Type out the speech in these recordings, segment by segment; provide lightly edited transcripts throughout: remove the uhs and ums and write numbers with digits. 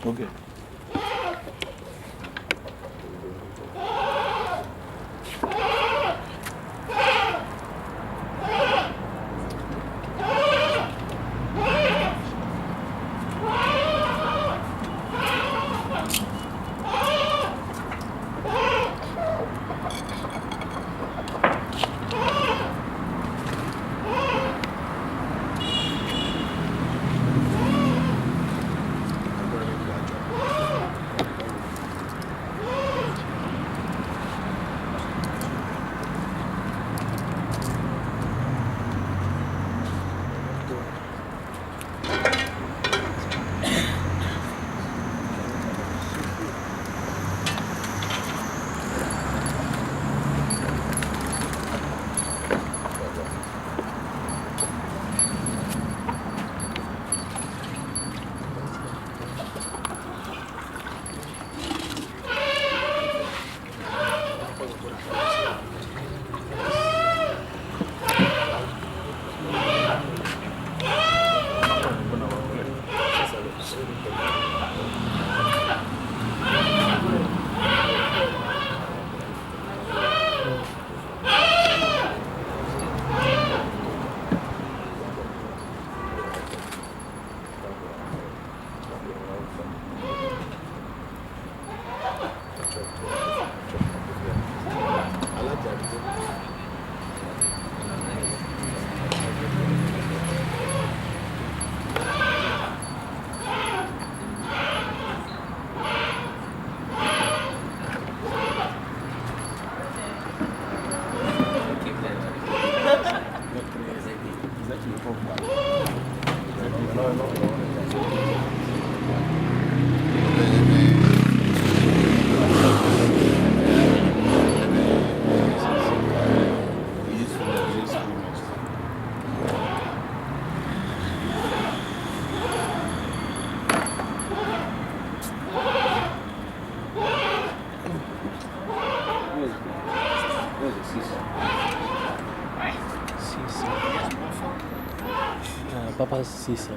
Okay. Papa's sister.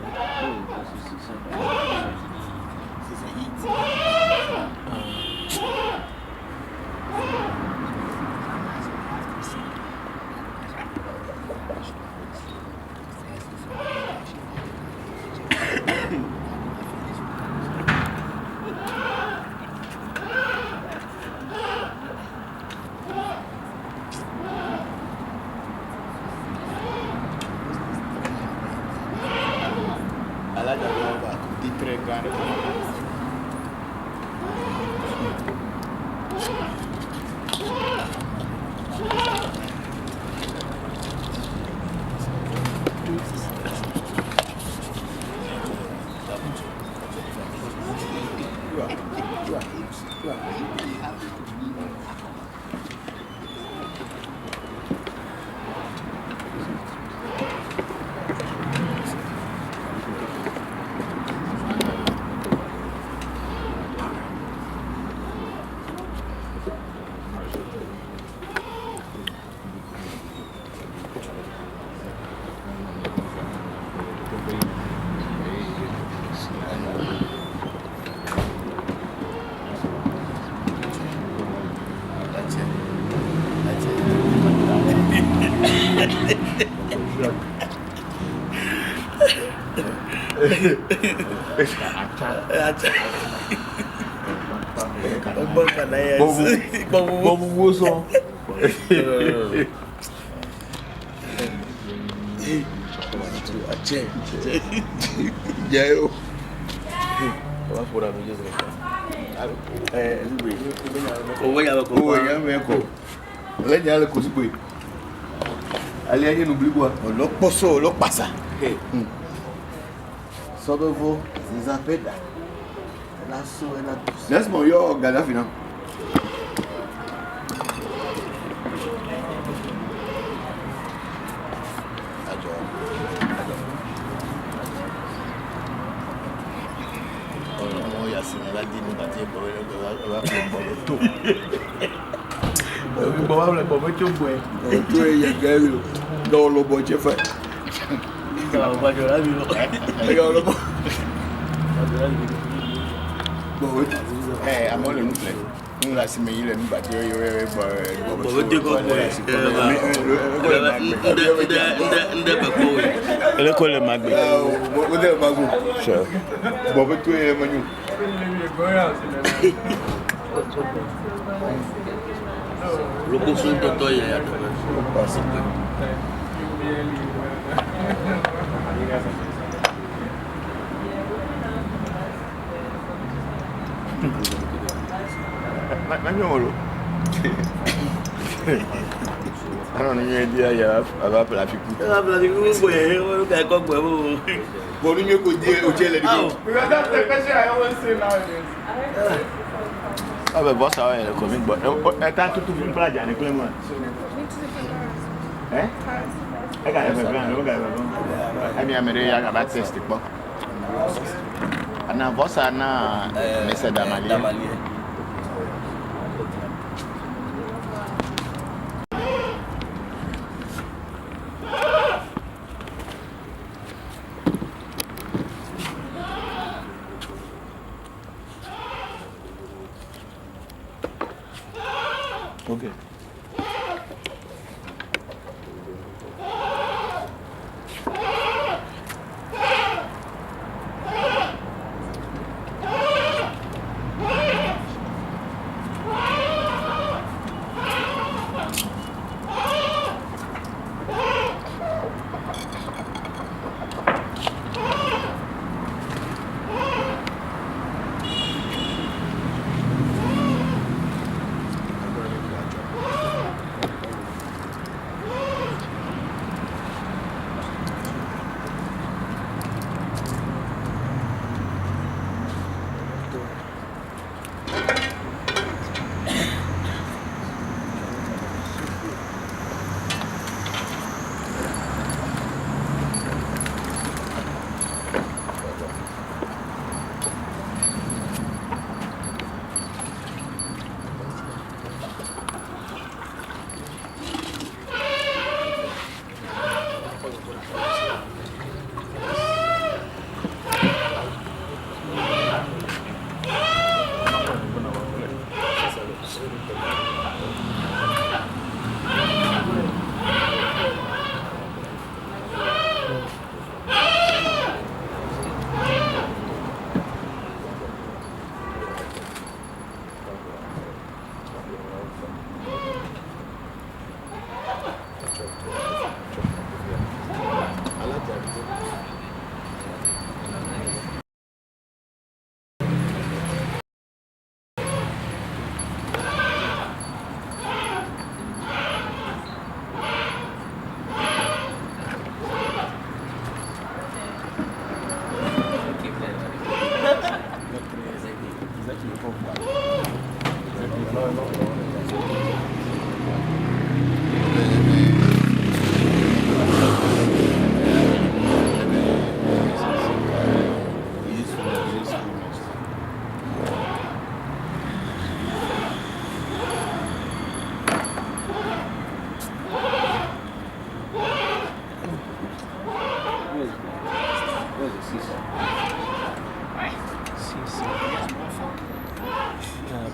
Laisse-moi yo Gaddafi non. I'm only looking. Nous si mais il est nous battre Le col magbe. Sure. Bon tu es manu. Le coussin de toi il y a Alors, nous avons dit à la place. Bon, nous avons dit au ciel. Ah, ben, bon, ça va, il est comique. Bon, attends, tout le monde parle de moi. Hein? Regarde, okay.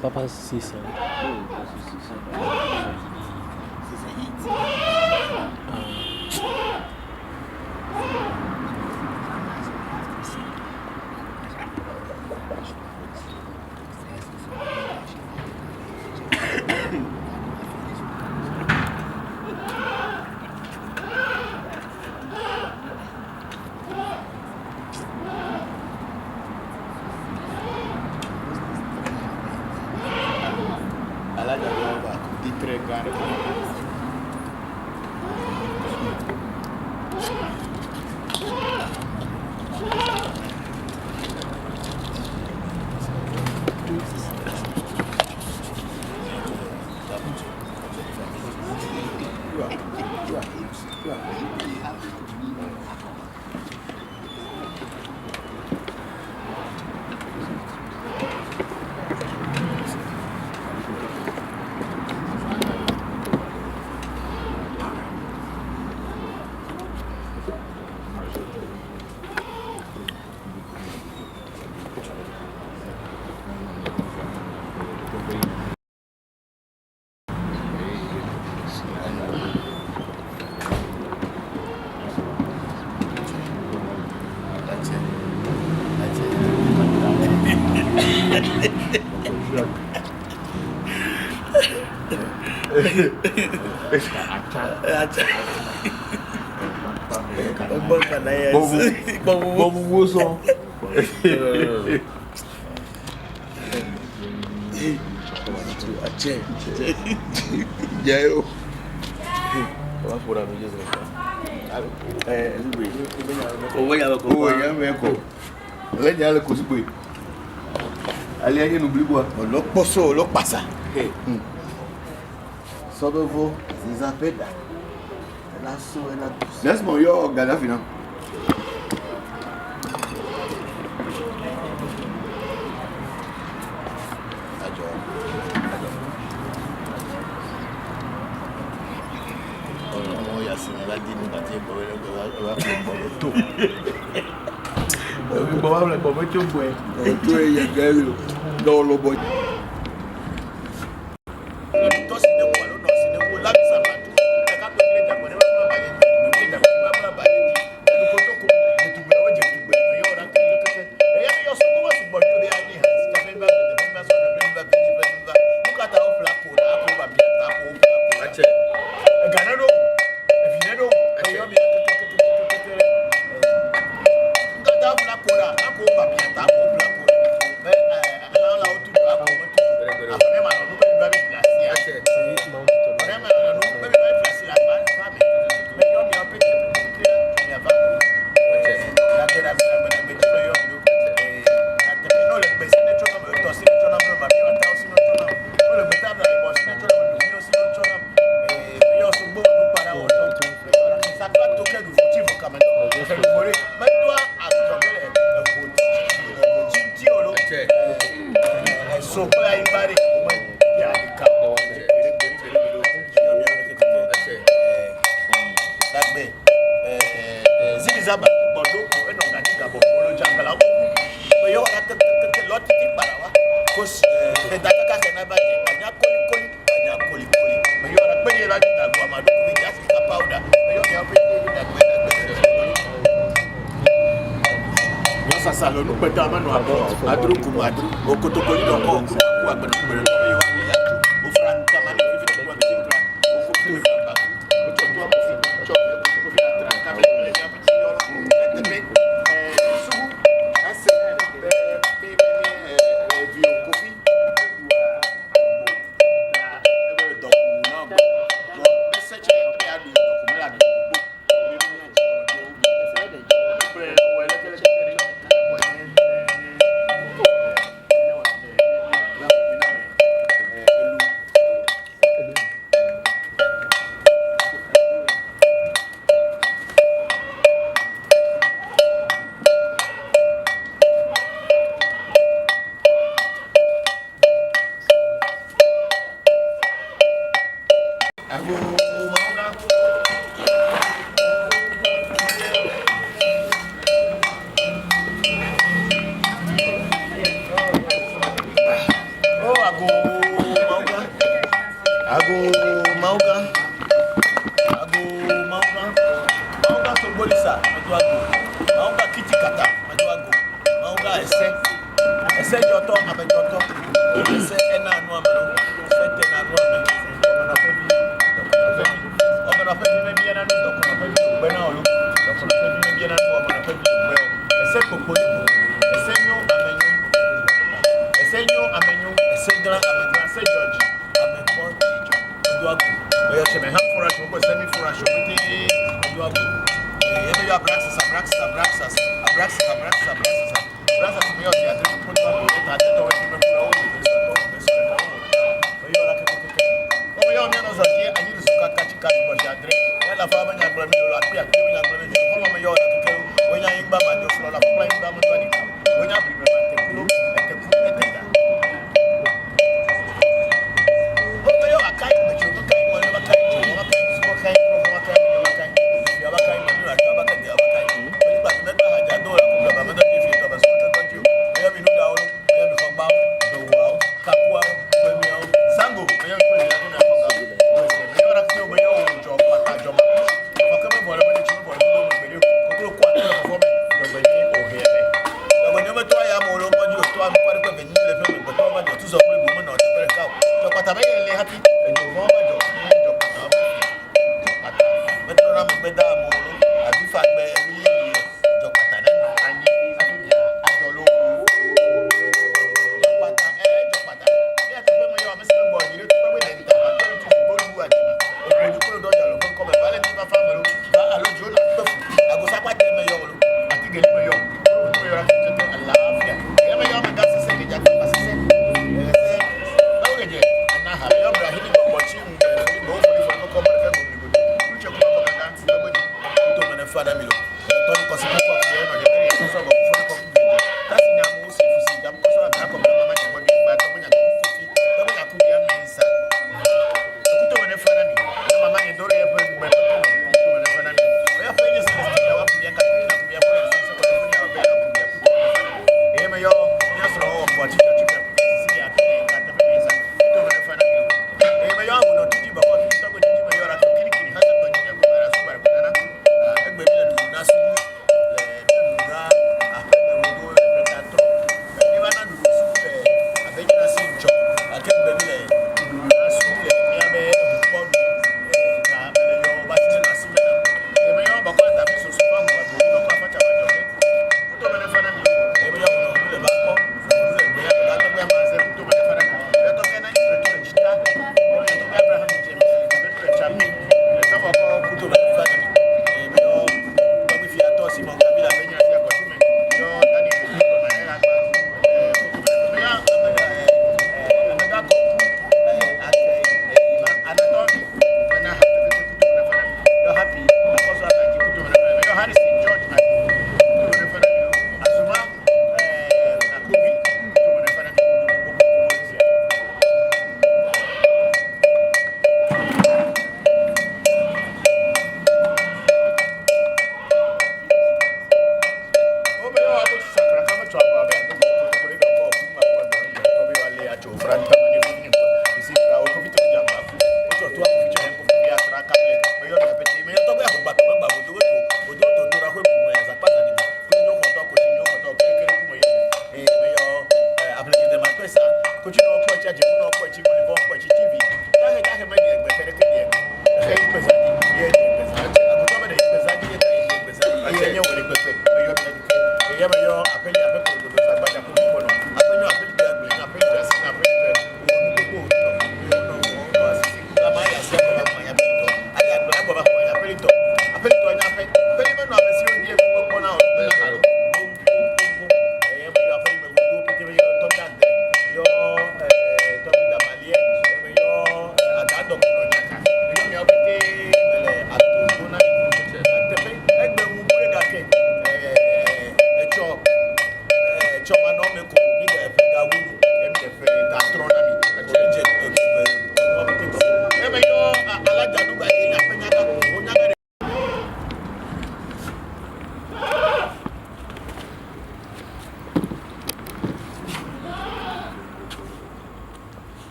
Papa's sister. Sodovo, Zizapeda. That's my yo Gaddafi now. Maunga kiti kata, majuago. Maunga ese joto, abe joto. Ese ena anua mero. Ese tena anua mero. Obana pebi me biena no dokona pebi bena olu. Dokona pebi me biena no obana pebi well. Ese kokoliko. Ese nyo amenyo. Ese gran amenyo. Ese George. Amenyo. Majuago. Oya cheme ham for us, we semi for us. Majuago. Ebe yo abraxas. Me yo dia tre put on it at the door to me for all this. Yo la que como yo me no sabia, aí do suca cachica do jadre. Ela fala minha para mim lá, pia, minha para mim. Como me yo la que when ya imba ma do flola, fala imba mo do ni. When ya primeiro te culo, te teta. Como yo akai, me yo akai, mo yo akai, mo akai, mo akai, mo akai, mo akai. Yo akai, mo yo akai, yo akai. Ele ba me ba haja do la ko ba me do ti fi to ba so to ju. Me bi no da o, me bi fo ba do wa, kapua, me mi o. Sango, me yo ko ni la na ko ga. Me yo ra ki o me yo jo pa ta jo ma. Mo ka me bo le me chi bo le do me yo. Ko ko kwa to fo me, yo be ni o he be. Lo go nyome to ya mo lo mo ju to am kwa ko be ni le fe me bo to ba jo tu so ko bu mo na o te pere ka. Jo pa ta me le happy. E jo mo ba jo, jo pa ta. Ata, me to na me da mo lo. Abi fa gbe mi jo pa ta na ani. Abi ya adolo. Jo pa ta ya te me yo me se bo ni to ba we le nta ba to bo lu adi. O ko du ko do ja lo ko me vale ti ba fa me lo. Ba alo jo na to fu. Ago sa pa te me yo lo. Ati gele me yo. Ko yo ra ti te alafia. Ya me yo me da se ke ja pa se. Ba we je na ha yo bra hini ko chi mu ni bo ko ko ma ka mu ni go. Ku che ko ko na ti ba go ni. To me na fa da mi lo. To ni ko se ko ko ye no de me so ba fu ko ku. Ta si nya mu si fu si jam ko so ba ko ma ma nya ko ni ba ko nya ko fi. Ba ko nya ku ya mi sa. To me na fa da mi. Ma ma nya do re pe ba to me na fa da mi. O ya fa ni se ya wa pu ya ka na pu ya ko ya se ko ni ya ba ya pu ya ku. E me yo ya so ro ko ti ti ka si ya ka ta me sa. To me na fa da mi. E me yo no ti ba ko ti to ko ti me yo ra ko kiri kiri ha sa ko ni ya ko ra su ba ko na. Egbe mi le na su.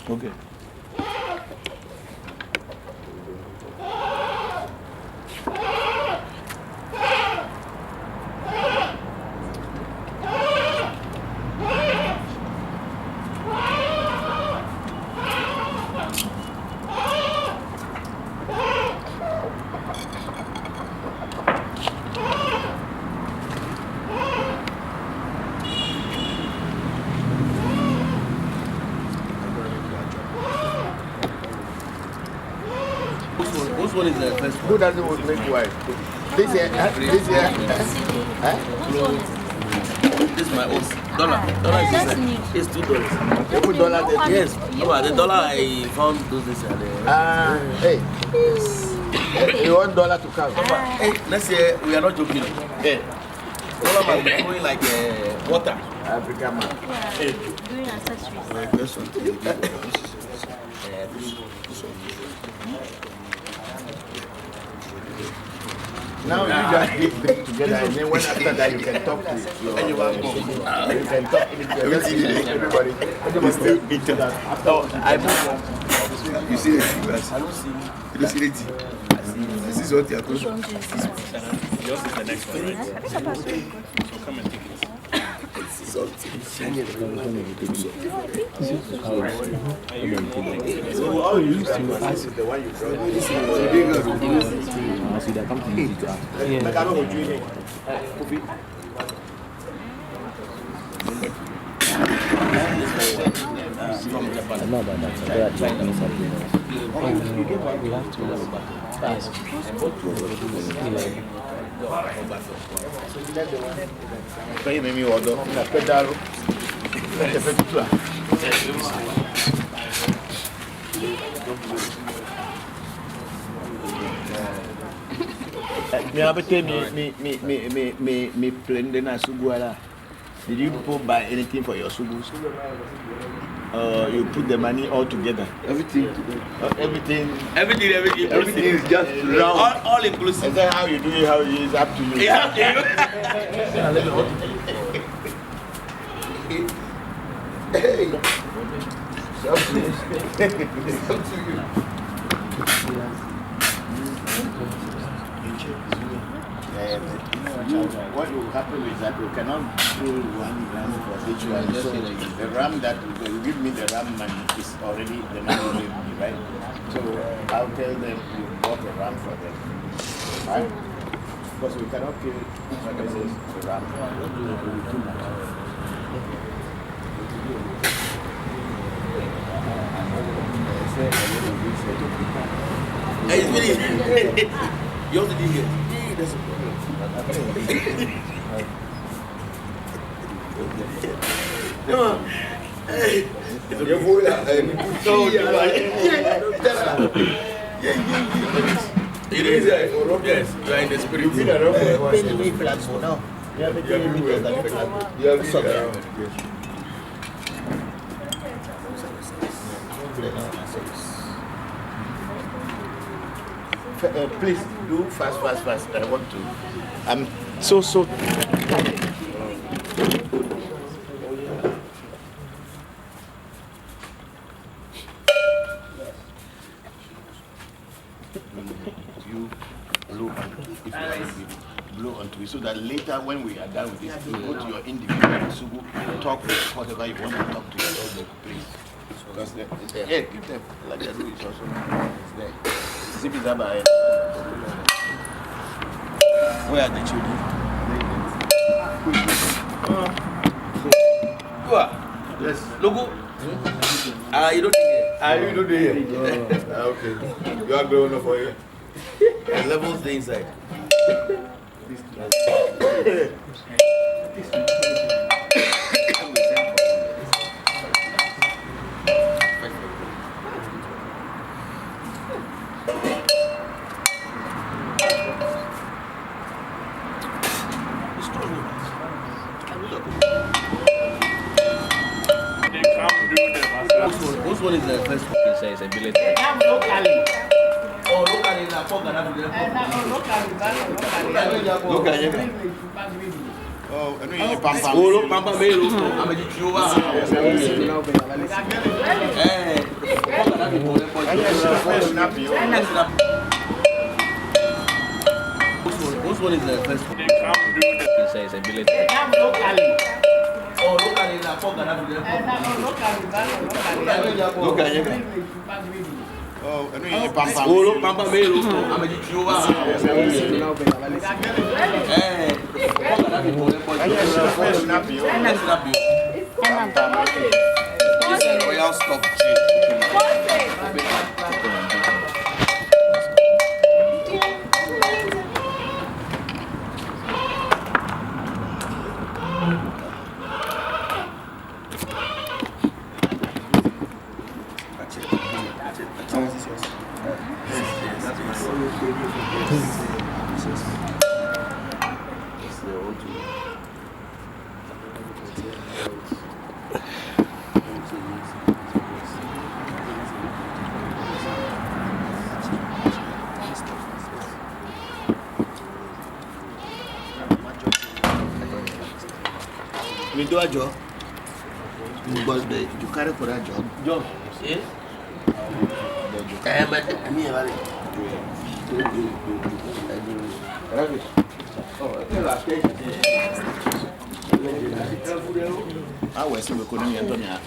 Okay. one is the first one? Who doesn't make wife? This year, this year. This is my own dollar. Dollar is $2. You put dollar there. Yes, the dollar I found those days. Hey. You want dollar to come? Hey, let's say we are not joking. Hey. Dollar might be flowing like water. African man. Hey. Doing accessories. Now you just get them together, and then when after that you can talk to your you can talk to everybody. Everybody still eat that. After I move on. You see it? I don't see. You don't see it? This is what you are doing. Yours is the next one, right? So come and take it. So all you used to ask is the one you brought. Come to use it. No, but that's they are Chinese supplements. We have to ask. Pay me order. Pedal. Me abete me plende na suguala. Did you people buy anything for your subus? You put the money all together. everything is just round. All inclusive. Is that how you do it? How it is up to you? It's up to you. Hey, it's up to you. It's up to you. What will happen is that we cannot do one ram for each one. So the ram that will give me the ram money is already the money you give me, right? So I'll tell them we bought a ram for them, right? Because we cannot kill each person's ram. It will be too much. Hey, it's really. You also did it. That's a problem. Come on. Hey. Your boy, It is. Yes, you are in the spirit. You feel around for pay me flags for now. Yeah, but you please do fast. I want to. I'm so tired. You blow onto it so that later when we are done with this, you go to your individual sugu, talk whatever you want to talk to yourself, please. Because yeah, give them like that is also there. Zip it up. Where are the children? Go on. Yes. Logo. You don't hear. You don't hear. Okay. You are growing up for you. The levels the inside. Which one is the first one? It says ability. Oh, locally, na poga na bude. Locally. Oh, I mean, pampa. Oh, pampa melo. I'm a chihuahua. Eh, poga na bude. Which one is the first one? It says ability. Oh, locally, na poga na bude. Locally. Oh, I mean, pampa. Oh, pampa melo. I'm a chihuahua. Eh, poga na bude. This is royal stock. We do a job. Because you carry for that job. Job. Yes. I was so couldn't get on your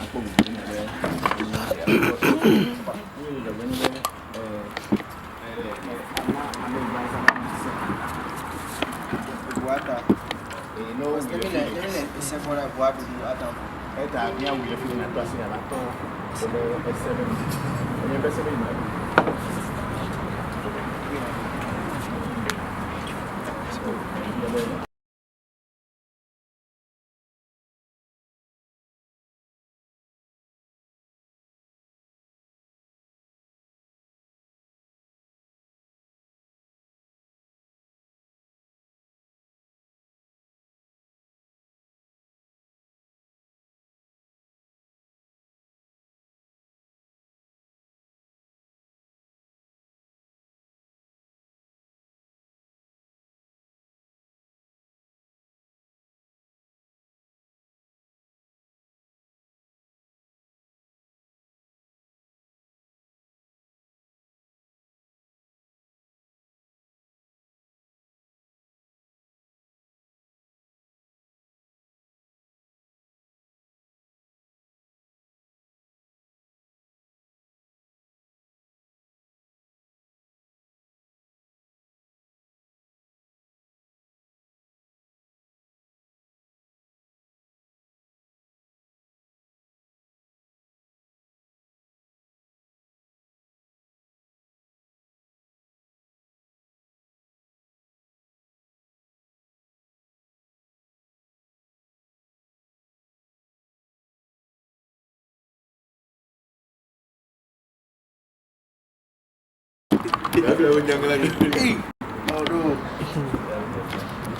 Oh no.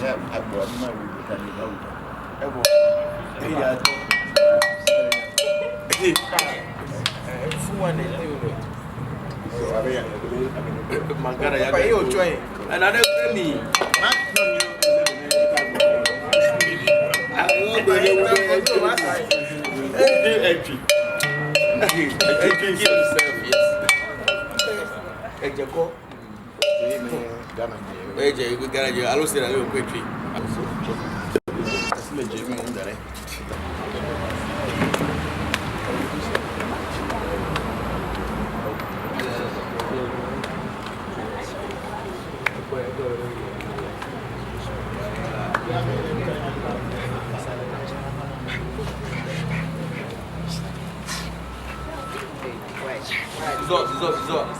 Yeah, I brought my Resort.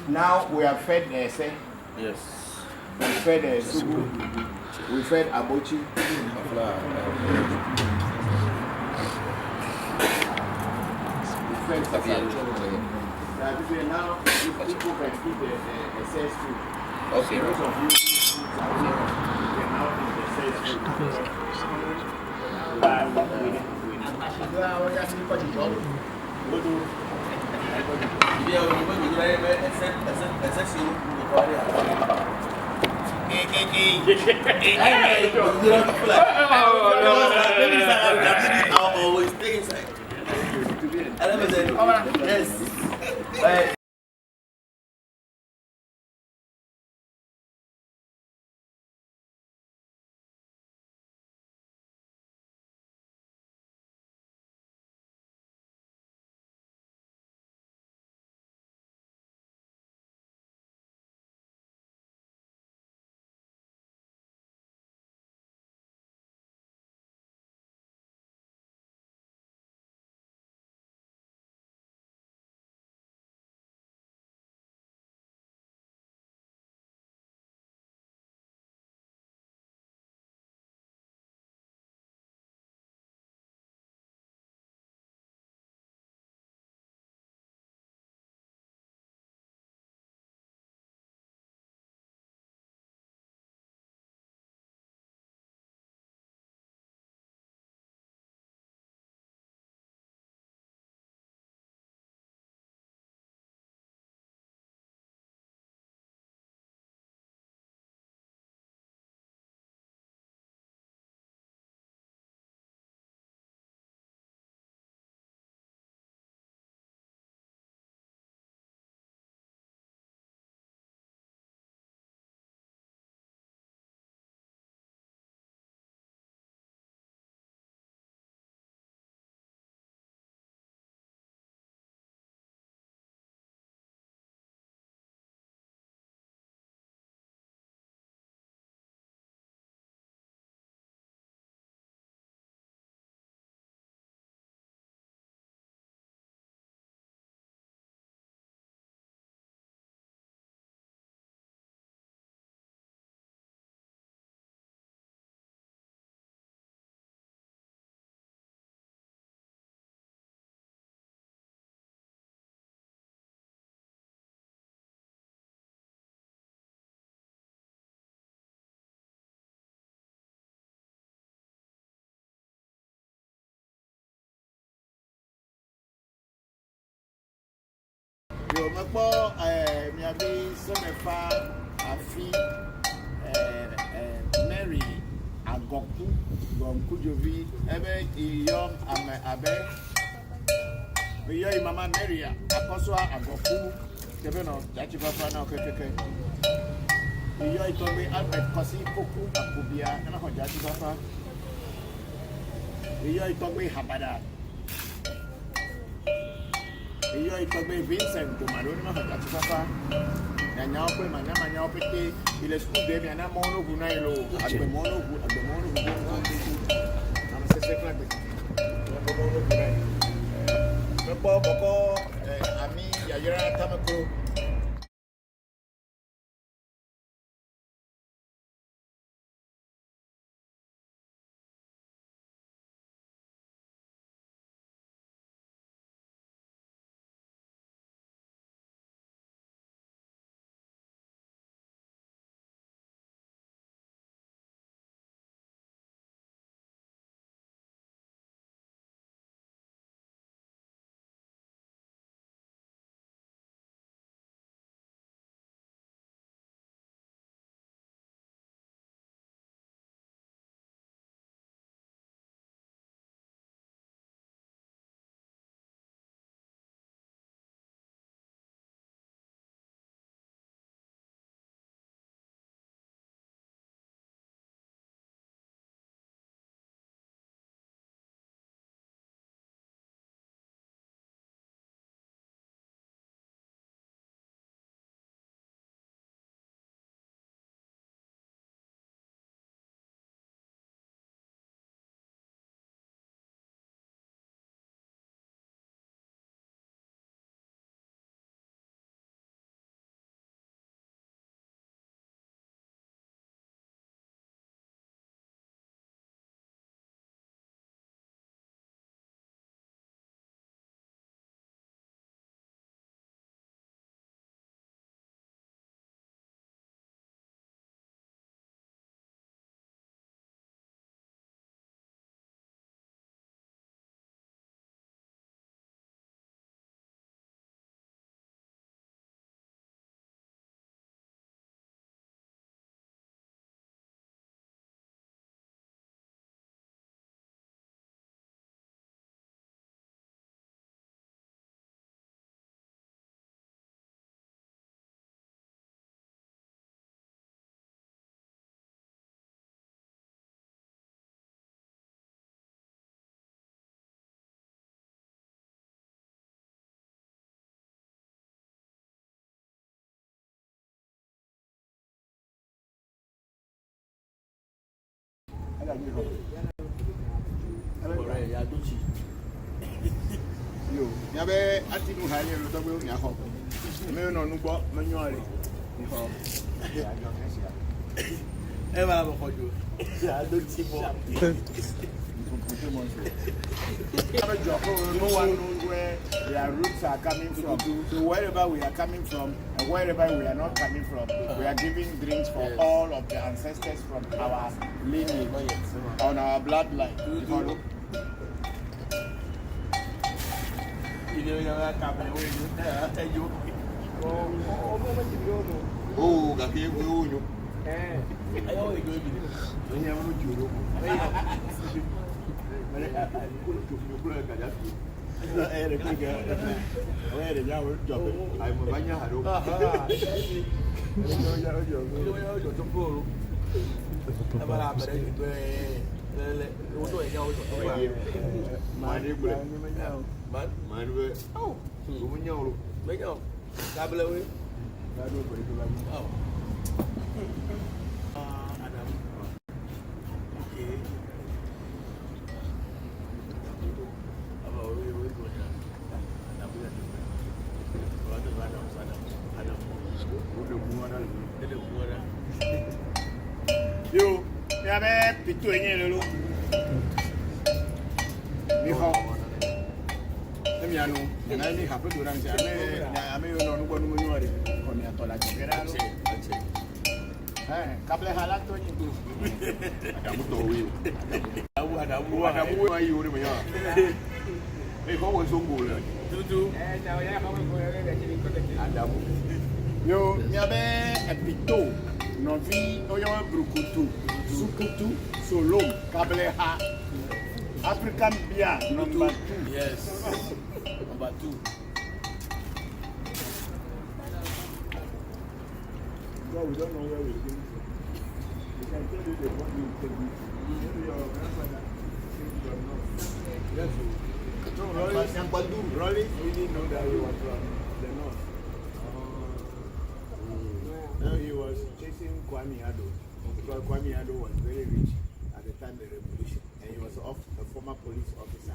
Now we have fed say Yes. we fed Sugu, we fed Abochi. We fed now people can keep the SS food. Okay. Most of you can now eat the SS food. Always stay inside. Yes. Yo, me abi Senefa, Afi, Mary, Agoku, Voncujovi, Ebe, Iyom, Abe, Iyo Mama Mary, Apostle Agoku, Keveno, Jachipapa, now, Keke. Iyo Itobe, Albert Kosi, Poku, Akubia, and a Jachipapa. Iyo Itobe, Habada. Iyo Itobe, Vincent, Kumaruni, Jachipapa. Now, il est school de Viana Mono Gunailo, at the Mono, I'm a second. Bokor, Ami, Yayara Tamako, Yo, yabe ati nu hali lo to gbe nya ho. Me no nu gbo me nyo re. Ho. E ba mo kojo. Ya do ti mo. No one knows where their roots are coming from. So wherever we are coming from and wherever we are not coming from, we are giving drinks for all of the ancestors from our lineage, on our bloodline. Oh, kaki unyu. Yo, ya be pitu enye lolo. Ni ho. Emi anu, na ni ha pedo ran se ame yo no nugo nugo nyori. Ko mi atola jera lo. Kable halato ni tu. Adamu to wi. Adamu wa yi ori mo ya. Ko wo so ngo le. Tutu. Adamu. Yo, ya be epito. Novi oyo brukutu, sukutu, solom, kableha. African beer number 2. Yes. Number 2. Well, we don't know where we're going to. We can tell you the one you take with you. Maybe your grandfather thinks you're not. Yes. So, Rolly really know that you were from the north. Now he was chasing Kwame Ado because Kwame Ado was very rich at the time of the revolution, and he was a former police officer.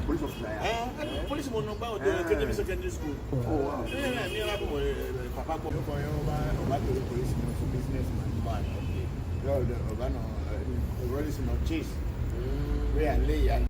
Police officer. Police mo no ba o do Academy Secondary School. Oh wow. Mi ra mo papa ko For your policeman, businessman. man. Okay. The road is not chase. We are lay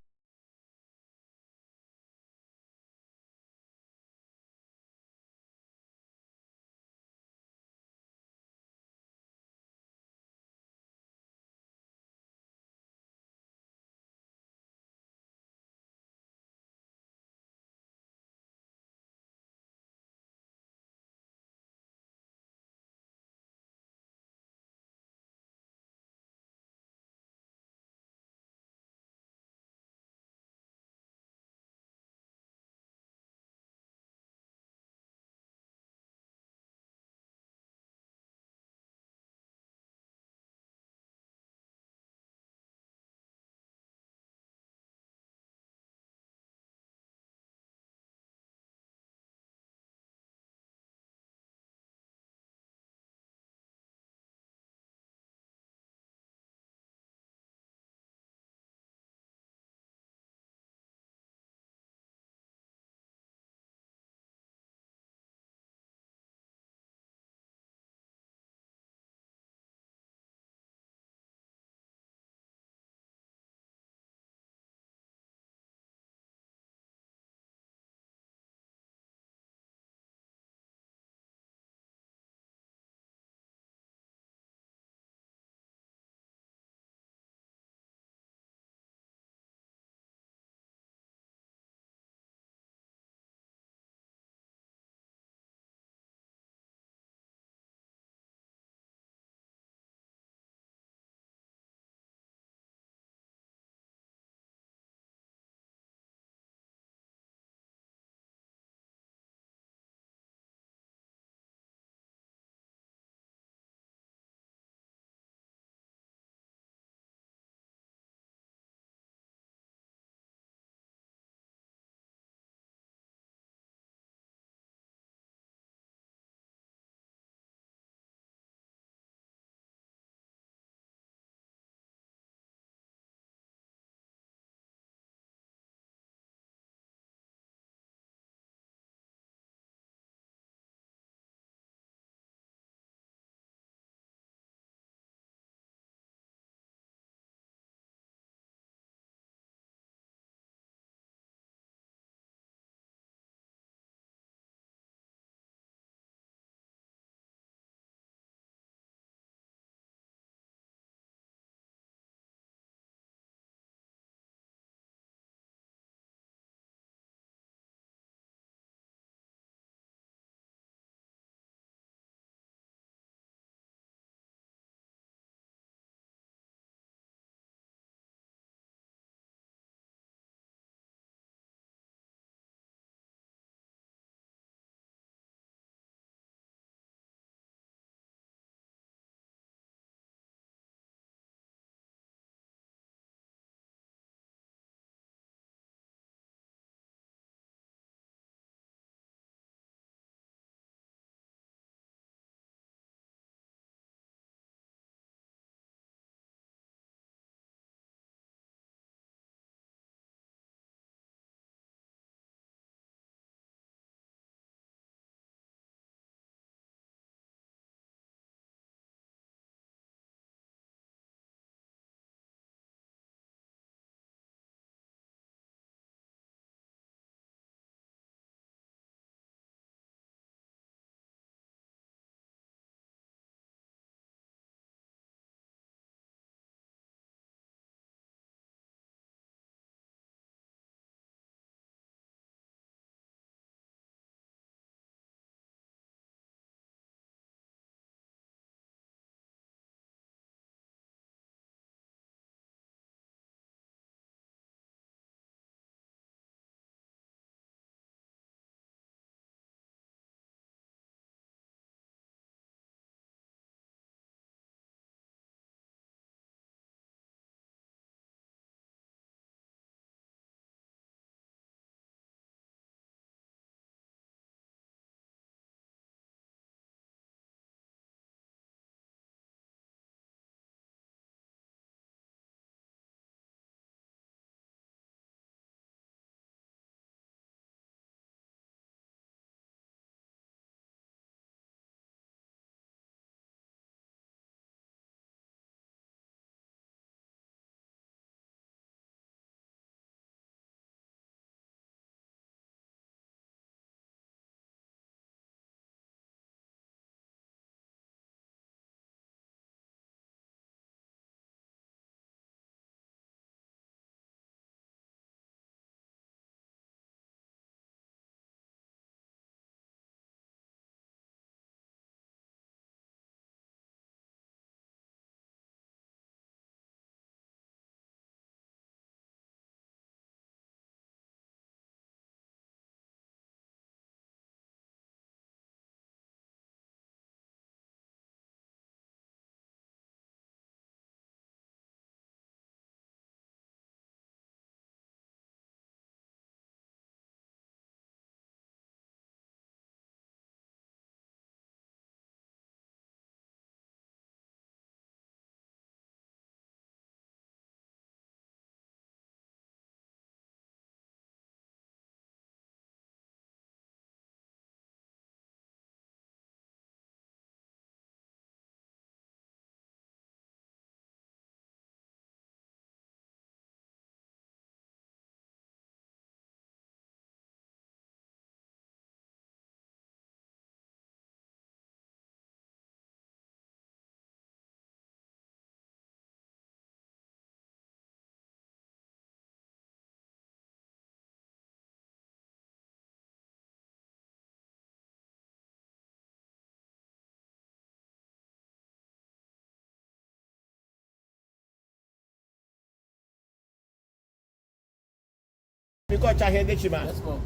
call Chahe Dechima. Let's go.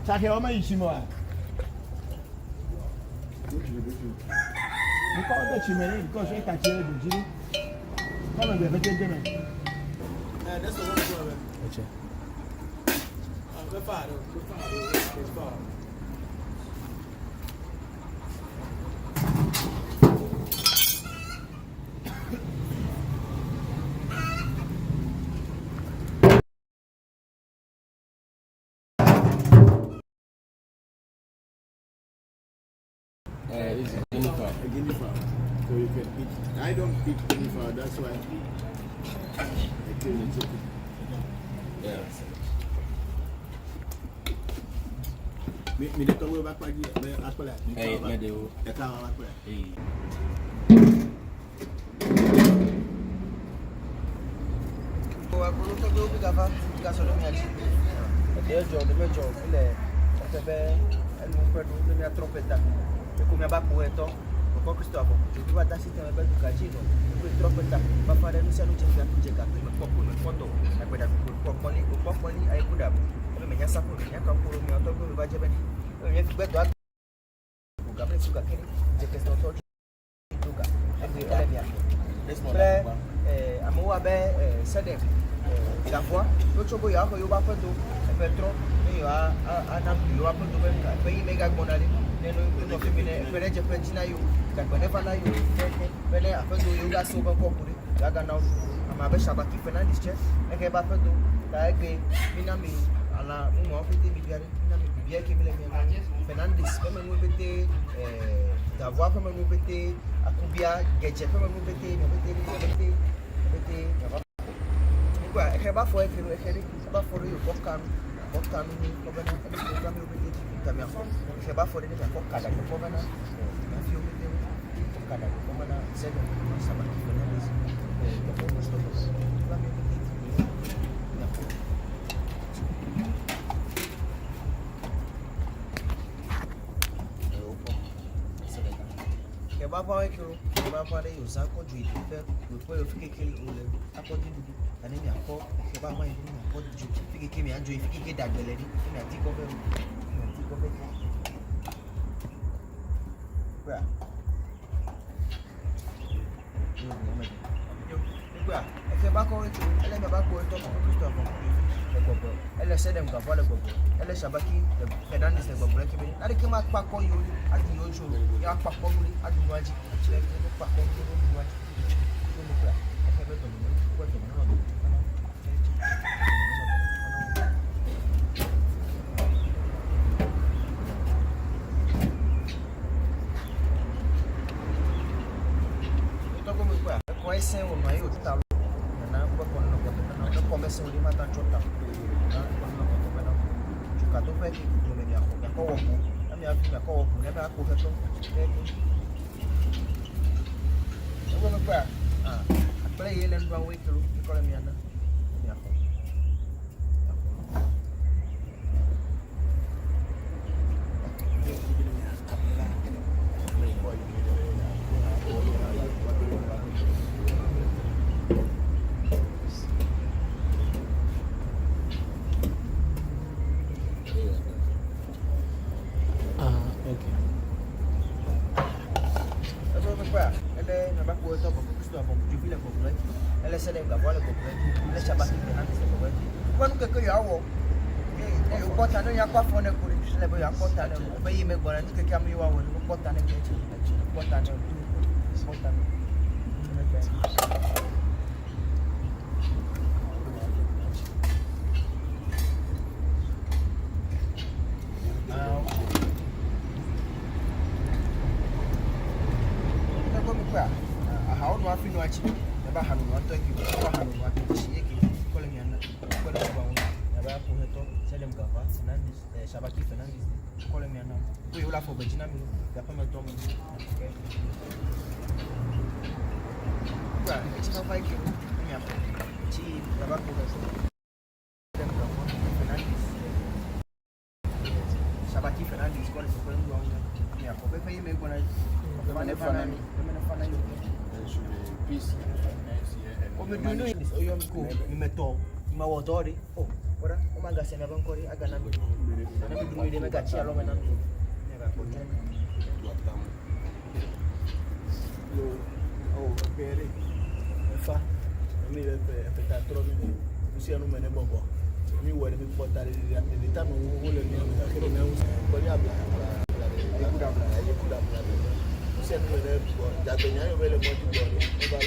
Chahe Oma Ishimoa. You call Dechima because you can hear the Jimmy. Come on, baby, gentlemen. That's the one problem. Okay. Go far. This is guinea fowl. A guinea fowl. So you can eat. I don't eat guinea fowl, that's why I kill it. Yeah. Me the cover back by you. Hey, medo. The cover back by. Hey. ma wotori oh ora o maga se na bankori aga na mi dum mi mega chi alo na mi mega ko oh bere fa mi le pe ta tro mi si anu mene bobo mi wori mi portare di ta no wo le mi na ke na ko ya bla ye kuda bla si anu mene bo da be nya yo bele mo ti bo ni ba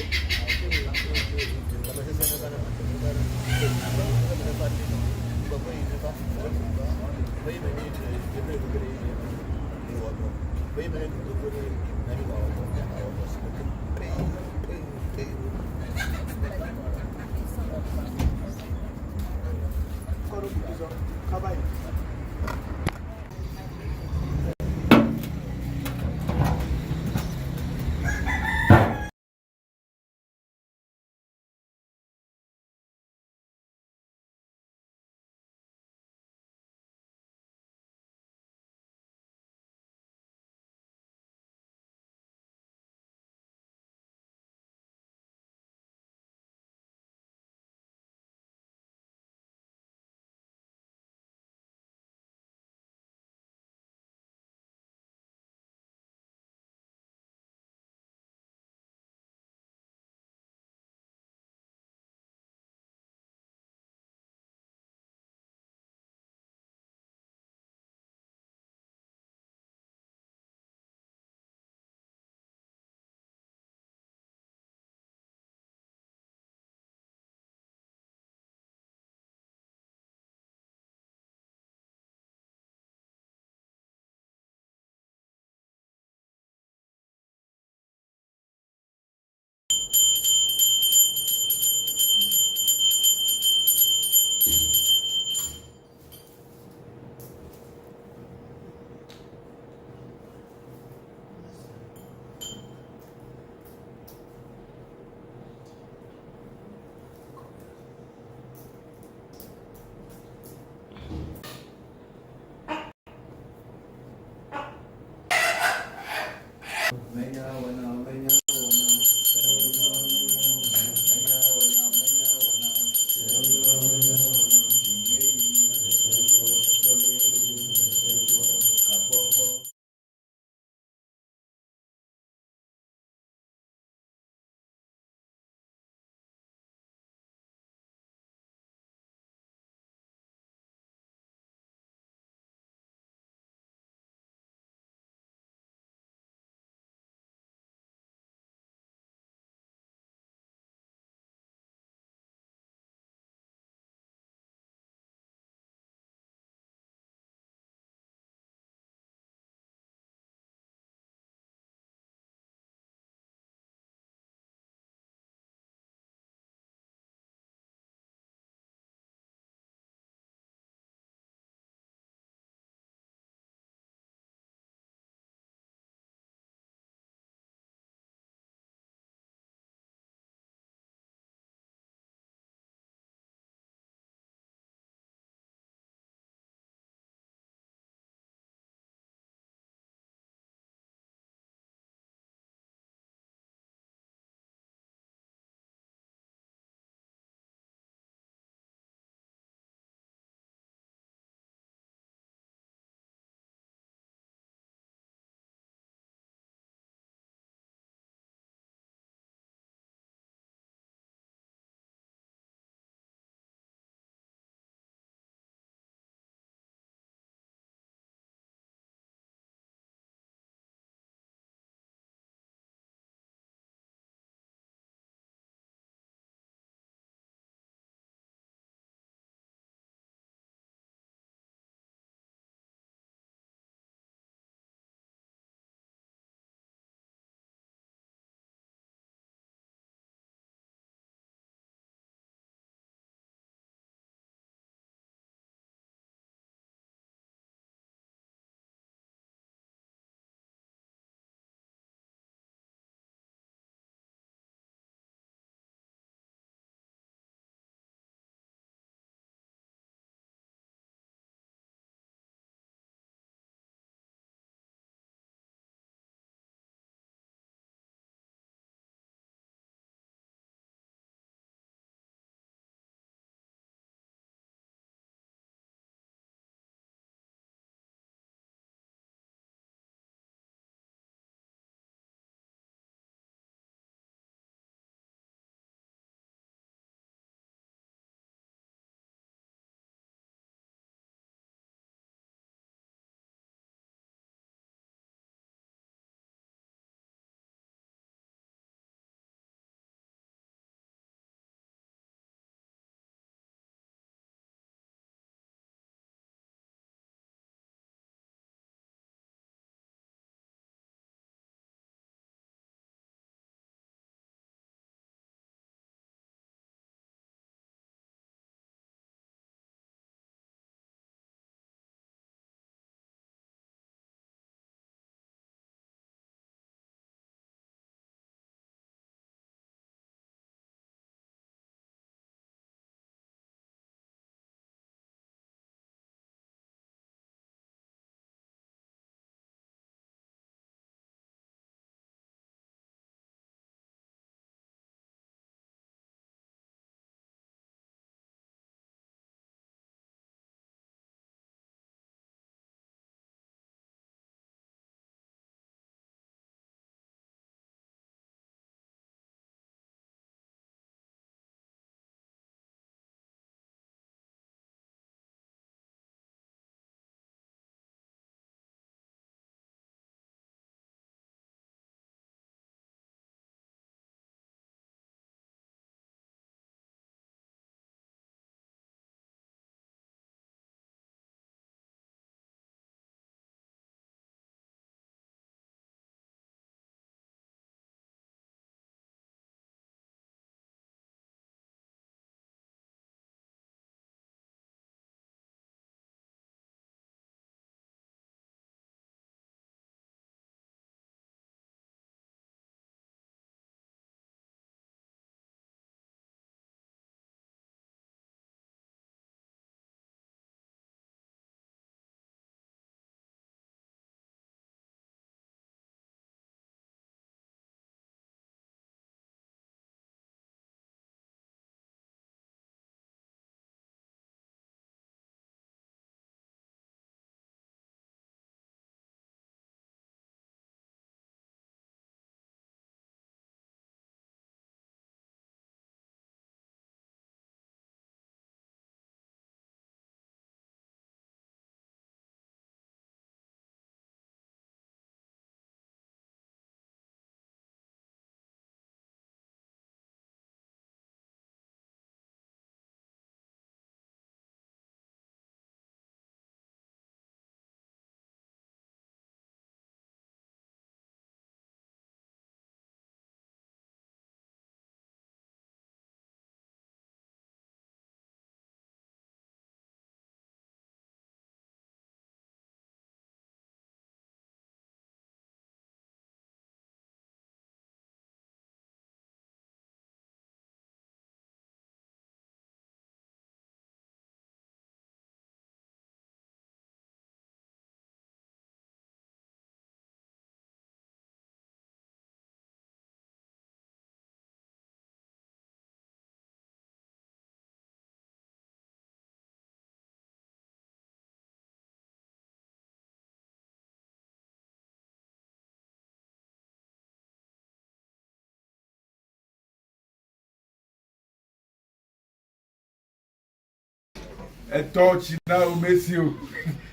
A torch now, miss you.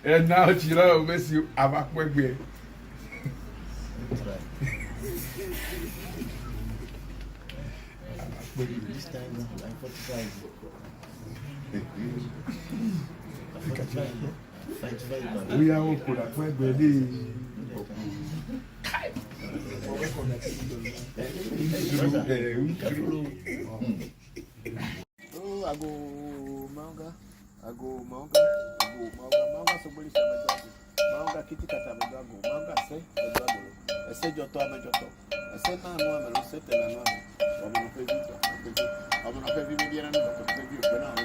And now she now miss you. I'm a quick way. This time, I'm 45. 45. We are all good at my baby. Oh, I go manga. Manga, somebody said, Manga, kitty cat, I'm a dog. Manga, say, a dog. I said, your top, I said, no, I'm a set and I'm going to pay you. I'm going to pay you again. I'm going to pay you. But now,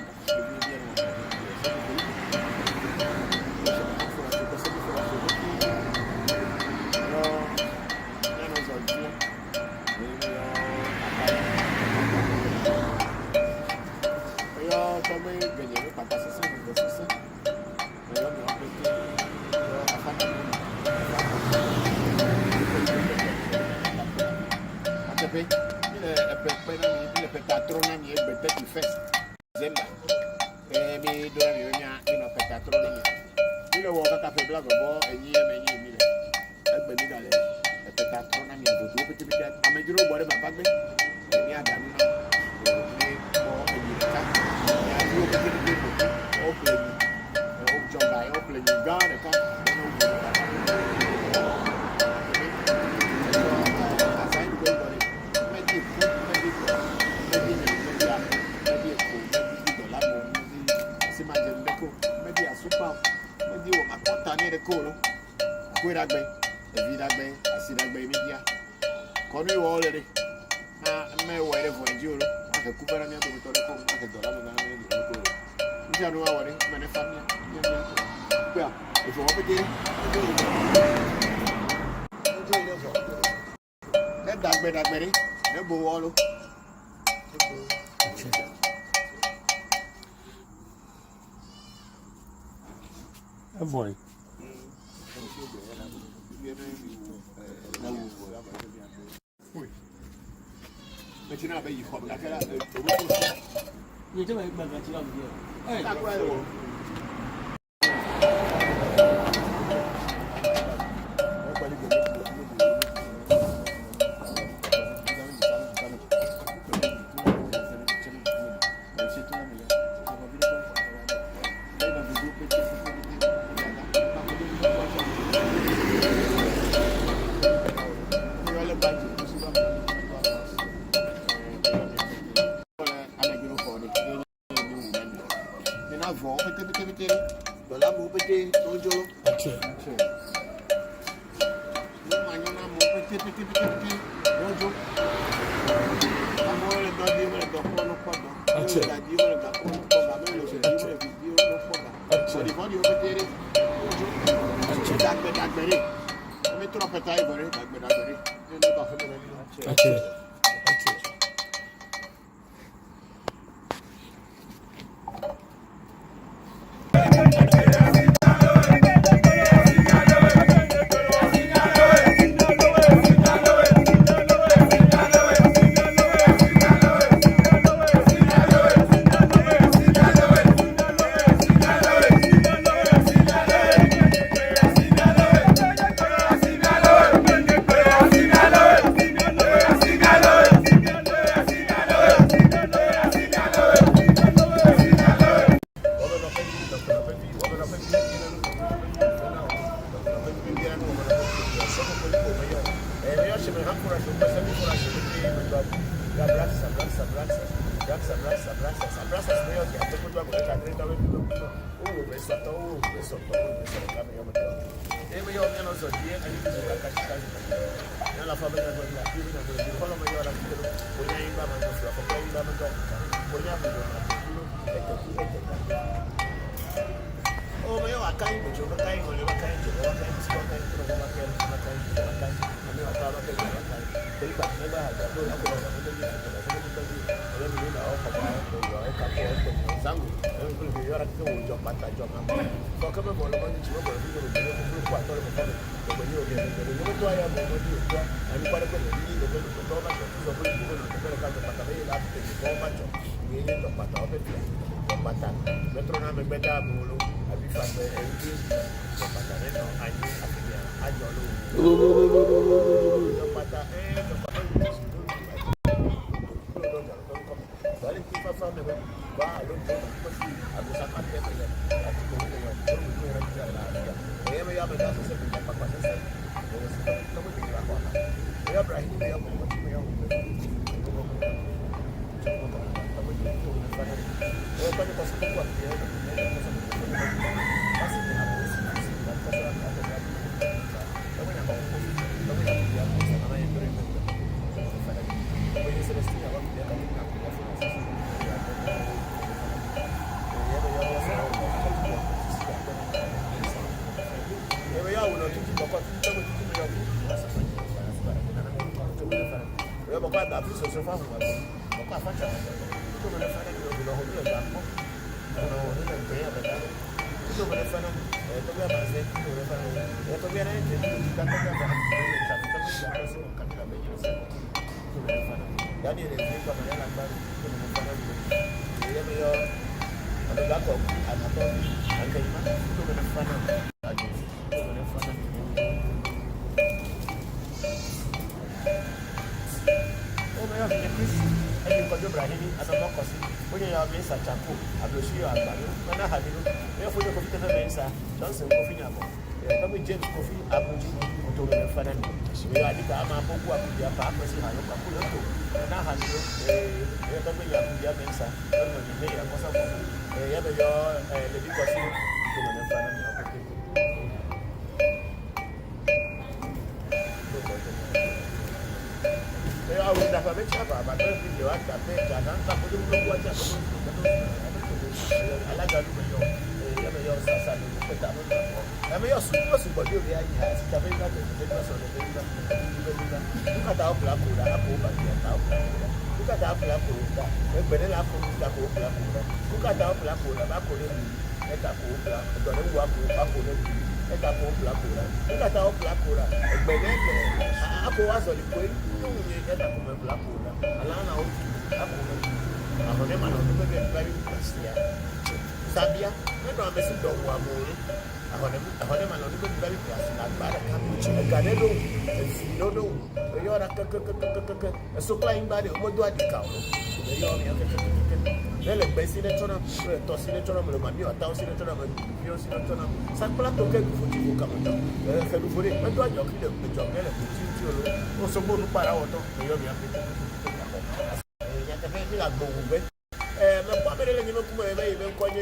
Boy. But you know, you come like that. You tell me about that. Hey, that's right. pata metrona me beda bolo abi fa be ebi pata ne no anyi afia ajolo pata Balik kita sama dengan balon pasti aku sangat kepala aku boleh ya me ya me dah selesai apa apa selesai kamu tinggal apa ya Ibrahim ya mau ya kamu pasti kuat ya pasti James Kofi Abuji to the Fanan. We are the Ama Boku Abuja, Pamasi, Hanoka, Pulato, and I have Yabuja Mensa, the mayor was a the because to the Fanan. They are with the Fabicha, but don't think you are that big, and I'm not going to watch I like that. I'm your super super you has coming up with the papers on the paper. Look at our black wood, look at our black wood, when I put the whole black wood. Look at our black wood, I'm going to let up the walk up with let up black wood. Look at our black wood, and when I was on the way, you get up with black wood. Alana, I'm on them, I'm very fast here. Sabia, I don't miss it, don't want more. I want them alone to very fast. Not bad. I got it. No, no. You're a supplying body. What do I do? You're a basic tournament, tossing a tournament, you're a thousand tournament, you're a tournament. Some black okay for you come down. But do I joke the job? Also, go to Parawato. You're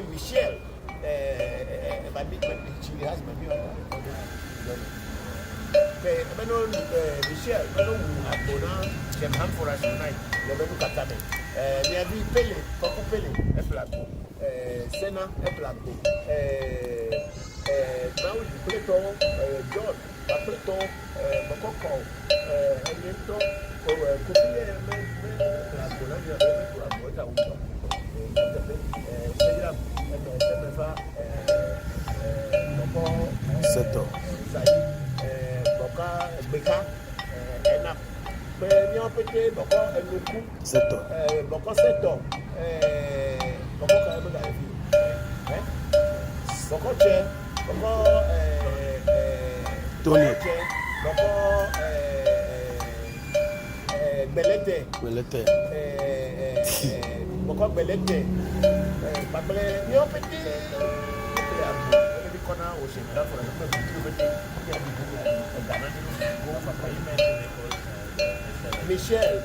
Michelle. My big she has my new okay, Michelle, Abona, can hand for us tonight. The Bedu Katame. Near the Pele, Coco Pele, a plateau, Sena, a plateau, now you Plato, John, a Plato, Bokor, and you talk for Seto. Boka, Beka, and up. Premium Pete, Bokor, and Luku. Seto. Bokor Seto. Bokor, Bokor Chair, Bokor, Tony, Bokor, Belete, Bokor Belete, Pabble, New Pete. Michelle,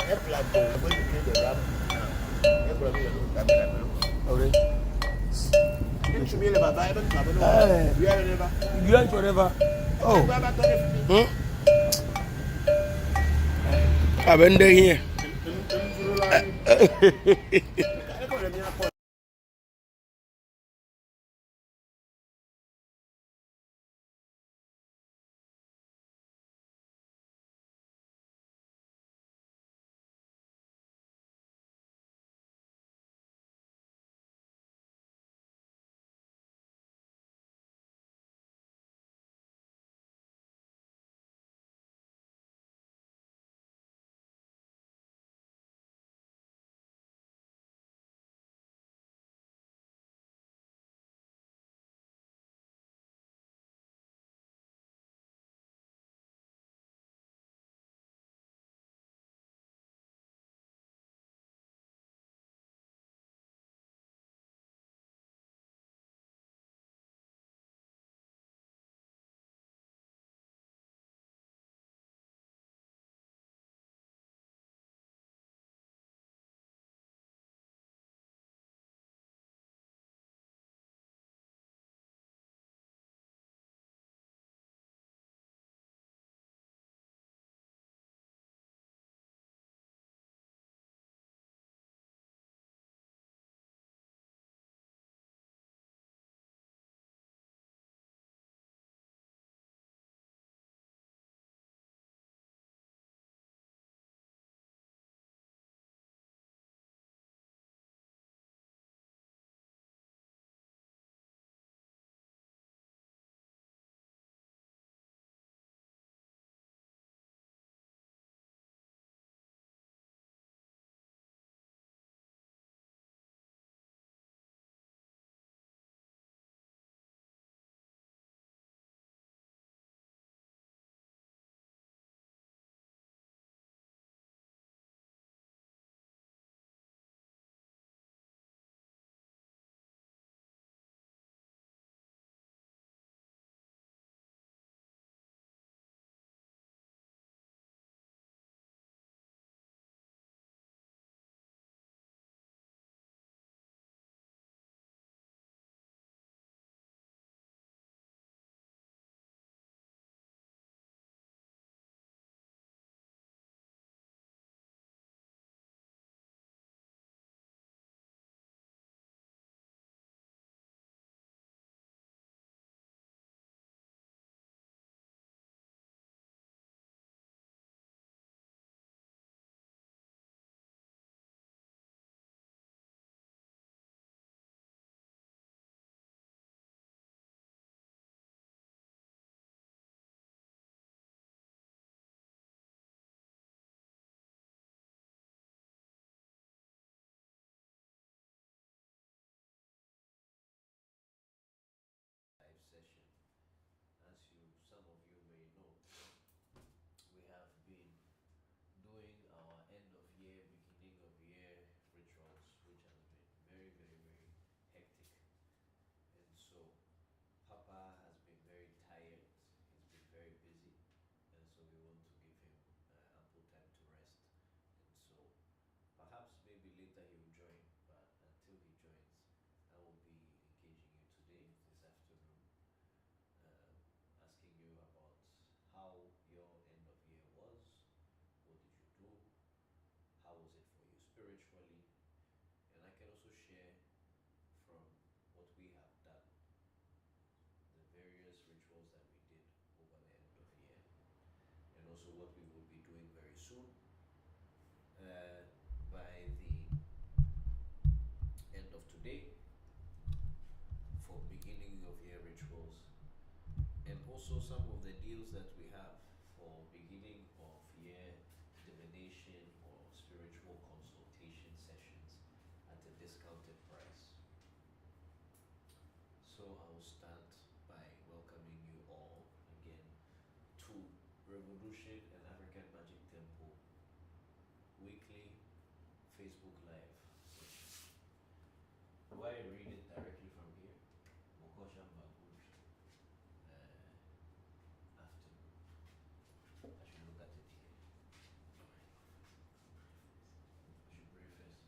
a plateau, I'm going to play the ram. You are forever. Oh, I've been there here. also what we will be doing very soon. By the end of today, for beginning of year rituals, and also some of the deals that we have for beginning of year divination or spiritual consultation sessions at a discounted price. So I will start by welcoming you all again to ReVodution and African Magic Temple weekly Facebook Live session. Do I read it directly from here? Bokor afternoon. I should look at it here. I should pray first.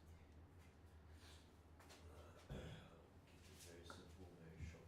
Keep it very simple, very short.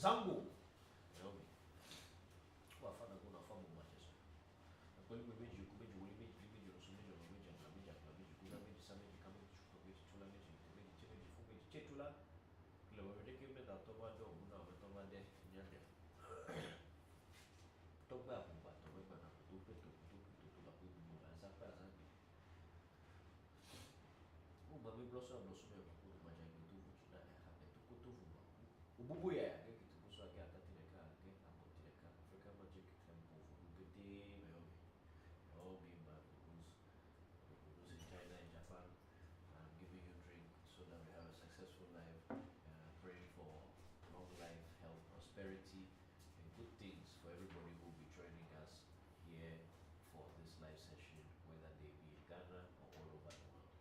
Zango! Naomi. Wafana kuna famu machezo. Kwa hiyo meji kumeji wali meji rosumeji wa meji na meji kwa meji kuna meji sameji kama chukua meji tula meji chemeji fu meji chetula kile wewe kime da toba ndo una toba de nyande. Toba kumba toba na tupe la kuibu azapa azambi. Mami bloso bloso me bakuru majangi tuvu china hape tukutuvu ba. Ububu ya so I got that in the car, okay? I'm going to the car. African Magic Temple for Bukiti, Naomi, who's in China and Japan. I'm giving you a drink so that we have a successful life. Praying for long life, health, prosperity, and good things for everybody who will be joining us here for this live session, whether they be in Ghana or all over the world.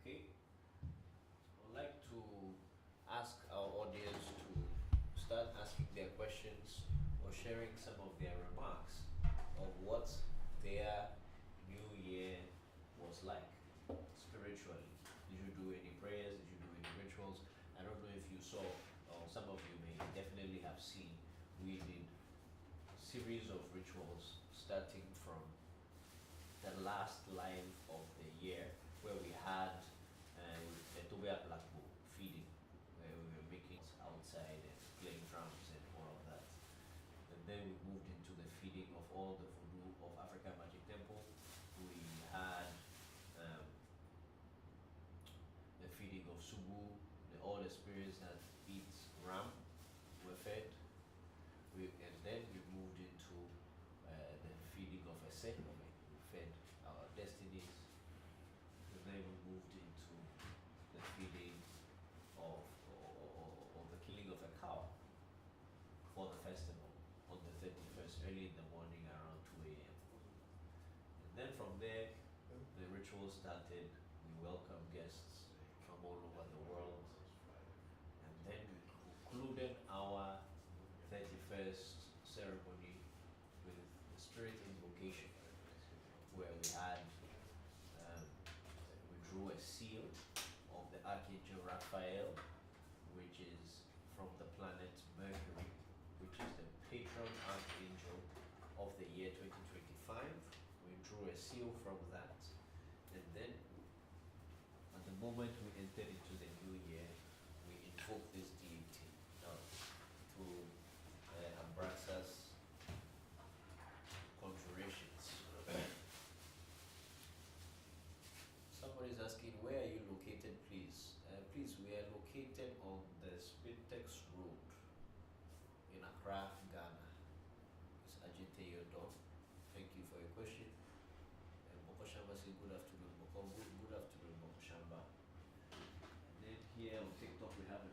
Okay, I'd like to ask our audience to start asking their questions or sharing some of their remarks of what their new year was like spiritually. Did you do any prayers? Did you do any rituals? I don't know if you saw, or some of you may definitely have seen, we did a series of rituals starting from the last line of the year, where we had the Tobia Blackbook feeding, where we were making outside and playing drums and all of that. And then we moved into the feeding of all the Voodoo of African Magic Temple. We had the feeding of Subu, all the spirits that eat ram were fed. And then we moved into the feeding of Ese. We fed our destinies. And then we moved into the feeding of the killing of a cow for the festival on the 31st, early in the morning around 2 a.m. And then from there, the ritual started. We welcomed guests from all over the world. And then we concluded our 31st ceremony with the spirit invocation, where we had we drew a seal of the Archangel Raphael, which is from the planet Mercury, which is the patron archangel of the year 2025. We drew a seal from that, and then at the moment we entered into the new year, we invoked this deity through Ambraxa's conjurations. Somebody is asking, where are you located, please? Please, we are located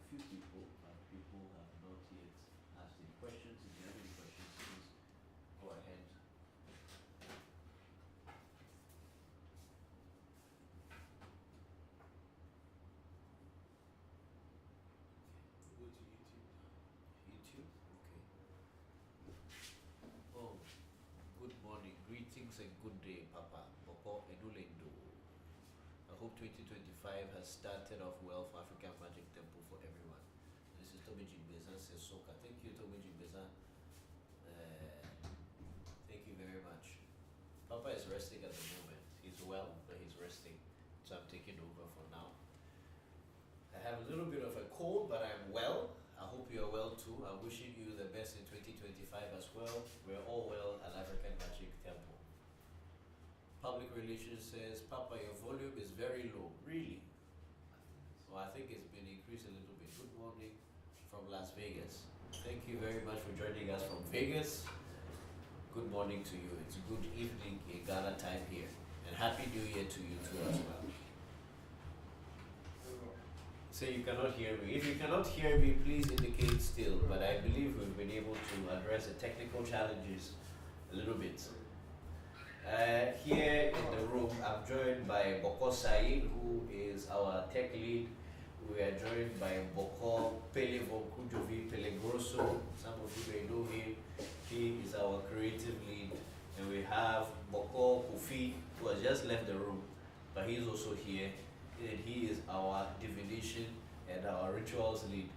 few people, but people have not yet asked any questions. If you have any questions, please go ahead. Go to YouTube. YouTube? Okay. Oh, good morning, greetings and good day, Papa. Bokor Edulendo. I hope 2025 has started off well for African Magic Temple for everyone. This is Toby Jimbeza says Soka. Thank you, Toby Jimbeza. Thank you very much. Papa is resting at the moment. He's well, but he's resting. So I'm taking over for now. I have a little bit of a cold, but I'm well. I hope you're well too. I'm wishing you the best in 2025 as well. We're all well at African Magic Temple. Public Relations says, Papa, your volume is very low. Really? So I think it's been increased a little bit. Good morning from Las Vegas. Thank you very much for joining us from Vegas. Good morning to you. It's good evening in Ghana time here. And Happy New Year to you too as well. Say you cannot hear me. If you cannot hear me, please indicate still. But I believe we've been able to address the technical challenges a little bit. Here in the room, I'm joined by Bokor Said, who is our tech lead. We are joined by Bokor Pele Voncujovi Pelegroso. Some of you may know him. He is our creative lead. And we have Bokor Kofi, who has just left the room, but he's also here. And he is our divination and our rituals lead.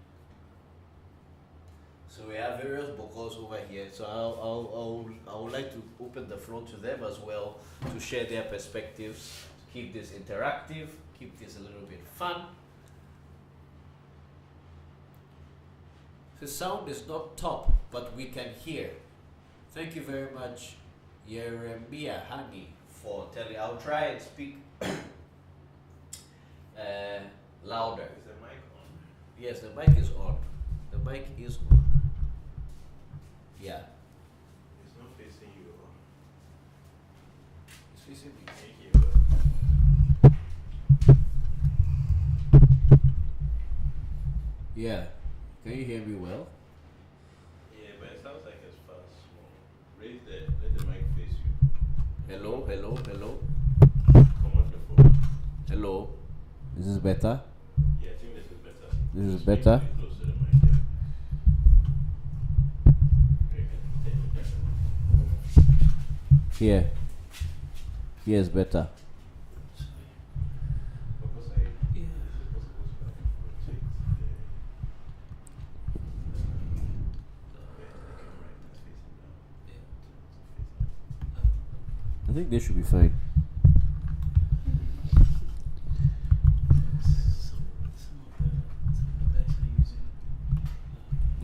So we have various Bokors over here. So I would like to open the floor to them as well to share their perspectives, to keep this interactive, keep this a little bit fun. The sound is not top, but we can hear. Thank you very much, Yeremia Hani, for telling. I'll try and speak louder. Is the mic on? Yes, the mic is on. The mic is on. Yeah. It's not facing you. It's facing me. Thank you. Yeah. Can you hear me well? Yeah, but it sounds like it's far small. Let the mic face you. Hello, hello, hello. Come on the phone. Hello. Is this better? Yeah, I think this is better. This is Just better? speak close to the mic, yeah. Very good. Here. Here is better. Because this is supposed to have a check there. I think they should be fine.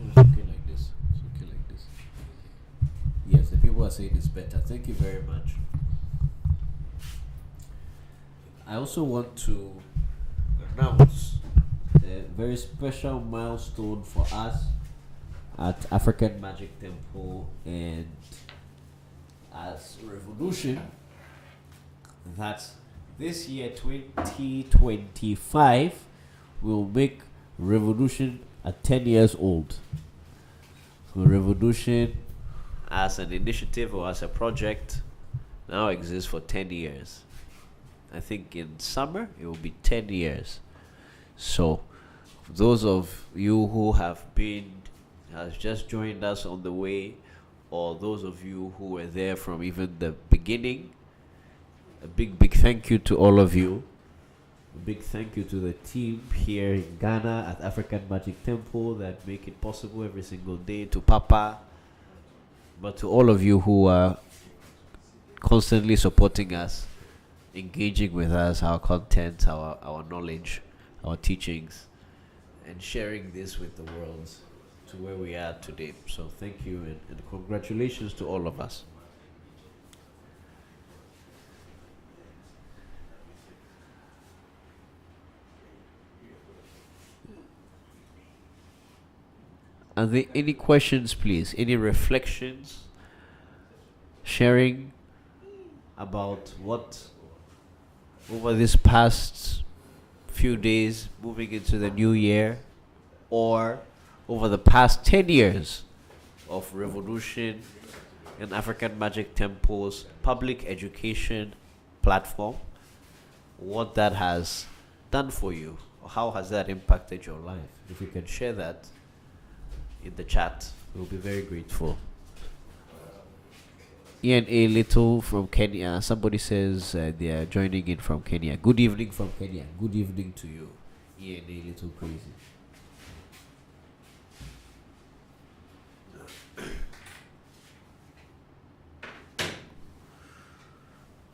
It's okay like this. It's okay like this. Yes, the people are saying it's better. Thank you very much. I also want to announce a very special milestone for us at African Magic Temple and as ReVodution, that this year 2025 will make ReVodution at 10 years old. So ReVodution as an initiative or as a project now exists for 10 years. I think in summer it will be 10 years. So those of you who have just joined us on the way, or those of you who were there from even the beginning, a big thank you to all of you. A big thank you to the team here in Ghana at African Magic Temple that make it possible every single day, to Papa, but to all of you who are constantly supporting us, engaging with us, our content, our knowledge, our teachings, and sharing this with the world to where we are today. So thank you and congratulations to all of us. Are there any questions, please? Any reflections? Sharing about what over this past few days moving into the new year or over the past 10 years of ReVodution and African Magic Temple's public education platform, what that has done for you, or how has that impacted your life? If you can share that in the chat, we'll be very grateful. Ian A. Little from Kenya. Somebody says they are joining in from Kenya. Good evening from Kenya. Good evening to you, Ian A. Little Crazy.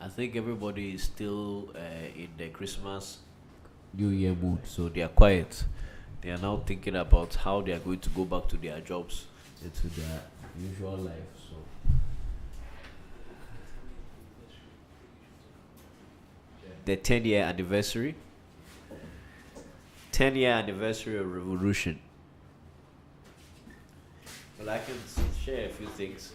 I think everybody is still in the Christmas New Year mood, so they are quiet. They are now thinking about how they are going to go back to their jobs and to their usual life. So the 10-year anniversary. 10-year anniversary of ReVodution. Well, I can share a few things.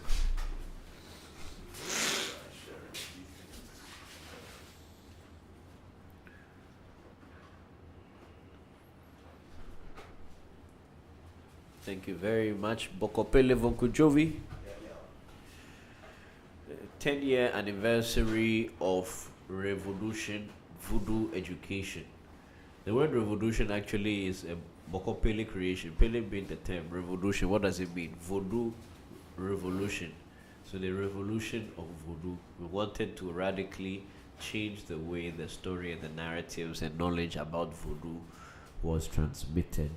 Thank you very much. Bokor Voncujovi. 10-year anniversary of ReVodution Voodoo education. The word ReVodution actually is a Bokor Pele creation. Pele being the term. ReVodution, what does it mean? Voodoo revolution. So the revolution of Voodoo. We wanted to radically change the way the story and the narratives and knowledge about Voodoo was transmitted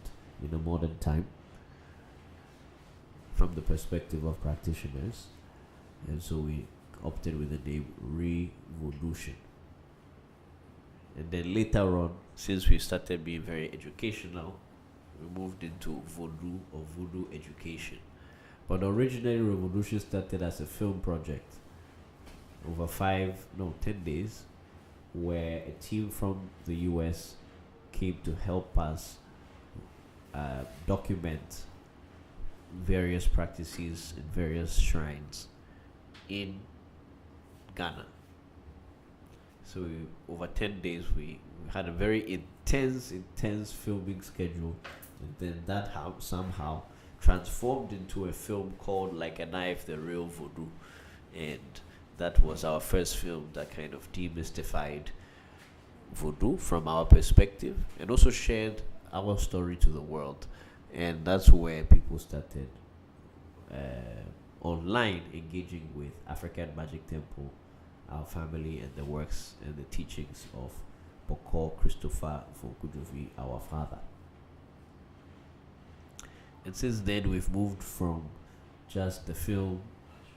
in a modern time from the perspective of practitioners. And so we opted with the name ReVodution. And then later on, since we started being very educational, we moved into Voodoo or Voodoo education. But originally ReVodution started as a film project over 10 days, where a team from the US came to help us document various practices in various shrines in Ghana. So over 10 days we had a very intense filming schedule, and then that somehow transformed into a film called Like a Knife, The Real Voodoo. And that was our first film that kind of demystified Voodoo from our perspective and also shared our story to the world. And that's where people started online engaging with African Magic Temple, our family, and the works and the teachings of Bokor Christopher Voncujovi, our father. And since then, we've moved from just the film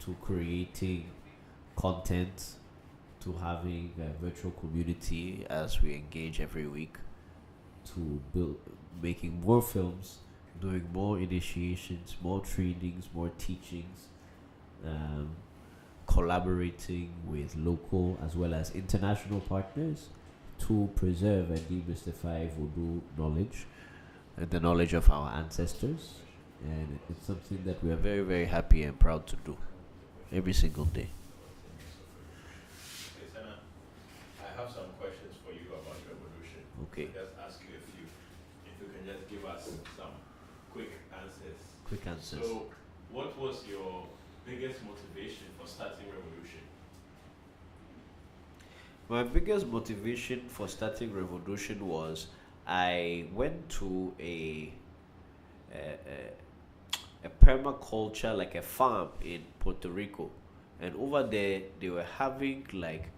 to creating content, to having a virtual community as we engage every week, to making more films, doing more initiations, more trainings, more teachings, collaborating with local as well as international partners to preserve and demystify Voodoo knowledge and the knowledge of our ancestors. And it's something that we are very, very happy and proud to do every single day. I have some questions for you about ReVodution. Okay. I'll just ask you a few. If you can just give us some quick answers. Quick answers. So, what was your biggest motivation for starting ReVodution? My biggest motivation for starting ReVodution was I went to a permaculture, like a farm in Puerto Rico, and over there they were having like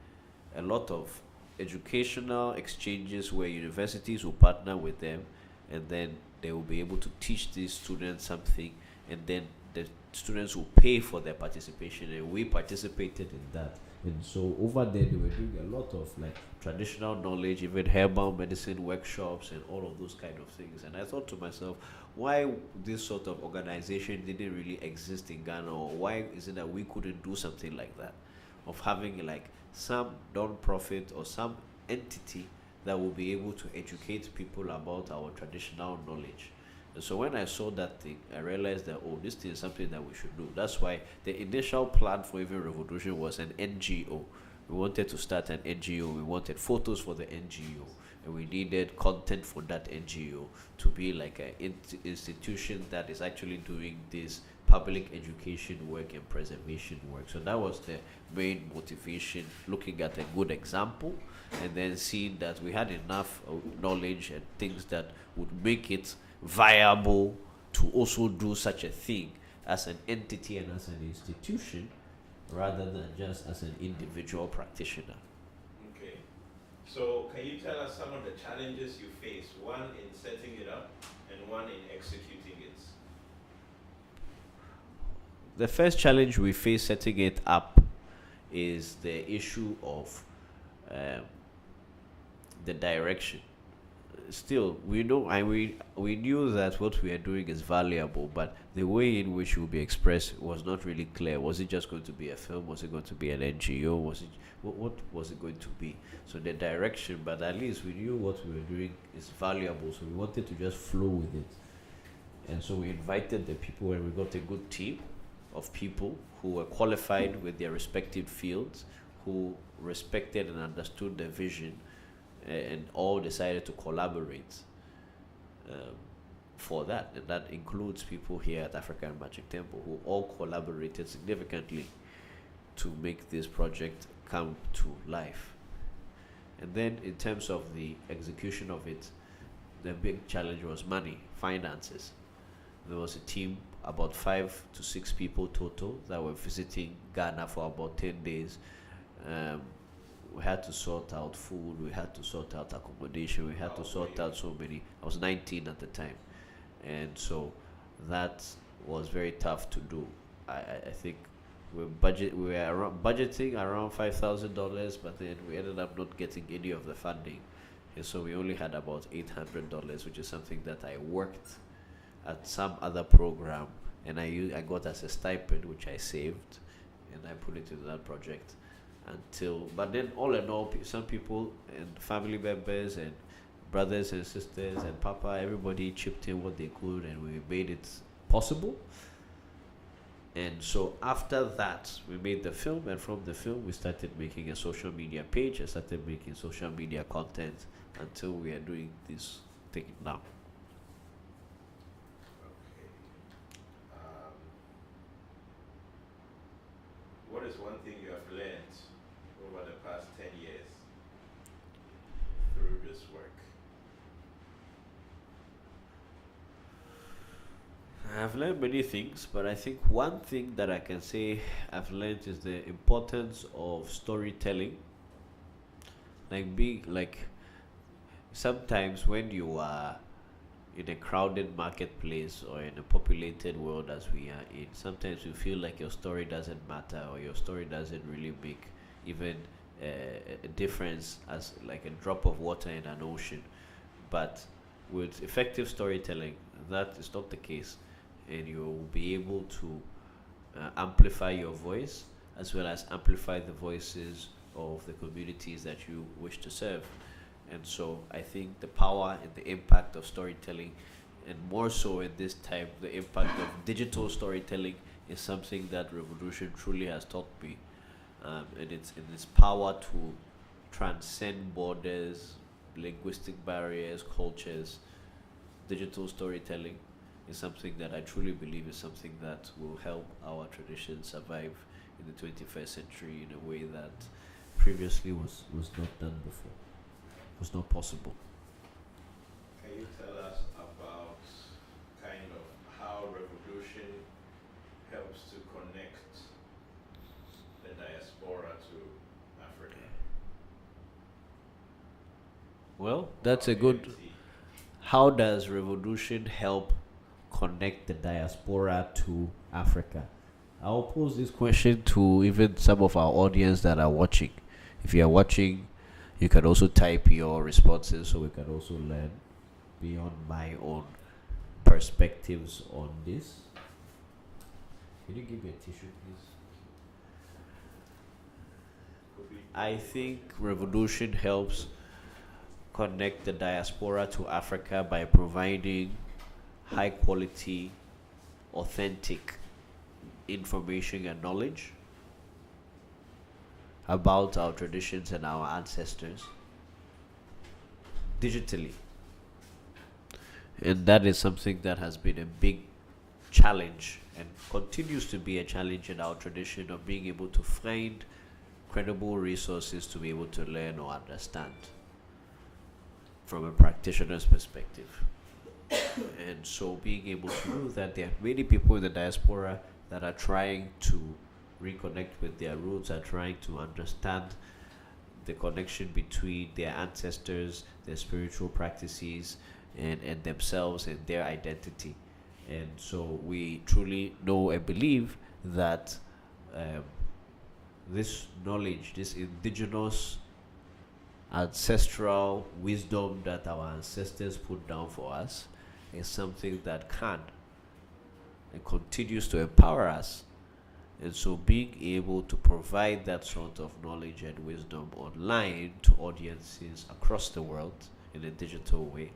a lot of educational exchanges where universities will partner with them, and then they will be able to teach these students something, and then the students will pay for their participation, and we participated in that. And so over there they were doing a lot of like traditional knowledge, even herbal medicine workshops and all of those kind of things. And I thought to myself, why this sort of organization didn't really exist in Ghana, or why is it that we couldn't do something like that, of having like some non-profit or some entity that will be able to educate people about our traditional knowledge. And so when I saw that thing, I realized that, oh, this thing is something that we should do. That's why the initial plan for even ReVodution was an NGO. We wanted to start an NGO. We wanted photos for the NGO. and we needed content for that NGO to be like an institution that is actually doing this public education work and preservation work. So that was the main motivation, looking at a good example and then seeing that we had enough knowledge and things that would make it viable to also do such a thing as an entity and as an institution rather than just as an individual practitioner. Okay. So can you tell us some of the challenges you faced, one in setting it up and one in executing it? The first challenge we face setting it up is the issue of the direction. Still, we know and we knew that what we are doing is valuable, but the way in which it will be expressed was not really clear. Was it just going to be a film? Was it going to be an NGO? Was it what was it going to be? So the direction, but at least we knew what we were doing is valuable, so we wanted to just flow with it. And so we invited the people, and we got a good team of people who were qualified with their respective fields, who respected and understood the vision, and all decided to collaborate for that. And that includes people here at African Magic Temple who all collaborated significantly to make this project come to life. And then in terms of the execution of it, the big challenge was money, finances. There was a team, about 5 to 6 people total, that were visiting Ghana for about 10 days. We had to sort out food, we had to sort out accommodation, we had to sort out so many. I was 19 at the time, and so that was very tough to do. I think we were budgeting around $5,000, but then we ended up not getting any of the funding, and so we only had about $800, which is something that I worked at some other program, and I got as a stipend, which I saved, and I put it into that project. But then all in all, some people and family members and brothers and sisters and Papa, everybody chipped in what they could, and we made it possible. And so after that, we made the film, and from the film, we started making a social media page. I started making social media content until we are doing this thing now. What is one thing you have learned over the past 10 years through this work? I've learned many things, but I think one thing that I can say I've learned is the importance of storytelling. Like sometimes when you are in a crowded marketplace or in a populated world as we are in, sometimes you feel like your story doesn't matter, or your story doesn't really make even a difference, as like a drop of water in an ocean. But with effective storytelling, that is not the case, and you will be able to amplify your voice as well as amplify the voices of the communities that you wish to serve. And so I think the power and the impact of storytelling, and more so in this time, the impact of digital storytelling, is something that ReVodution truly has taught me. And its power to transcend borders, linguistic barriers, cultures. Digital storytelling is something that I truly believe is something that will help our tradition survive in the 21st century in a way that previously was not done before. Was not possible. Can you tell us about kind of how ReVodution helps to connect the diaspora to Africa? Well, that's a good. How does ReVodution help connect the diaspora to Africa? I'll pose this question to even some of our audience that are watching. If you are watching, you can also type your responses so we can also learn beyond my own perspectives on this. Can you give me a tissue, please? I think ReVodution helps connect the diaspora to Africa by providing high quality, authentic information and knowledge about our traditions and our ancestors. digitally. And that is something that has been a big challenge and continues to be a challenge in our tradition of being able to find credible resources to be able to learn or understand from a practitioner's perspective. And so being able to know that there are many people in the diaspora that are trying to reconnect with their roots, are trying to understand the connection between their ancestors, their spiritual practices, and themselves and their identity. And so we truly know and believe that this knowledge, this indigenous ancestral wisdom that our ancestors put down for us, is something that can and continues to empower us. And so being able to provide that sort of knowledge and wisdom online to audiences across the world in a digital way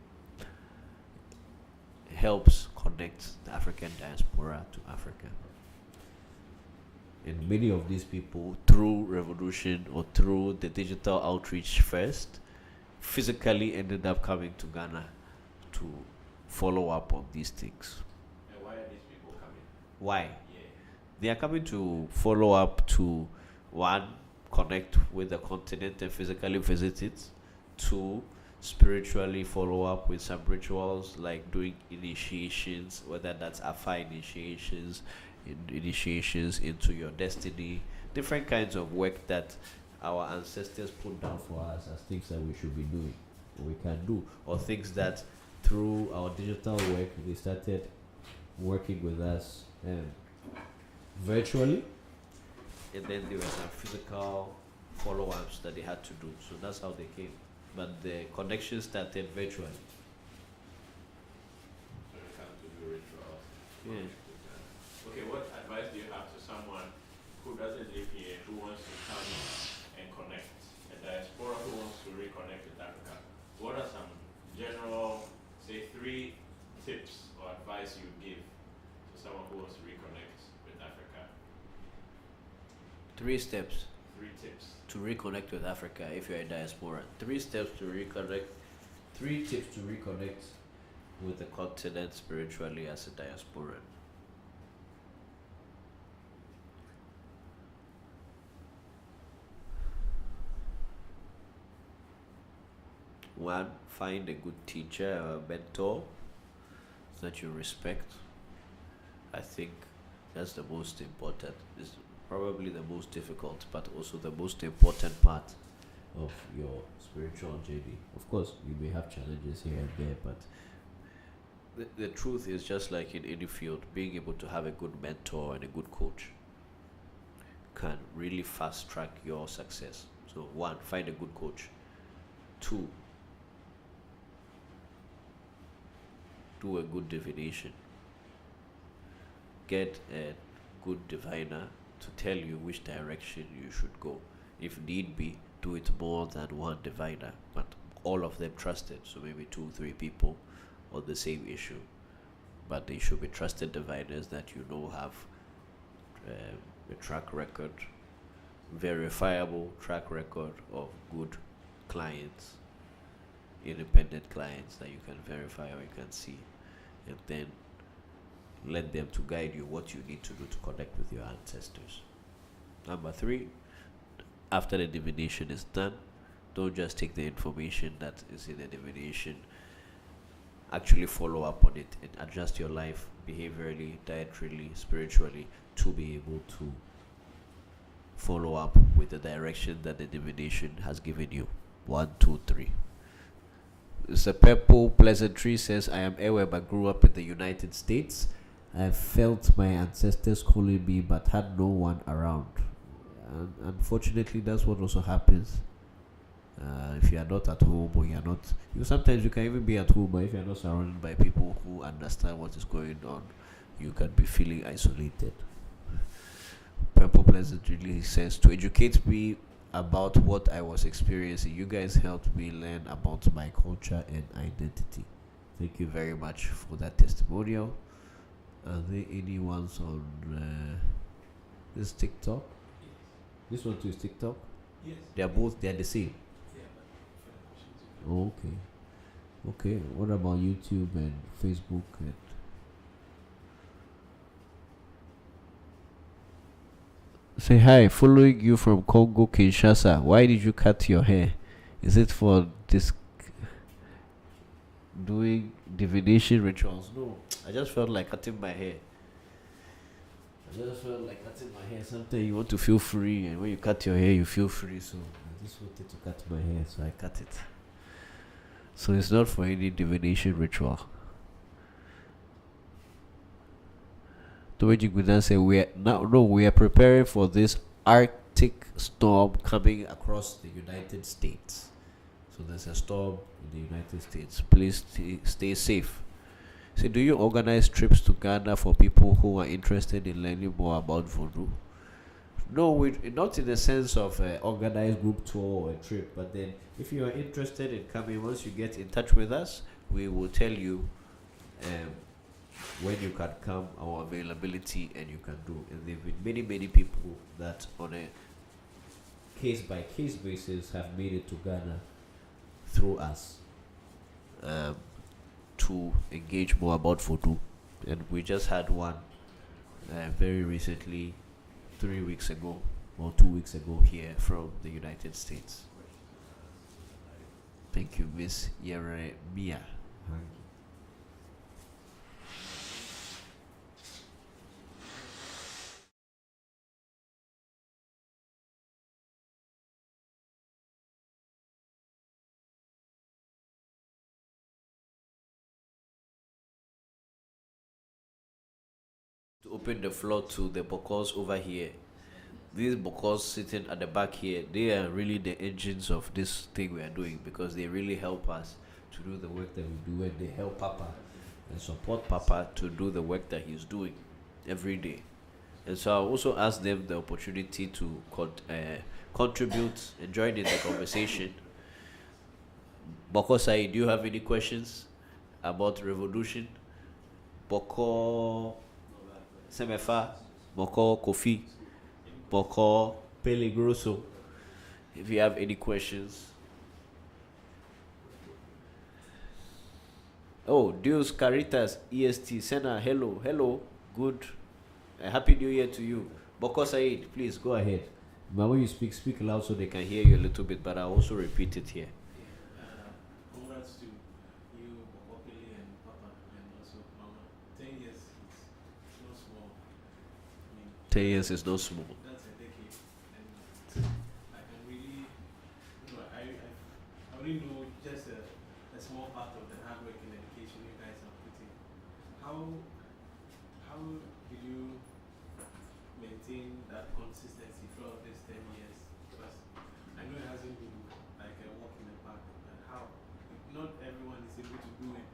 helps connect the African diaspora to Africa. And many of these people, through ReVodution or through the digital outreach first, physically ended up coming to Ghana to follow up on these things. And why are these people coming? Why? Yeah. They are coming to follow up to, one, connect with the continent and physically visit it. Two, spiritually follow up with some rituals like doing initiations, whether that's Afa initiations, initiations into your destiny, different kinds of work that our ancestors put down for us as things that we should be doing, or we can do, or things that through our digital work they started working with us virtually, and then there were some physical follow-ups that they had to do. So that's how they came, but the connection started virtually. So you come to do rituals. Yeah. Okay, what advice do you have to someone who doesn't live here, who wants to come and connect, a diaspora who wants to reconnect with Africa? What are some general, say, 3 tips or advice you give to someone who wants to reconnect with Africa? 3 steps 3 tips. to reconnect with Africa if you're a diaspora. 3 steps to reconnect. 3 tips to reconnect with the continent spiritually as a diaspora. One, find a good teacher or mentor that you respect. I think that's the most important. It's probably the most difficult, but also the most important part of your spiritual journey. Of course, you may have challenges here and there, but the truth is, just like in any field, being able to have a good mentor and a good coach can really fast track your success. So, 1, find a good coach. 2, do a good divination. Get a good diviner to tell you which direction you should go. If need be, do it more than one diviner, but all of them trusted. So maybe 2-3 people on the same issue, but they should be trusted diviners that you know have a track record, verifiable track record of good clients, independent clients that you can verify or you can see, and then let them to guide you what you need to do to connect with your ancestors. Number 3, after the divination is done, don't just take the information that is in the divination. Actually follow up on it and adjust your life behaviorally, dietarily, spiritually to be able to follow up with the direction that the divination has given you. 1, 2, 3. It's a purple pleasantry says, I am Ewe but grew up in the United States. I felt my ancestors calling me but had no one around. And unfortunately, that's what also happens. If you are not at home or you are not, sometimes you can even be at home, but if you are not surrounded by people who understand what is going on, you can be feeling isolated. Purple pleasantly says, to educate me about what I was experiencing, you guys helped me learn about my culture and identity. Thank you very much for that testimonial. Are there any ones on this TikTok? This one too is TikTok? Yes. They are the same. Yeah, but Okay. Okay, what about YouTube and Facebook? And say hi, following you from Congo, Kinshasa. Why did you cut your hair? Is it for this doing divination rituals? No, I just felt like cutting my hair. Sometimes you want to feel free, and when you cut your hair, you feel free. So I just wanted to cut my hair, so I cut it. So it's not for any divination ritual. Tomeji Gudan said we are preparing for this Arctic storm coming across the United States. So there's a storm in the United States. Please stay safe. So do you organize trips to Ghana for people who are interested in learning more about Voodoo? No, not in the sense of organized group tour or a trip, but then if you are interested in coming, once you get in touch with us, we will tell you when you can come, our availability, and you can do. And there have been many people that on a case by case basis have made it to Ghana through us to engage more about Voodoo. And we just had one very recently, 3 weeks ago or 2 weeks ago here from the United States. Thank you, Miss Yeremia. To open the floor to the Bokors over here. These Bokors sitting at the back here, they are really the engines of this thing we are doing, because they really help us to do the work that we do, and they help Papa and support Papa to do the work that he's doing every day. And so I also asked them the opportunity to contribute and join in the conversation. Bokor Said, do you have any questions about ReVodution? Bokor Semefa, Bokor Kofi, Bokor Pelegroso. If you have any questions. Oh, Dios Caritas, EST, Senna, hello, good. Happy New Year to you. Bokor Said, please go ahead. But when you speak loud so they can hear you a little bit, but I'll also repeat it here. Congrats to you, Bokor Pele, and Papa, and also Mama. 10 years is not small. 10 years is not small. That's a decade. And I can really, I only know just a small part of the hard work and dedication you guys are putting. How did you maintain that consistency throughout these 10 years? Because I know it hasn't been like a walk in the park, but how? Not everyone is able to do it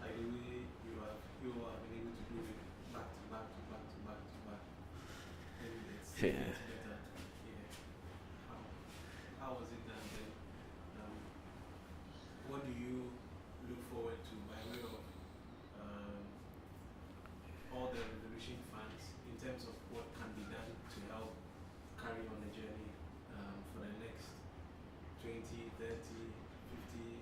like the way you have been able to do it back to back to back to back to back. And it's better. Yeah. How was it done then? What do you look forward to by way of all the ReVodution fans in terms of what can be done to help carry on the journey for the next 20, 30, 50,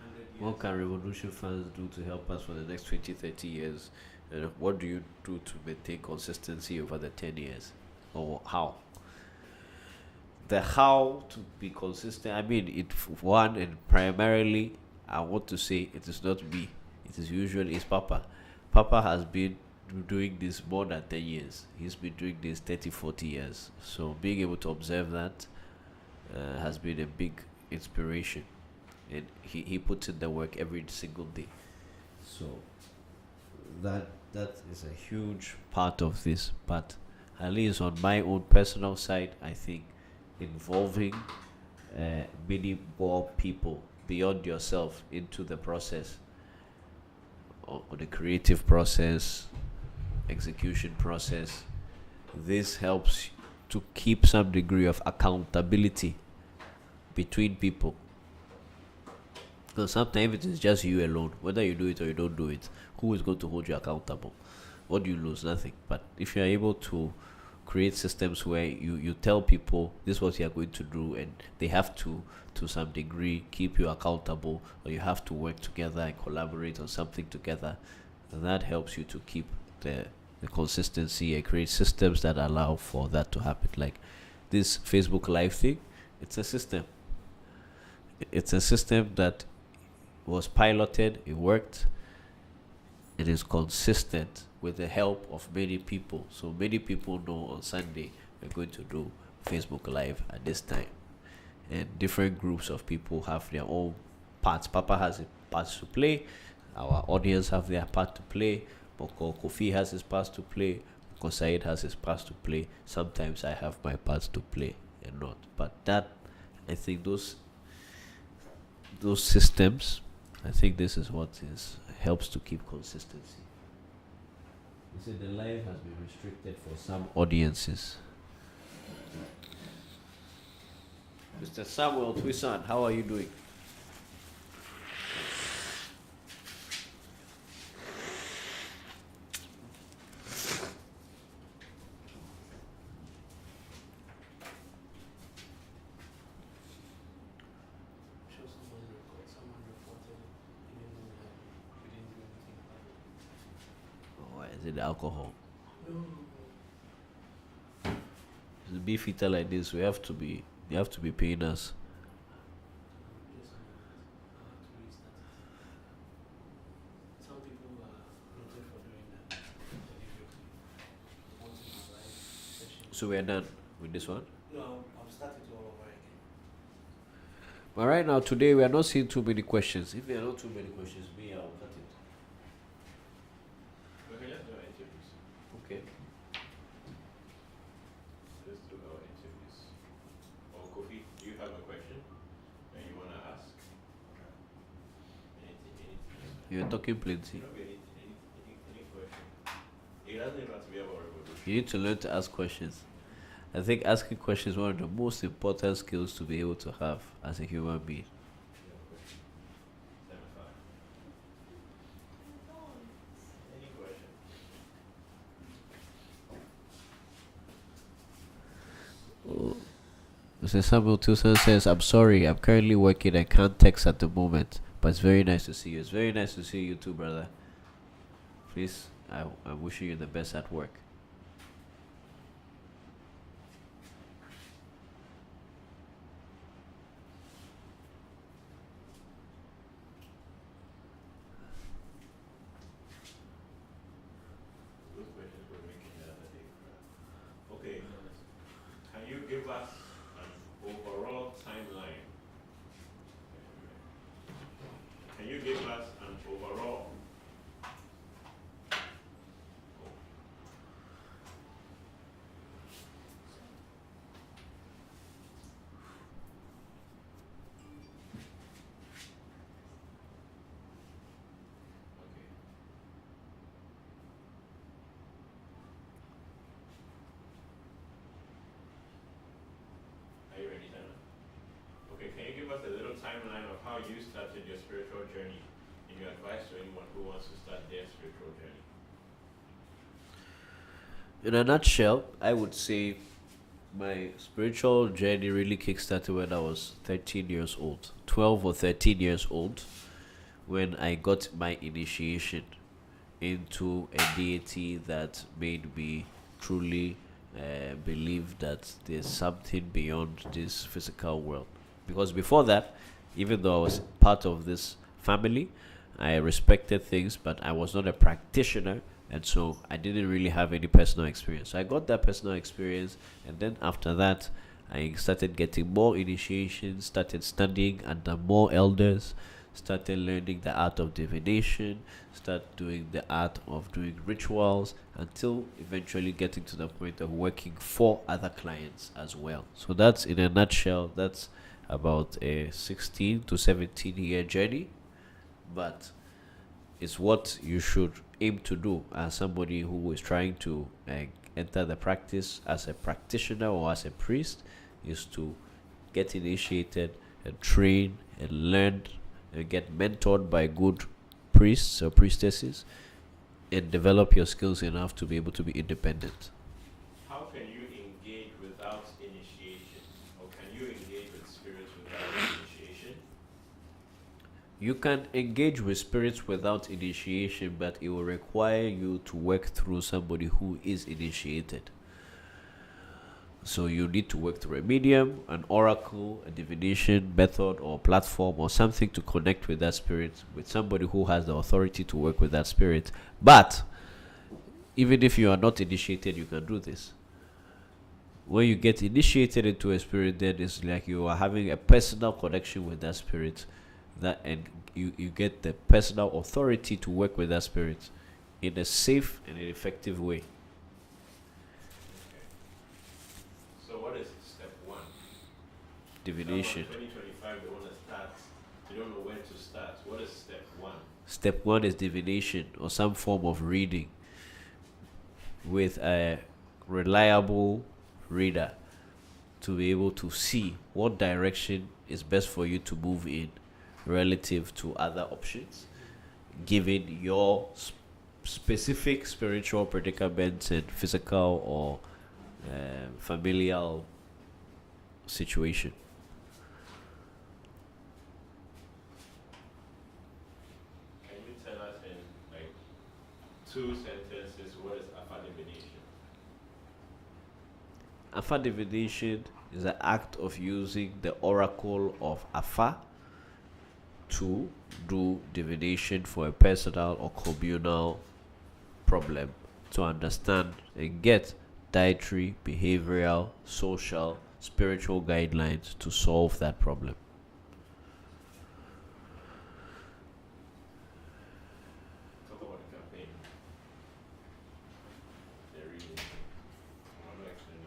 100 years? What can ReVodution fans do to help us for the next 20, 30 years? And what do you do to maintain consistency over the 10 years? Or how? The how to be consistent, I mean, one and primarily, I want to say it is not me. It is usually Papa. Papa has been doing this more than 10 years. He's been doing this 30, 40 years. So being able to observe that has been a big inspiration. And he puts in the work every single day. So that is a huge part of this. But at least on my own personal side, I think involving many more people beyond yourself into the process, or the creative process, execution process, this helps to keep some degree of accountability between people. Because sometimes it is just you alone, whether you do it or you don't do it, who is going to hold you accountable? What do you lose? Nothing. But if you are able to create systems where you tell people this is what you are going to do, and they have to some degree keep you accountable, or you have to work together and collaborate on something together. And that helps you to keep the consistency and create systems that allow for that to happen. Like this Facebook Live thing, it's a system. It's a system that was piloted, it worked, it is consistent with the help of many people. So many people know on Sunday we're going to do Facebook Live at this time. And different groups of people have their own parts. Papa has a part to play, our audience have their part to play, Bokor Kofi has his part to play, Bokor Said has his part to play. Sometimes I have my parts to play and not. But that, I think those systems, I think this is what helps to keep consistency. You see, the live has been restricted for some audiences. Mr. Samuel Twisan, how are you doing? Oh, is it the alcohol? To be fitter like this, you have to be paying us. Some people are noted for doing that. So we are done with this one. No, I'll start it all over again. But right now, today, we are not seeing too many questions. If there are not too many questions, me, I'll cut it. Okay, let's do our interviews. Okay. Let's do our interviews. Oh, Kofi, do you have a question that you want to ask? Anything. You're talking plenty. Any question. It doesn't even have to be about ReVodution. You need to learn to ask questions. I think asking questions is one of the most important skills to be able to have as a human being. Any question? Mr. Samuel Tilson says, I'm sorry, I'm currently working and can't text at the moment, but it's very nice to see you. It's very nice to see you too, brother. Please, I'm wishing you the best at work. Those questions were making the other day. Okay, can you give us an overall timeline? Can you give us an overall? Okay. Are you ready, Tana? Okay, can you give us a little timeline of how you started your spiritual journey and your advice to anyone who wants to start their spiritual journey? In a nutshell, I would say my spiritual journey really kickstarted when I was 13 years old, 12 or 13 years old, when I got my initiation into a deity that made me truly believe that there's something beyond this physical world. Because before that, even though I was part of this family, I respected things, but I was not a practitioner, and so I didn't really have any personal experience. So I got that personal experience, and then after that, I started getting more initiation, started studying under more elders, started learning the art of divination, started doing the art of doing rituals, until eventually getting to the point of working for other clients as well. So that's, in a nutshell, that's about a 16 to 17 year journey, but it's what you should aim to do as somebody who is trying to enter the practice as a practitioner or as a priest, is to get initiated and train and learn and get mentored by good priests or priestesses, and develop your skills enough to be able to be independent. How can you You can engage with spirits without initiation, but it will require you to work through somebody who is initiated. So you need to work through a medium, an oracle, a divination method or platform or something to connect with that spirit, with somebody who has the authority to work with that spirit. But even if you are not initiated, you can do this. When you get initiated into a spirit, then it's like you are having a personal connection with that spirit, and you get the personal authority to work with that spirit in a safe and an effective way. So what is step 1? Divination. 2025, they want to start. They don't know when to start. What is step 1? Step 1 is divination or some form of reading with a reliable reader to be able to see what direction is best for you to move in relative to other options, given your specific spiritual predicaments and physical or familial situation. Can you tell us in like 2 sentences what is Alpha divination? Alpha divination is the act of using the oracle of Afa to do divination for a personal or communal problem, to understand and get dietary, behavioral, social, spiritual guidelines to solve that problem. Talk about the campaign. The reading. How do I explain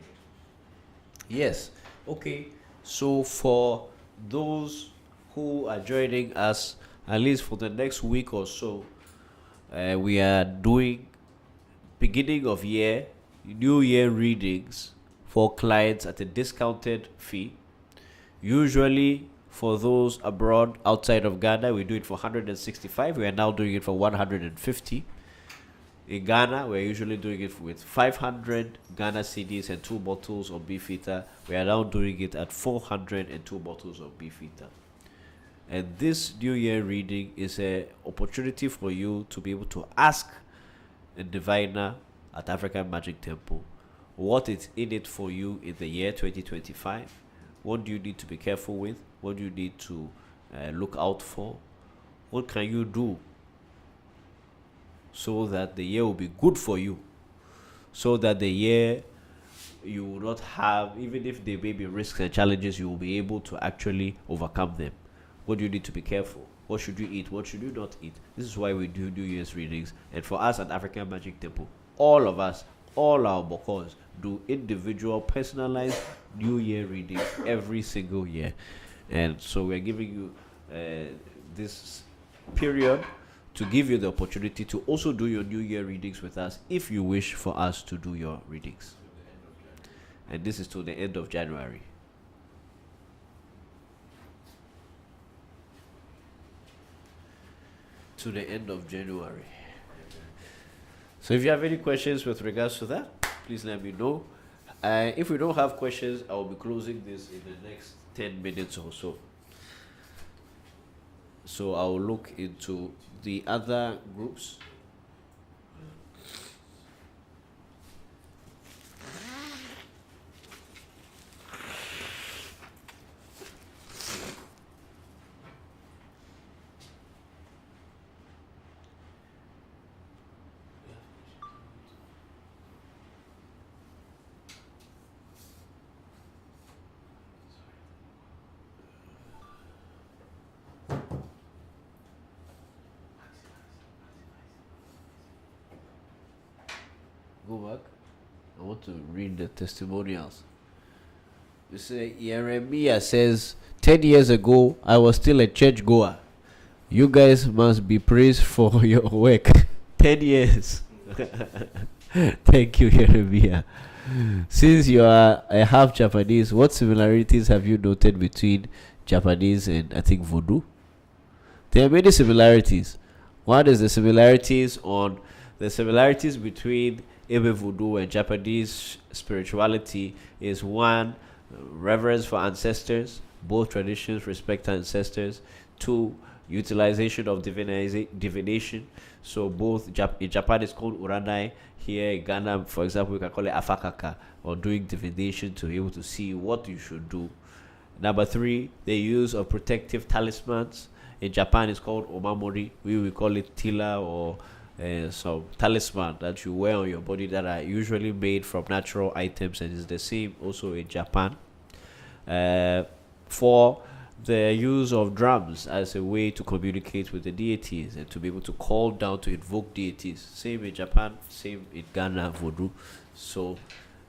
it? Yes. Okay. So for those who are joining us, at least for the next week or so, we are doing beginning of year, new year readings for clients at a discounted fee. Usually for those abroad outside of Ghana, we do it for 165. We are now doing it for 150. In Ghana, we're usually doing it with 500 Ghana cedis and 2 bottles of Beefeater. We are now doing it at 400 and 2 bottles of Beefeater. And this New Year reading is an opportunity for you to be able to ask a diviner at African Magic Temple what is in it for you in the year 2025. What do you need to be careful with? What do you need to look out for? What can you do so that the year will be good for you? So that the year you will not have, even if there may be risks and challenges, you will be able to actually overcome them. What do you need to be careful? What should you eat? What should you not eat? This is why we do New Year's readings. And for us at African Magic Temple, all of us, all our Bokors, do individual, personalized New Year readings every single year. And so we're giving you this period to give you the opportunity to also do your New Year readings with us if you wish for us to do your readings. And this is to the end of January. To the end of January. So if you have any questions with regards to that, please let me know. If we don't have questions, I will be closing this in the next 10 minutes or so. So I will look into the other groups. Go back. I want to read the testimonials. You say, Jeremiah says, 10 years ago, I was still a church goer. You guys must be praised for your work. 10 years. Thank you, Jeremiah. Since you are a half Japanese, what similarities have you noted between Japanese and, I think, Voodoo? There are many similarities. One is the similarities between Ewe Vodu and Japanese spirituality is one, reverence for ancestors. Both traditions respect ancestors. Two, Utilization of divination. So both in Japan it's called uranai. Here in Ghana, for example, we can call it afakaka, or doing divination to be able to see what you should do. Number 3, the use of protective talismans. In Japan it's called omamori. We will call it tila, or some talisman that you wear on your body that are usually made from natural items, and it's the same also in Japan. 4, the use of drums as a way to communicate with the deities and to be able to call down to invoke deities. Same in Japan, same in Ghana, Voodoo. So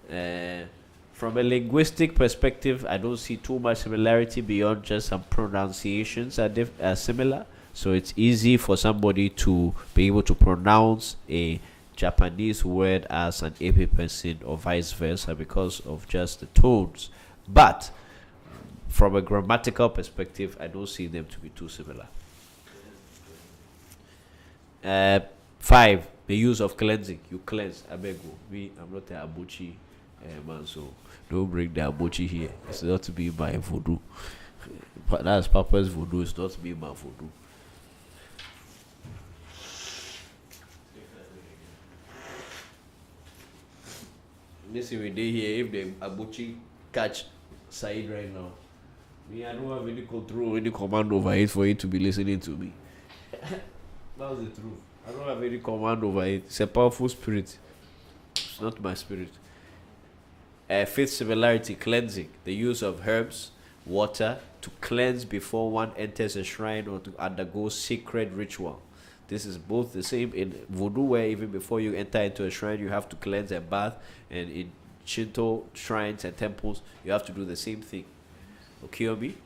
from a linguistic perspective, I don't see too much similarity beyond just some pronunciations are similar. So it's easy for somebody to be able to pronounce a Japanese word as an Ewe person or vice versa because of just the tones. But from a grammatical perspective, I don't see them to be too similar. 5, the use of cleansing. You cleanse. I beg you. I'm not a abuchi man, so don't bring the abuchi here. It's not to be my voodoo. But that's Papa's voodoo. It's not to be my voodoo. Listen, we day here. If the abuchi catch Said right now, me, I don't have any control, any command over it for it to be listening to me. That's the truth. I don't have any command over it. It's a powerful spirit. It's not my spirit. 5th similarity, cleansing. The use of herbs, water, to cleanse before one enters a shrine or to undergo sacred ritual. This is both the same in Voodoo, where even before you enter into a shrine, you have to cleanse and bath. And in Shinto shrines and temples, you have to do the same thing. Okay, Obi?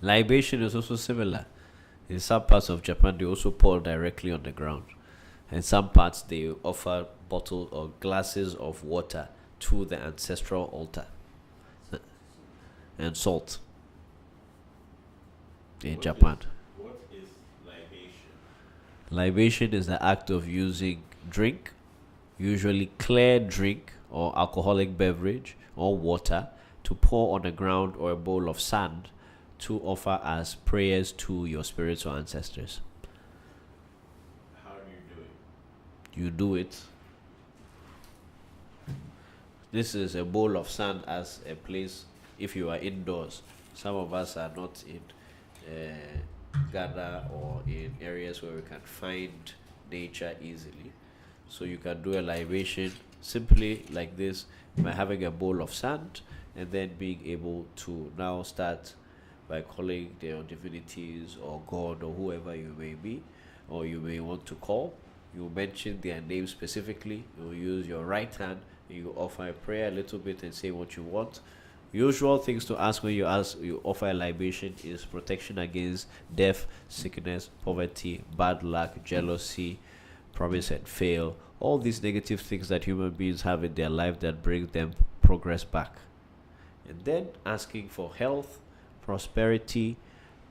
Libation is also similar. In some parts of Japan, they also pour directly on the ground. In some parts, they offer bottles or glasses of water to the ancestral altar. And salt. In Japan. What is libation? Libation is the act of using drink, usually clear drink or alcoholic beverage or water, to pour on the ground or a bowl of sand to offer as prayers to your spirits or ancestors. How do you do it? You do it. This is a bowl of sand as a place if you are indoors. Some of us are not in Ghana or in areas where we can find nature easily. So you can do a libation simply like this by having a bowl of sand and then being able to now start by calling their divinities or God or whoever you may be or you may want to call. You mention their name specifically. You use your right hand and you offer a prayer a little bit and say what you want. Usual things to ask when you offer a libation is protection against death, sickness, poverty, bad luck, jealousy, promise and fail. All these negative things that human beings have in their life that bring them progress back. And then asking for health, prosperity,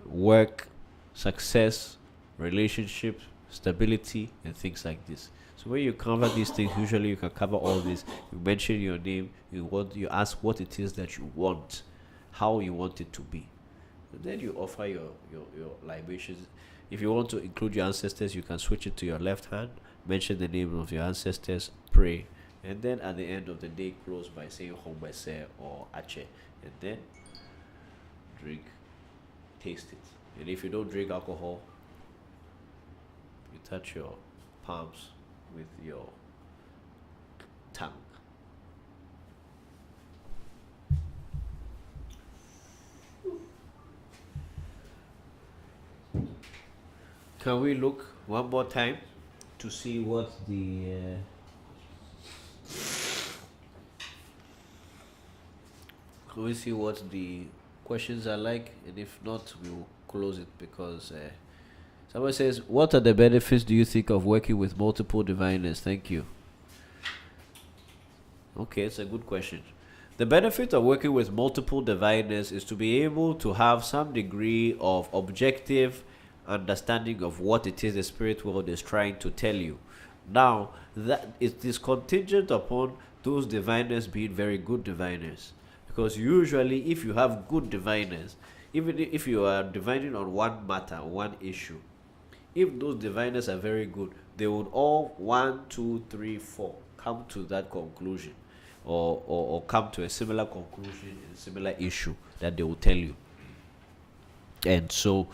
work, success, relationship, stability, and things like this. So when you cover these things, usually you can cover all this. You mention your name, you ask what it is that you want, how you want it to be. And then you offer your libations. If you want to include your ancestors, you can switch it to your left hand, mention the name of your ancestors, pray. And then at the end of the day, close by saying Hombese or Ache. And then drink, taste it. And if you don't drink alcohol, you touch your palms with your tongue. Can we look one more time to see what the can we see what the questions are like? And if not, we will close it because someone says, what are the benefits do you think of working with multiple diviners? Thank you. Okay, it's a good question. The benefit of working with multiple diviners is to be able to have some degree of objective understanding of what it is the spirit world is trying to tell you. Now, that it is contingent upon those diviners being very good diviners. Because usually, if you have good diviners, even if you are divining on one matter, one issue, if those diviners are very good, they would all 1, 2, 3, 4 come to that conclusion, or come to a similar conclusion in a similar issue that they will tell you. And so,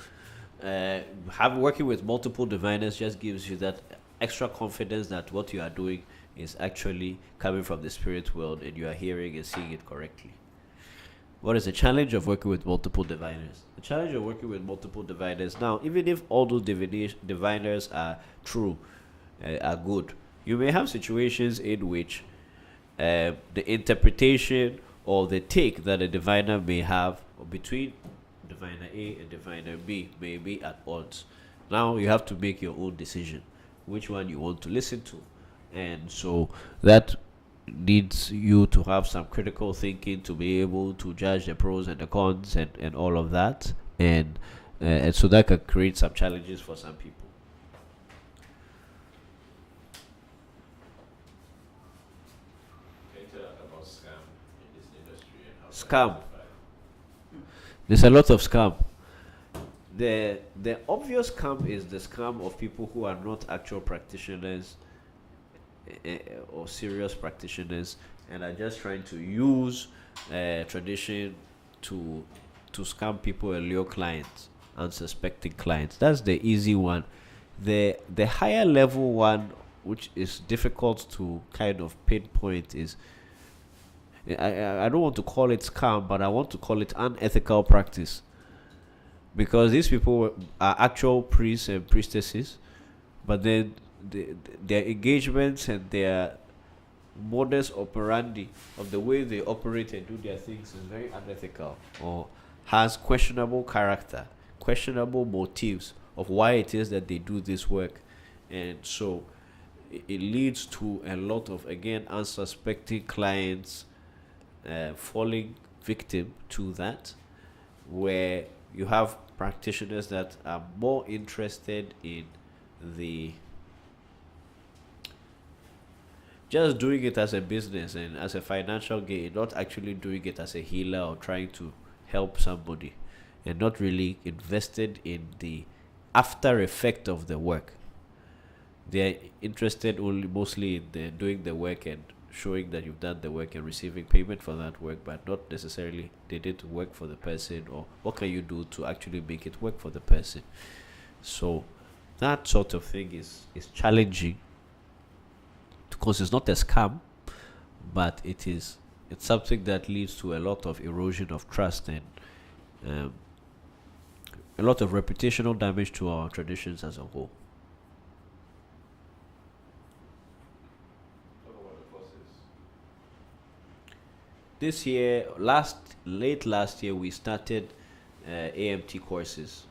working with multiple diviners just gives you that extra confidence that what you are doing is actually coming from the spirit world and you are hearing and seeing it correctly. What is the challenge of working with multiple diviners? The challenge of working with multiple diviners, now, even if all those diviners are true, are good, you may have situations in which the interpretation or the take that a diviner may have between diviner A and diviner B may be at odds. Now you have to make your own decision, which one you want to listen to. And so that needs you to have some critical thinking to be able to judge the pros and the cons and all of that. And so that can create some challenges for some people. Can you tell us about scam in this industry and how Scam. There's a lot of scam. The obvious scam is the scam of people who are not actual practitioners or serious practitioners and are just trying to use tradition to scam people and lure clients, unsuspecting clients. That's the easy one. The higher level one, which is difficult to kind of pinpoint, is I don't want to call it scam, but I want to call it unethical practice. Because these people are actual priests and priestesses, but then their engagements and their modus operandi of the way they operate and do their things is very unethical, or has questionable character, questionable motives of why it is that they do this work. And so it leads to a lot of, again, unsuspecting clients falling victim to that, where you have practitioners that are more interested in the just doing it as a business and as a financial gain, not actually doing it as a healer or trying to help somebody, and not really invested in the after effect of the work. They're interested only mostly in doing the work and showing that you've done the work and receiving payment for that work, but not necessarily did it work for the person, or what can you do to actually make it work for the person. So that sort of thing is challenging, because it's not a scam, but it's something that leads to a lot of erosion of trust and a lot of reputational damage to our traditions as a whole. This year, late last year, we started AMT courses.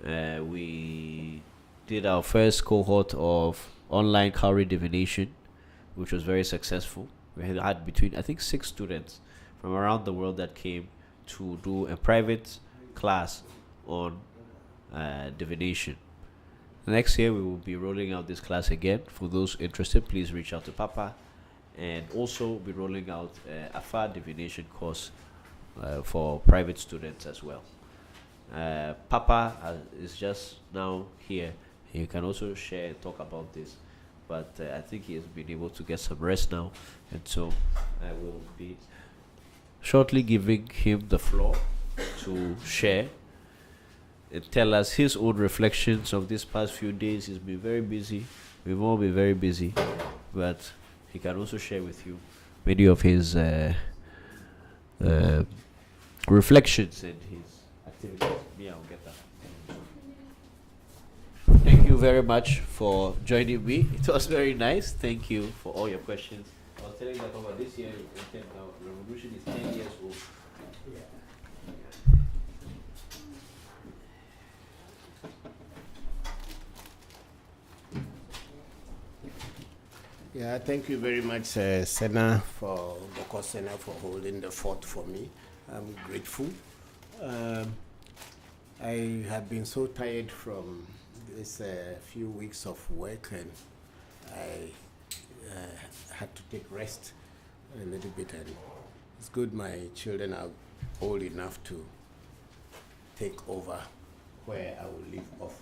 We did our first cohort of online cowrie divination, which was very successful. We had between, I think, 6 students from around the world that came to do a private class on divination. Next year, we will be rolling out this class again. For those interested, please reach out to Papa. And also be rolling out a far divination course for private students as well. Papa is just now here. He can also share and talk about this, but I think he has been able to get some rest now, and so I will be shortly giving him the floor to share and tell us his own reflections of these past few days. He's been very busy. We've all been very busy, but he can also share with you many of his reflections and his activities. Me, I'll get that. Thank you very much for joining me. It was very nice. Thank you for all your questions. I was telling that over this year, ReVodution is 10 years old. Yeah, thank you very much, Senna, for Bokor Senna, for holding the fort for me. I'm grateful. I have been so tired from this few weeks of work, and I had to take rest a little bit, and it's good my children are old enough to take over where I will leave off.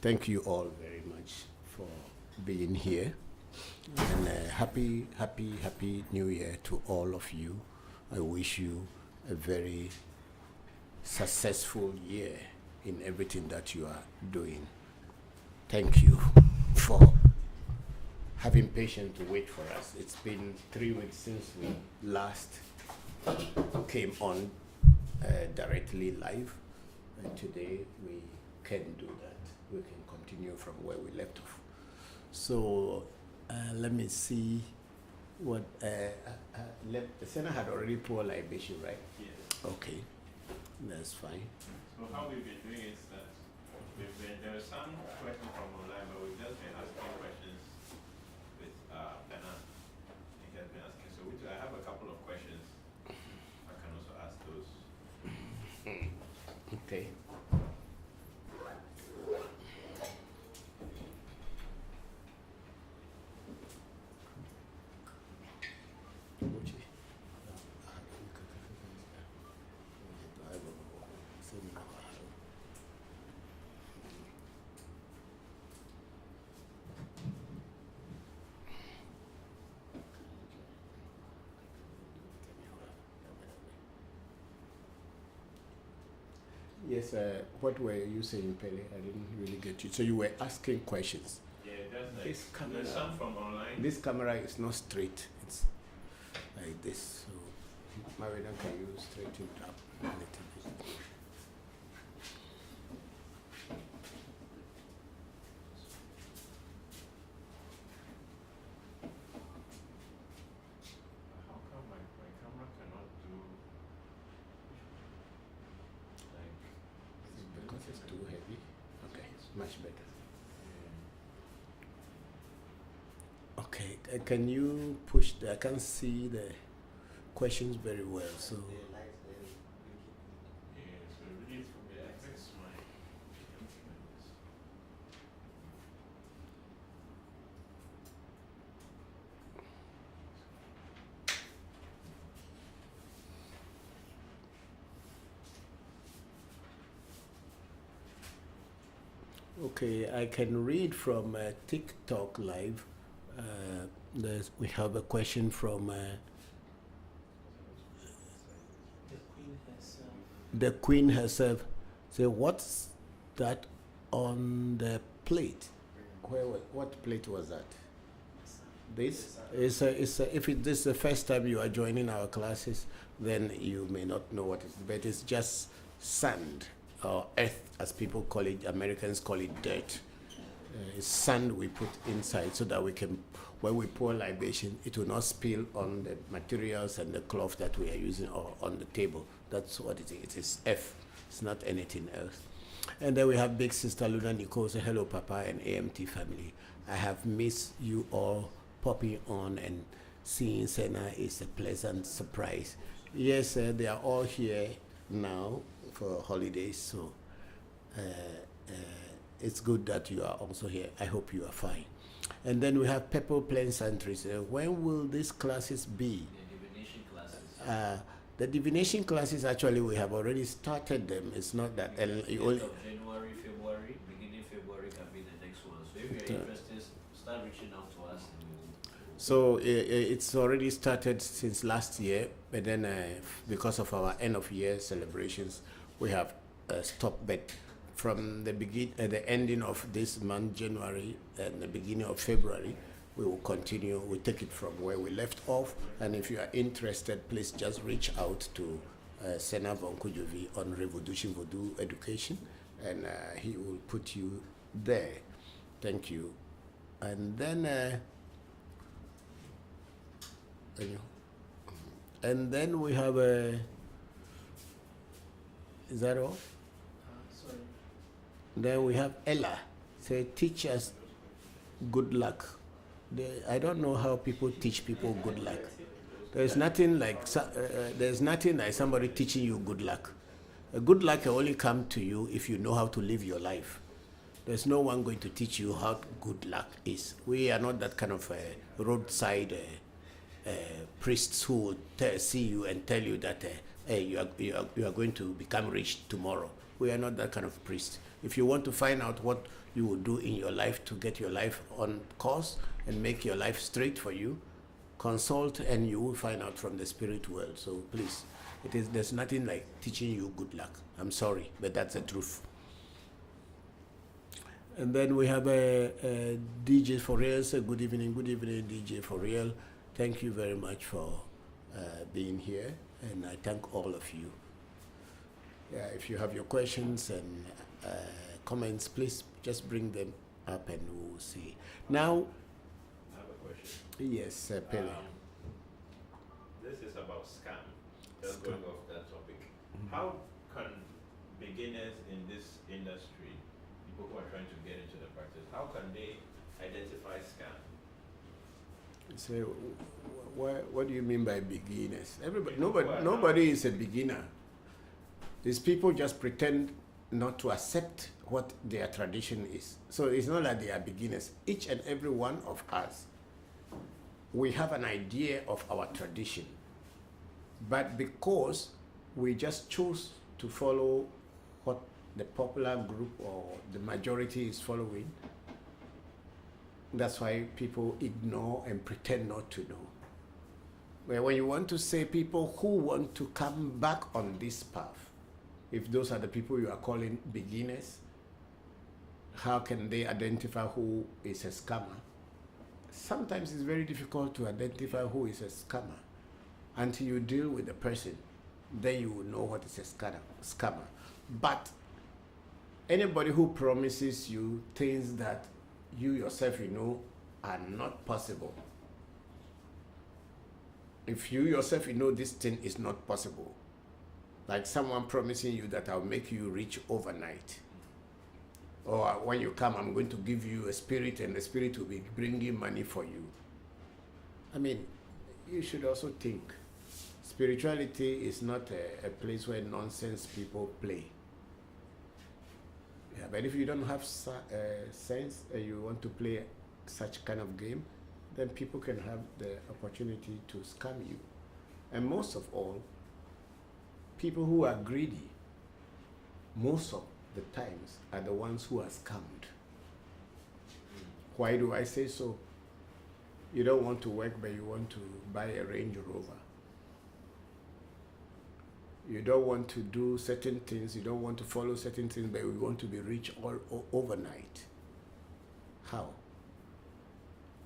Thank you all very much for being here, and happy New Year to all of you. I wish you a very successful year in everything that you are doing. Thank you for having patience to wait for us. It's been 3 weeks since we last came on directly live, and today we can do that. We can continue from where we left off. So let me see what the Senna had already poured libation, right? Yes. Okay, that's fine. So how we've been doing is that there are some questions from online, but we've just been asking questions with Penna. He has been asking. So I have a couple of questions. I can also ask those. Okay. Yes, what were you saying, Pele? I didn't really get you. So you were asking questions. Yeah, that's like This camera, there's some from online. this camera is not straight. It's like this. So, Marina, can you straighten it up a little bit? How come my camera cannot do like Because it's too heavy. Okay, much better. Okay, can you push I can't see the questions very well, so. yeah, so it really affects my Okay, I can read from TikTok Live. We have a question from the Queen herself. Say, what's that on the plate? What plate was that? This is if this is the first time you are joining our classes, then you may not know what it is, but it's just sand or earth, as people call it. Americans call it dirt. It's sand we put inside so that we can, when we pour libation, it will not spill on the materials and the cloth that we are using or on the table. That's what it is. It is F. It's not anything else. And then we have Big Sister Luna Nicole say, hello, Papa and AMT family. I have missed you all popping on, and seeing Senna is a pleasant surprise. Yes, they are all here now for holidays, so it's good that you are also here. I hope you are fine. And then we have Pepper Plain Santries. When will these classes be? The divination classes. The divination classes, actually, we have already started them. It's not that End of January, February, beginning February can be the next one. So if you're interested, start reaching out to us. So it's already started since last year, but then because of our end of year celebrations, we have stopped. But from the ending of this month, January, and the beginning of February, we will continue. We take it from where we left off. And if you are interested, please just reach out to Senna Voncujovi on ReVodution Voodoo Education, and he will put you there. Thank you. And then we have is that all? Sorry. Then we have Ella. Say, teach us good luck. I don't know how people teach people good luck. There's nothing like somebody teaching you good luck. A good luck can only come to you if you know how to live your life. There's no one going to teach you how good luck is. We are not that kind of roadside priests who will see you and tell you that hey, you are going to become rich tomorrow. We are not that kind of priest. If you want to find out what you will do in your life to get your life on course and make your life straight for you, consult and you will find out from the spirit world. So please, there's nothing like teaching you good luck. I'm sorry, but that's the truth. And then we have a DJ for real. So good evening, DJ for real. Thank you very much for being here, and I thank all of you. Yeah, if you have your questions and comments, please just bring them up and we'll see. Now, I have a question. Yes, Pele. This is about scam. Just going off that topic. How can beginners in this industry, people who are trying to get into the practice, how can they identify scam? So, what do you mean by beginners? Nobody is a beginner. These people just pretend not to accept what their tradition is. So it's not like they are beginners. Each and every one of us, we have an idea of our tradition. But because we just choose to follow what the popular group or the majority is following, that's why people ignore and pretend not to know. But when you want to say people who want to come back on this path, if those are the people you are calling beginners, how can they identify who is a scammer? Sometimes it's very difficult to identify who is a scammer until you deal with the person. Then you will know what is a scammer. But anybody who promises you things that you yourself you know are not possible. If you yourself you know this thing is not possible, like someone promising you that I'll make you rich overnight, or when you come I'm going to give you a spirit and the spirit will be bringing money for you. I mean, you should also think spirituality is not a place where nonsense people play. Yeah, but if you don't have sense and you want to play such kind of game, then people can have the opportunity to scam you. And most of all, people who are greedy, most of the times, are the ones who are scammed. Why do I say so? You don't want to work, but you want to buy a Range Rover. You don't want to do certain things, you don't want to follow certain things, but you want to be rich overnight. How?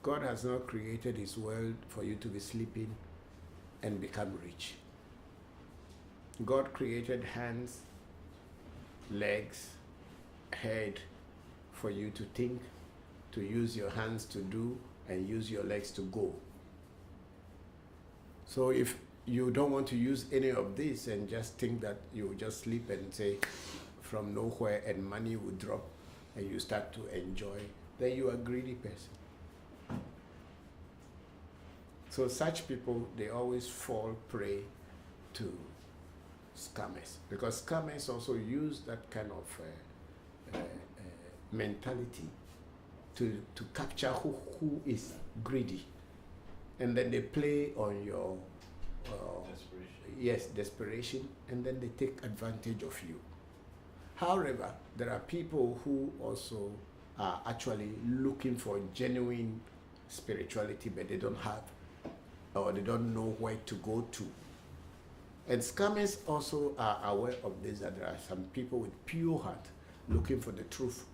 God has not created his world for you to be sleeping and become rich. God created hands, legs, head for you to think, to use your hands to do, and use your legs to go. So if you don't want to use any of this and just think that you just sleep and say from nowhere and money will drop and you start to enjoy, then you are a greedy person. So such people, they always fall prey to scammers, because scammers also use that kind of mentality to capture who is greedy, and then they play on your desperation, and then they take advantage of you. However, there are people who also are actually looking for genuine spirituality, but they don't have, or they don't know where to go to. And scammers also are aware of this, that there are some people with pure heart looking for the truth.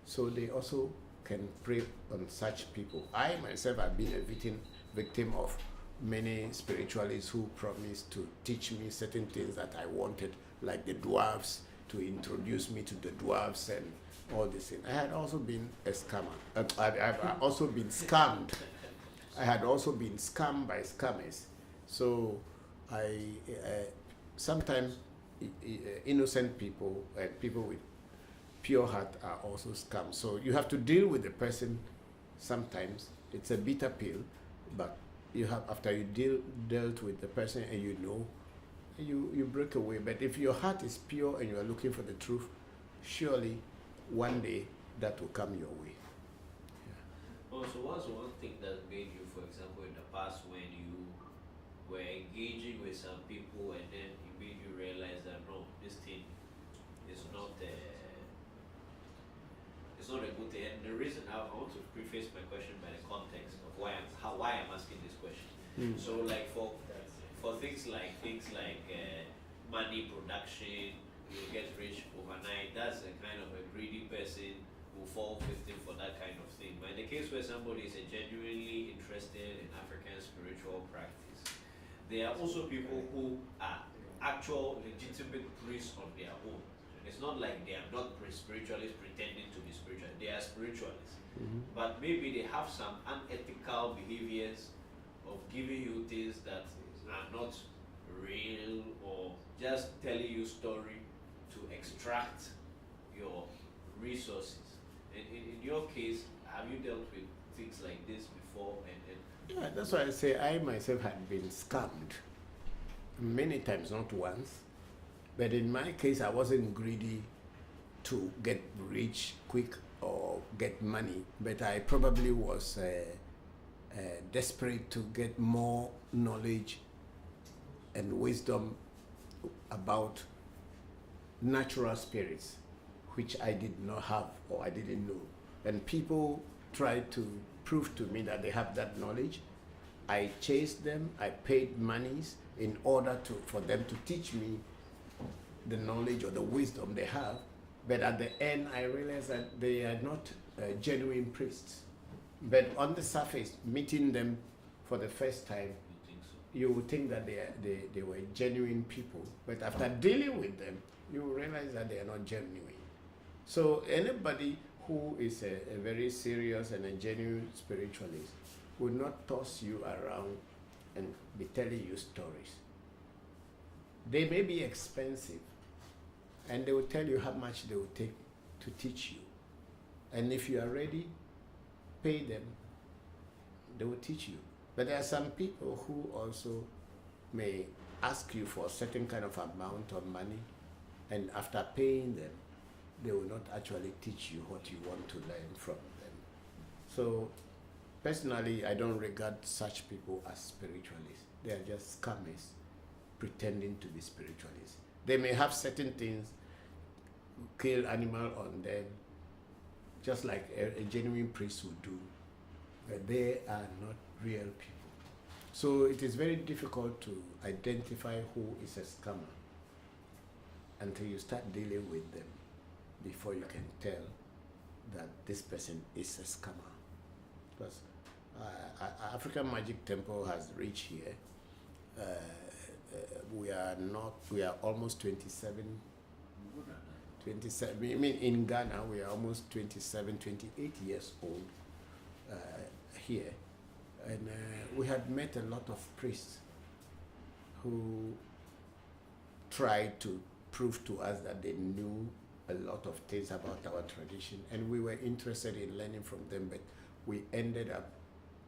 So they also can prey on such people. I myself have been a victim of many spiritualists who promised to teach me certain things that I wanted, like the dwarves, to introduce me to the dwarves and all this thing. I had also been a scammer. I've also been scammed. I had also been scammed by scammers. So sometimes innocent people and people with pure heart are also scammed. So you have to deal with the person. Sometimes it's a bitter pill, but you have, after you dealt with the person and you know, you break away. But if your heart is pure and you are looking for the truth, surely one day that will come your way. Also, what's one thing that made you, for example, in the past when you were engaging with some people and then it made you realize that no, this thing is not it's not a good thing. And the reason I want to preface my question by the context of why I'm asking this question. So like for things like money production, you get rich overnight. That's a kind of a greedy person who fall victim for that kind of thing. But in the case where somebody is genuinely interested in African spiritual practice, there are also people who are actual legitimate priests on their own. It's not like they are not spiritualists pretending to be spiritual. They are spiritualists. But maybe they have some unethical behaviors of giving you things that are not real, or just telling you story to extract your resources. And in your case, have you dealt with things like this before? Yeah, that's why I say I myself had been scammed many times, not once. But in my case, I wasn't greedy to get rich quick or get money, but I probably was desperate to get more knowledge and wisdom about natural spirits, which I did not have or I didn't know. And people tried to prove to me that they have that knowledge. I chased them, I paid monies in order for them to teach me the knowledge or the wisdom they have. But at the end, I realized that they are not genuine priests. But on the surface, meeting them for the first time, you would think that they were genuine people. But after dealing with them, you realize that they are not genuine. So anybody who is a very serious and a genuine spiritualist will not toss you around and be telling you stories. They may be expensive, and they will tell you how much they will take to teach you. And if you are ready, pay them, they will teach you. But there are some people who also may ask you for a certain kind of amount of money, and after paying them, they will not actually teach you what you want to learn from them. So personally, I don't regard such people as spiritualists. They are just scammers pretending to be spiritualists. They may have certain things, kill animal on them, just like a genuine priest would do, but they are not real people. So it is very difficult to identify who is a scammer until you start dealing with them before you can tell that this person is a scammer. Because African Magic Temple has reached here. We are almost 27, I mean in Ghana we are almost 27, 28 years old here. And we had met a lot of priests who tried to prove to us that they knew a lot of things about our tradition, and we were interested in learning from them, but we ended up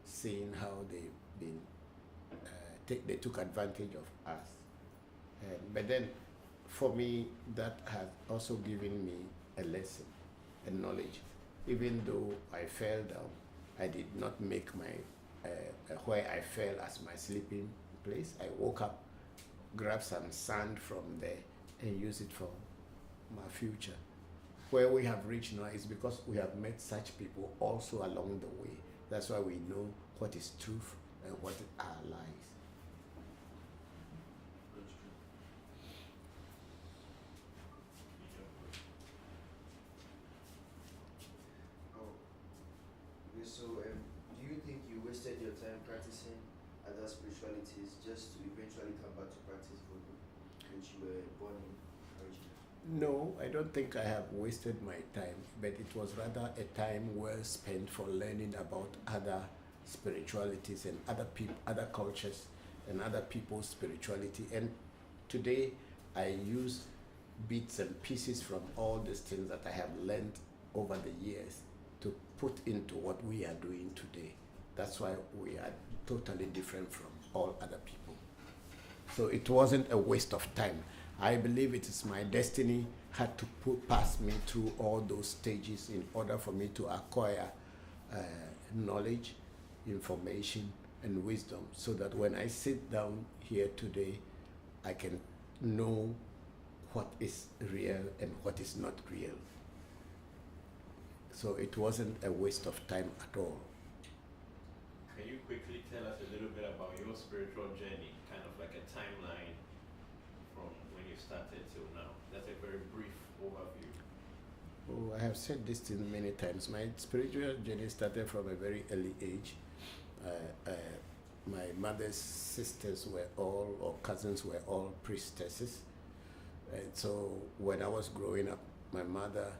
seeing how they took advantage of us. But then for me, that has also given me a lesson, a knowledge. Even though I fell down, I did not make where I fell as my sleeping place. I woke up, grabbed some sand from there, and used it for my future. Where we have reached now is because we have met such people also along the way. That's why we know what is truth and what are lies. So, do you think you wasted your time practicing other spiritualities just to eventually come back to practice Voodoo, which you were born in originally? No, I don't think I have wasted my time, but it was rather a time well spent for learning about other spiritualities and other cultures and other people's spirituality. And today I use bits and pieces from all these things that I have learned over the years to put into what we are doing today. That's why we are totally different from all other people. So it wasn't a waste of time. I believe it is my destiny had to pass me through all those stages in order for me to acquire knowledge, information, and wisdom, so that when I sit down here today, I can know what is real and what is not real. So it wasn't a waste of time at all. Can you quickly tell us a little bit about your spiritual journey, kind of like a timeline from when you started till now? That's a very brief overview. Oh, I have said this thing many times. My spiritual journey started from a very early age. My mother's sisters were all, or cousins were all priestesses. And so when I was growing up, my mother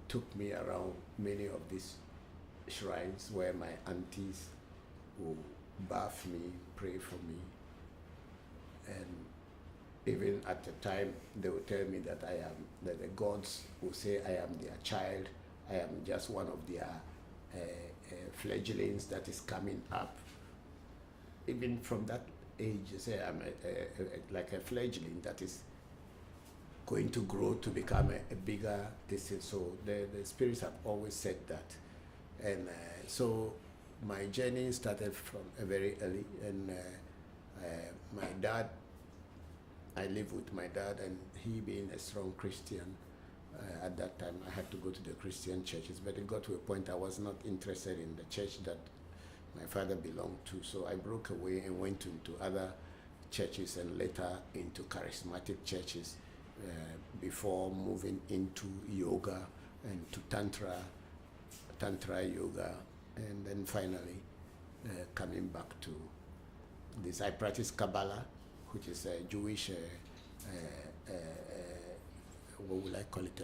took me around many of these shrines where my aunties would bath me, pray for me. And even at the time, they would tell me that that the gods would say I am their child, I am just one of their fledglings that is coming up. Even from that age, they say I'm like a fledgling that is going to grow to become a bigger distance. So the spirits have always said that. And so my journey started from a very early, and my dad, I lived with my dad, and he being a strong Christian, at that time I had to go to the Christian churches, but it got to a point I was not interested in the church that my father belonged to, so I broke away and went into other churches and later into charismatic churches before moving into yoga and to Tantra yoga, and then finally coming back to this. I practice Kabbalah, which is a Jewish, what would I call it,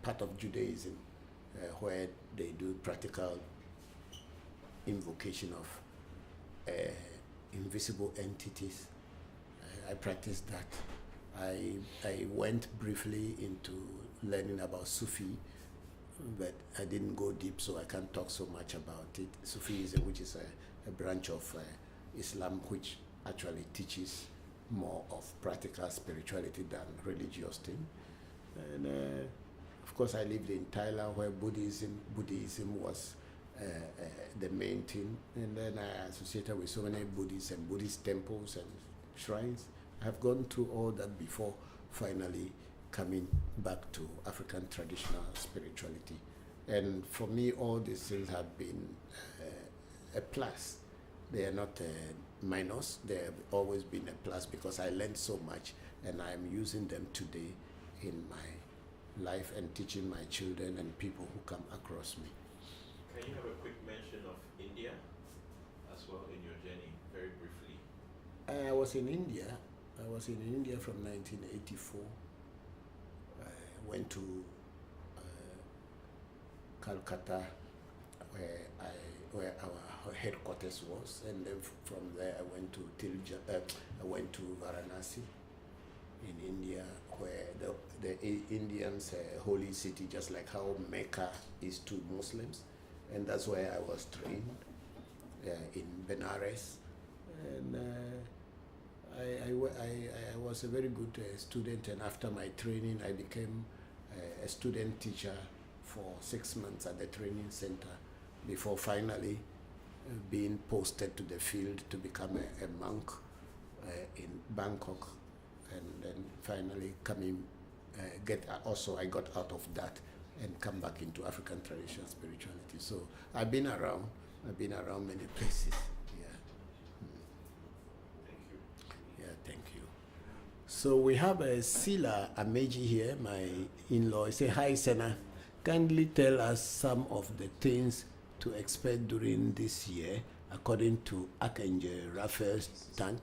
part of Judaism, where they do practical invocation of invisible entities. I practiced that. I went briefly into learning about Sufi, but I didn't go deep, so I can't talk so much about it. Sufism, which is a branch of Islam, which actually teaches more of practical spirituality than religious thing. And of course, I lived in Thailand, where Buddhism was the main thing, and then I associated with so many Buddhists and Buddhist temples and shrines. I've gone through all that before finally coming back to African traditional spirituality. And for me, all these things have been a plus. They are not a minus. They have always been a plus, because I learned so much, and I'm using them today in my life and teaching my children and people who come across me. Can you have a quick mention of India as well in your journey, very briefly? I was in India. From 1984. I went to Calcutta, where our headquarters was, and then from there I went to Varanasi in India, where the Indians' holy city, just like how Mecca is to Muslims, and that's where I was trained in Benares, and I was a very good student, and after my training I became a student teacher for 6 months at the training center before finally being posted to the field to become a monk in Bangkok, and then finally I got out of that and come back into African traditional spirituality. So I've been around many places. Thank you. So we have a Sila Ameji here, my in-law. Say hi, Sena. Kindly tell us some of the things to expect during this year, according to Archangel Raphael's tank.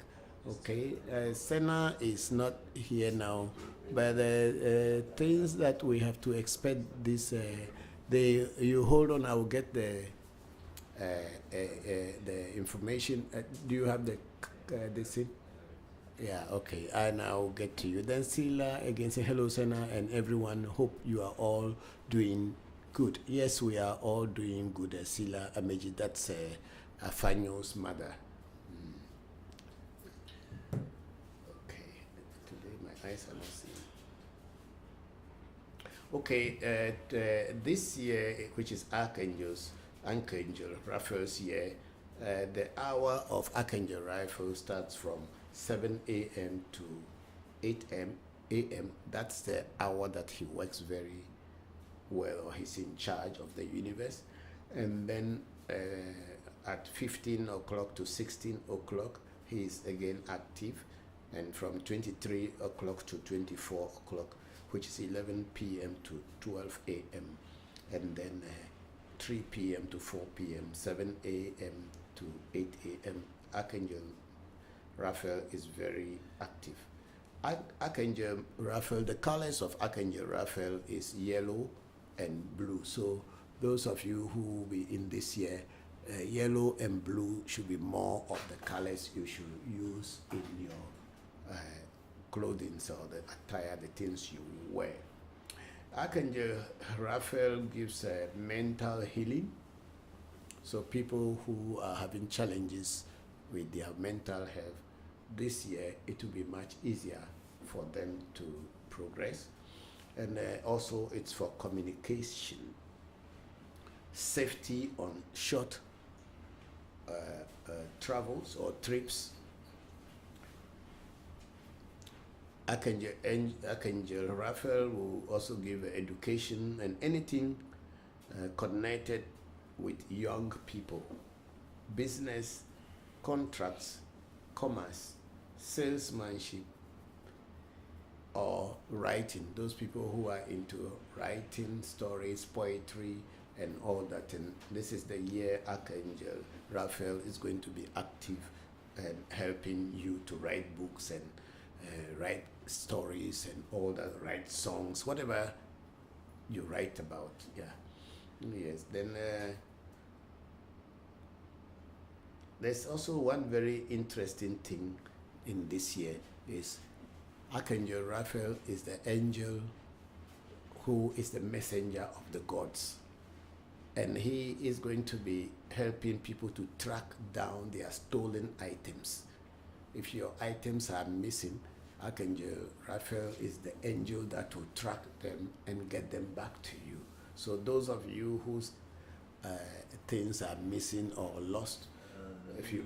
Okay, Sena is not here now, but the things that we have to expect this. You hold on. I will get the information. Do you have the thing? Yeah, okay, and I'll get to you. Then Sila again say hello, Sena, and everyone. Hope you are all doing good. Yes, we are all doing good. Sila Ameji, that's Afanyo's mother. eyes are not seeing. Okay, this year, which is Archangel Raphael's year, the hour of Archangel Raphael starts from 7 a.m. to 8 a.m. That's the hour that he works very well, or he's in charge of the universe. And then at 15 o'clock to 16 o'clock, he is again active. And from 23 o'clock to 24 o'clock, which is 11 p.m. to 12 a.m. And then 3 p.m. to 4 p.m., 7 a.m. to 8 a.m. Archangel Raphael is very active. Archangel Raphael, the colors of Archangel Raphael is yellow and blue. So those of you who will be in this year, yellow and blue should be more of the colors you should use in your clothing or the attire, the things you wear. Archangel Raphael gives mental healing. So people who are having challenges with their mental health, this year it will be much easier for them to progress. And also it's for communication, safety on short travels or trips. Archangel Raphael will also give education and anything connected with young people, business, contracts, commerce, salesmanship, or writing. Those people who are into writing stories, poetry, and all that. And this is the year Archangel Raphael is going to be active and helping you to write books and write stories and all that, write songs, whatever you write about. Yeah. Yes. Then there's also one very interesting thing in this year is Archangel Raphael is the angel who is the messenger of the gods. And he is going to be helping people to track down their stolen items. If your items are missing, Archangel Raphael is the angel that will track them and get them back to you. So those of you whose things are missing or lost, if you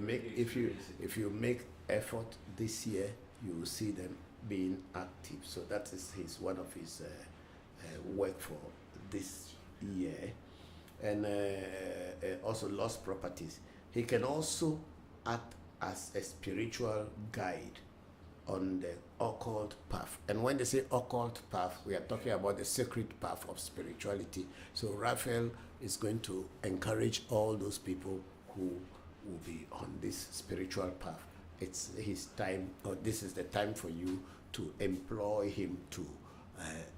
make effort this year, you will see them being active. So that is one of his work for this year. And also lost properties. He can also act as a spiritual guide on the occult path. And when they say occult path, we are talking about the sacred path of spirituality. So Raphael is going to encourage all those people who will be on this spiritual path. It's his time, or this is the time for you to employ him to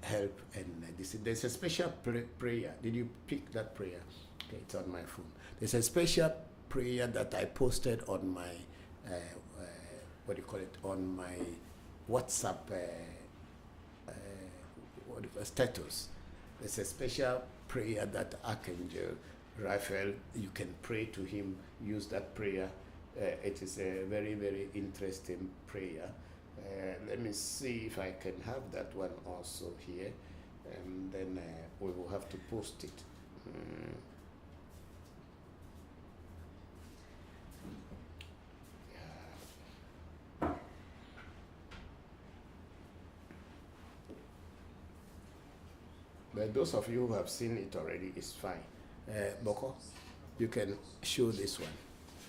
help. And there's a special prayer. Did you pick that prayer? Okay, it's on my phone. There's a special prayer that I posted on my on my WhatsApp status. There's a special prayer that Archangel Raphael, you can pray to him, use that prayer. It is a very, very interesting prayer. Let me see if I can have that one also here, and then we will have to post it. But those of you who have seen it already is fine. Bokor, you can show this one.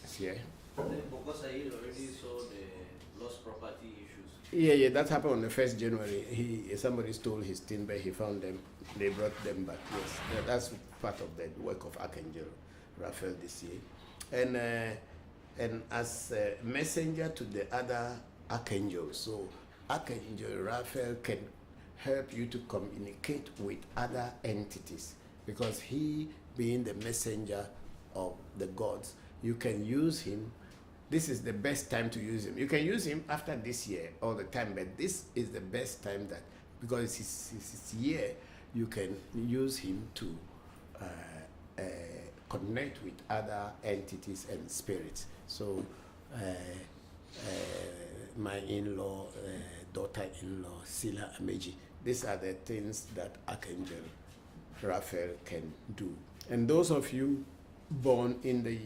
It's here. Bokor Said already saw the lost property issues. Yeah, that happened on the 1st January. Somebody stole his timber, he found them, they brought them back. Yes, that's part of the work of Archangel Raphael this year. And as a messenger to the other archangels, so Archangel Raphael can help you to communicate with other entities, because he, being the messenger of the gods, you can use him. This is the best time to use him. You can use him after this year all the time, but this is the best time, that because it's his year, you can use him to connect with other entities and spirits. So my in-law daughter-in-law, Sila Ameji. These are the things that Archangel Raphael can do. And those of you born in the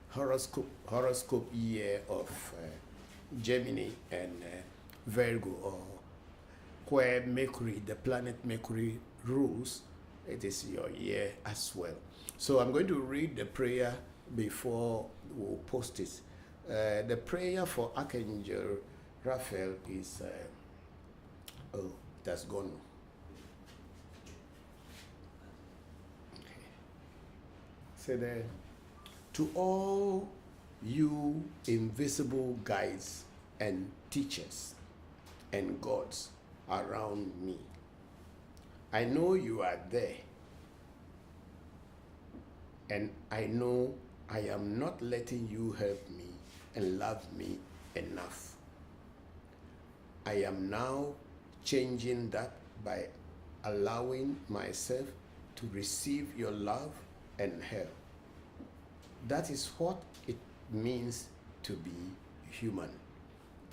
horoscope year of Gemini and Virgo, or where Mercury, the planet Mercury, rules, it is your year as well. So I'm going to read the prayer before we'll post it. The prayer for Archangel Raphael is, that's gone. Okay. Say that, to all you invisible guides and teachers and gods around me, I know you are there, and I know I am not letting you help me and love me enough. I am now changing that by allowing myself to receive your love and help. That is what it means to be human.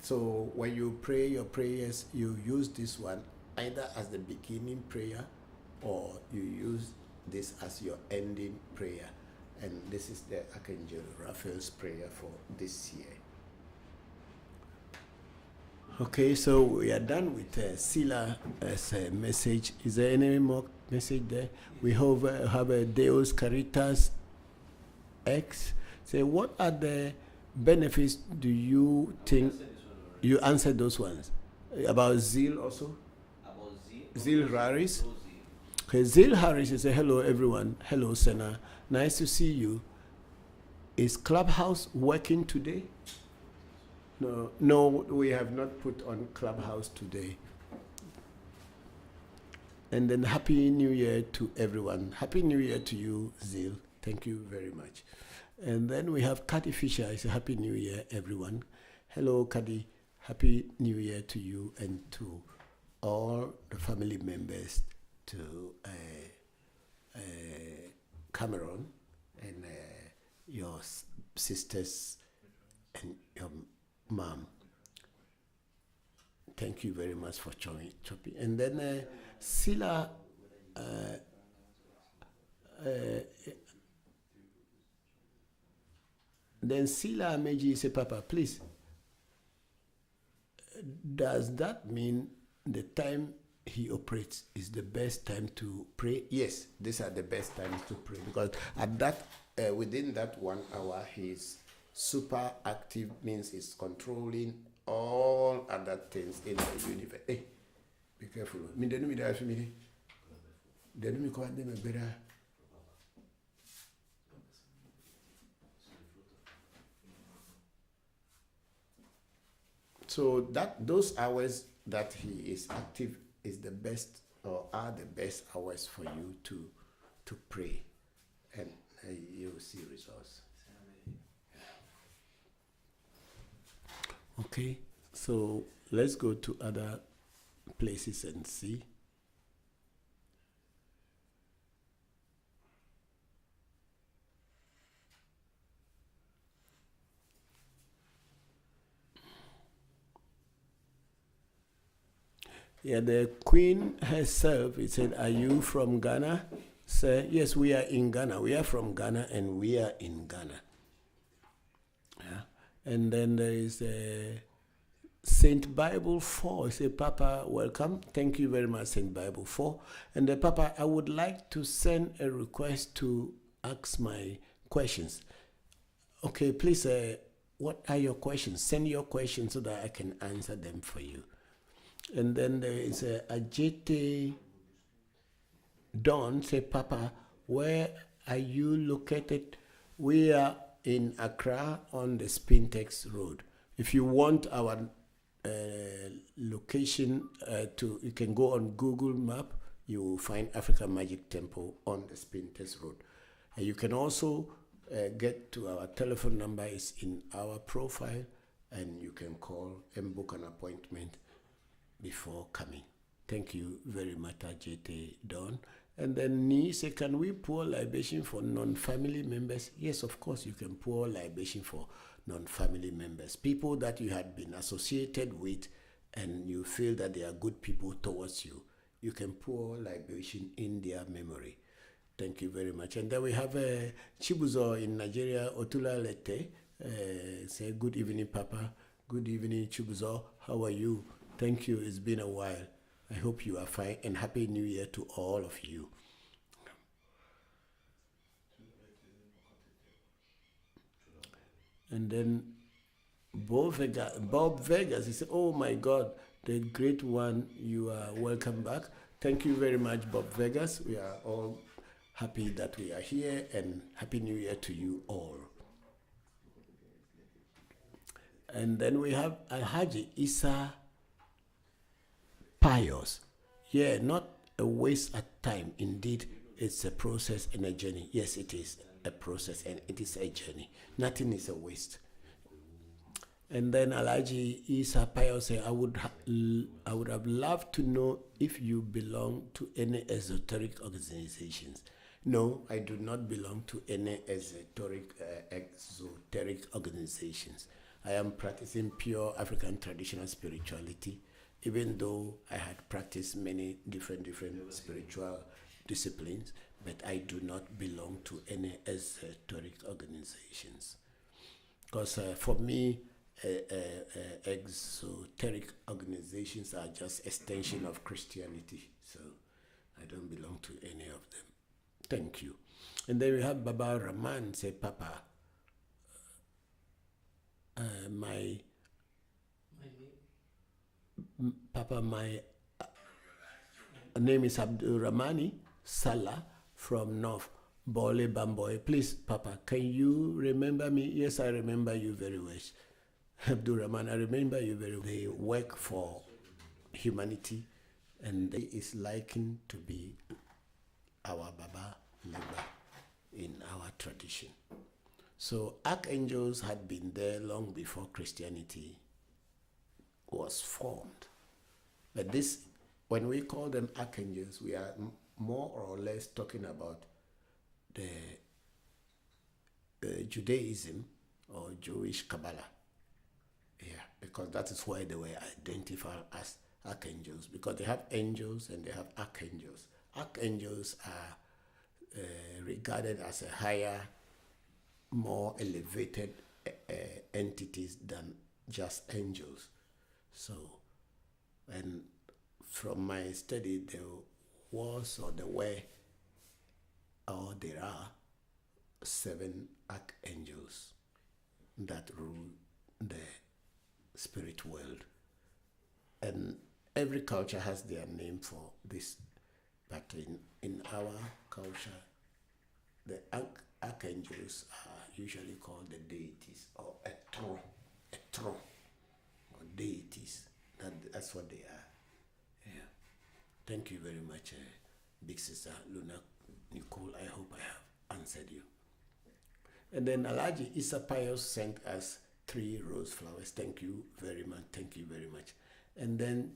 So when you pray your prayers, you use this one either as the beginning prayer, or you use this as your ending prayer. And this is the Archangel Raphael's prayer for this year. Okay, so we are done with Sila as a message. Is there any more message there? We have a Deus Caritas X. Say, what are the benefits do you think? You answered those ones. About zeal also? About Zeal Harris? No zeal. Okay, Zeal Harris is a hello everyone. Hello, Senna. Nice to see you. Is Clubhouse working today? No, we have not put on Clubhouse today. And then Happy New Year to everyone. Happy New Year to you, Zeal. Thank you very much. And then we have Caddy Fisher. It's a Happy New Year, everyone. Hello, Caddy. Happy New Year to you and to all the family members, to Cameron and your sisters and your mom. Thank you very much for chopping. And then Sila, then Sila Meji say, Papa, please, does that mean the time he operates is the best time to pray? Yes, these are the best times to pray, because at that within that 1 hour he's super active, means he's controlling all other things in the universe. Hey, be careful. Me denu mi da family. Denu mi ko ande me bera. So that those hours that he is active is the best, or are the best hours for you to pray, and you'll see results. Okay, so let's go to other places and see. Yeah, the Queen herself, it said, are you from Ghana? Say, yes, we are in Ghana. We are from Ghana and we are in Ghana. Yeah. And then there is Saint Bible 4. Say, Papa, welcome. Thank you very much, Saint Bible 4. And the Papa, I would like to send a request to ask my questions. Okay, please, what are your questions? Send your questions so that I can answer them for you. And then there is a Ajete Dawn. Say, Papa, where are you located? We are in Accra on the Spintex Road. If you want our location, you can go on Google Map. You will find Africa Magic Temple on the Spintex Road. And you can also get to our telephone number is in our profile, and you can call and book an appointment before coming. Thank you very much, Ajete Don. And then Ni say, can we pour libation for non-family members? Yes, of course, you can pour libation for non-family members. People that you had been associated with and you feel that they are good people towards you. You can pour libation in their memory. Thank you very much. And then we have Chibuzo in Nigeria, Otula Lete. Say, good evening, Papa. Good evening, Chibuzo. How are you? Thank you. It's been a while. I hope you are fine, and Happy New Year to all of you. And then Bob Vegas, he said, oh my God, the great one, you are welcome back. Thank you very much, Bob Vegas. We are all happy that we are here, and Happy New Year to you all. And then we have Alhaji Isa Pious. Yeah, not a waste of time. Indeed, it's a process and a journey. Yes, it is a process and it is a journey. Nothing is a waste. And then Alhaji Isa Pious said, I would have loved to know if you belong to any esoteric organizations. No, I do not belong to any esoteric organizations. I am practicing pure African traditional spirituality, even though I had practiced many different spiritual disciplines, but I do not belong to any esoteric organizations. Because for me, exoteric organizations are just extension of Christianity, so I don't belong to any of them. Thank you. And then we have Baba Rahman say, Papa, my name is Abdul Rahmani Salah from North Bole Bamboy. Please, Papa, can you remember me? Yes, I remember you very well. Abdul Rahman, I remember you very well. They work for humanity, and they is likened to be our Baba Leba in our tradition. So archangels had been there long before Christianity was formed. But this, when we call them archangels, we are more or less talking about the Judaism or Jewish Kabbalah. Yeah, because that is why they were identified as archangels, because they have angels and they have archangels. Archangels are regarded as a higher, more elevated entities than just angels. So, and from my study, there was or there were or there are 7 archangels that rule the spirit world. And every culture has their name for this. But in our culture, the archangels are usually called the deities or etron, or deities. That's what they are. Yeah. Thank you very much, Big Sister Luna Nicole. I hope I have answered you. And then Alhaji Isa Pius sent us 3 rose flowers. Thank you very much. Thank you very much. And then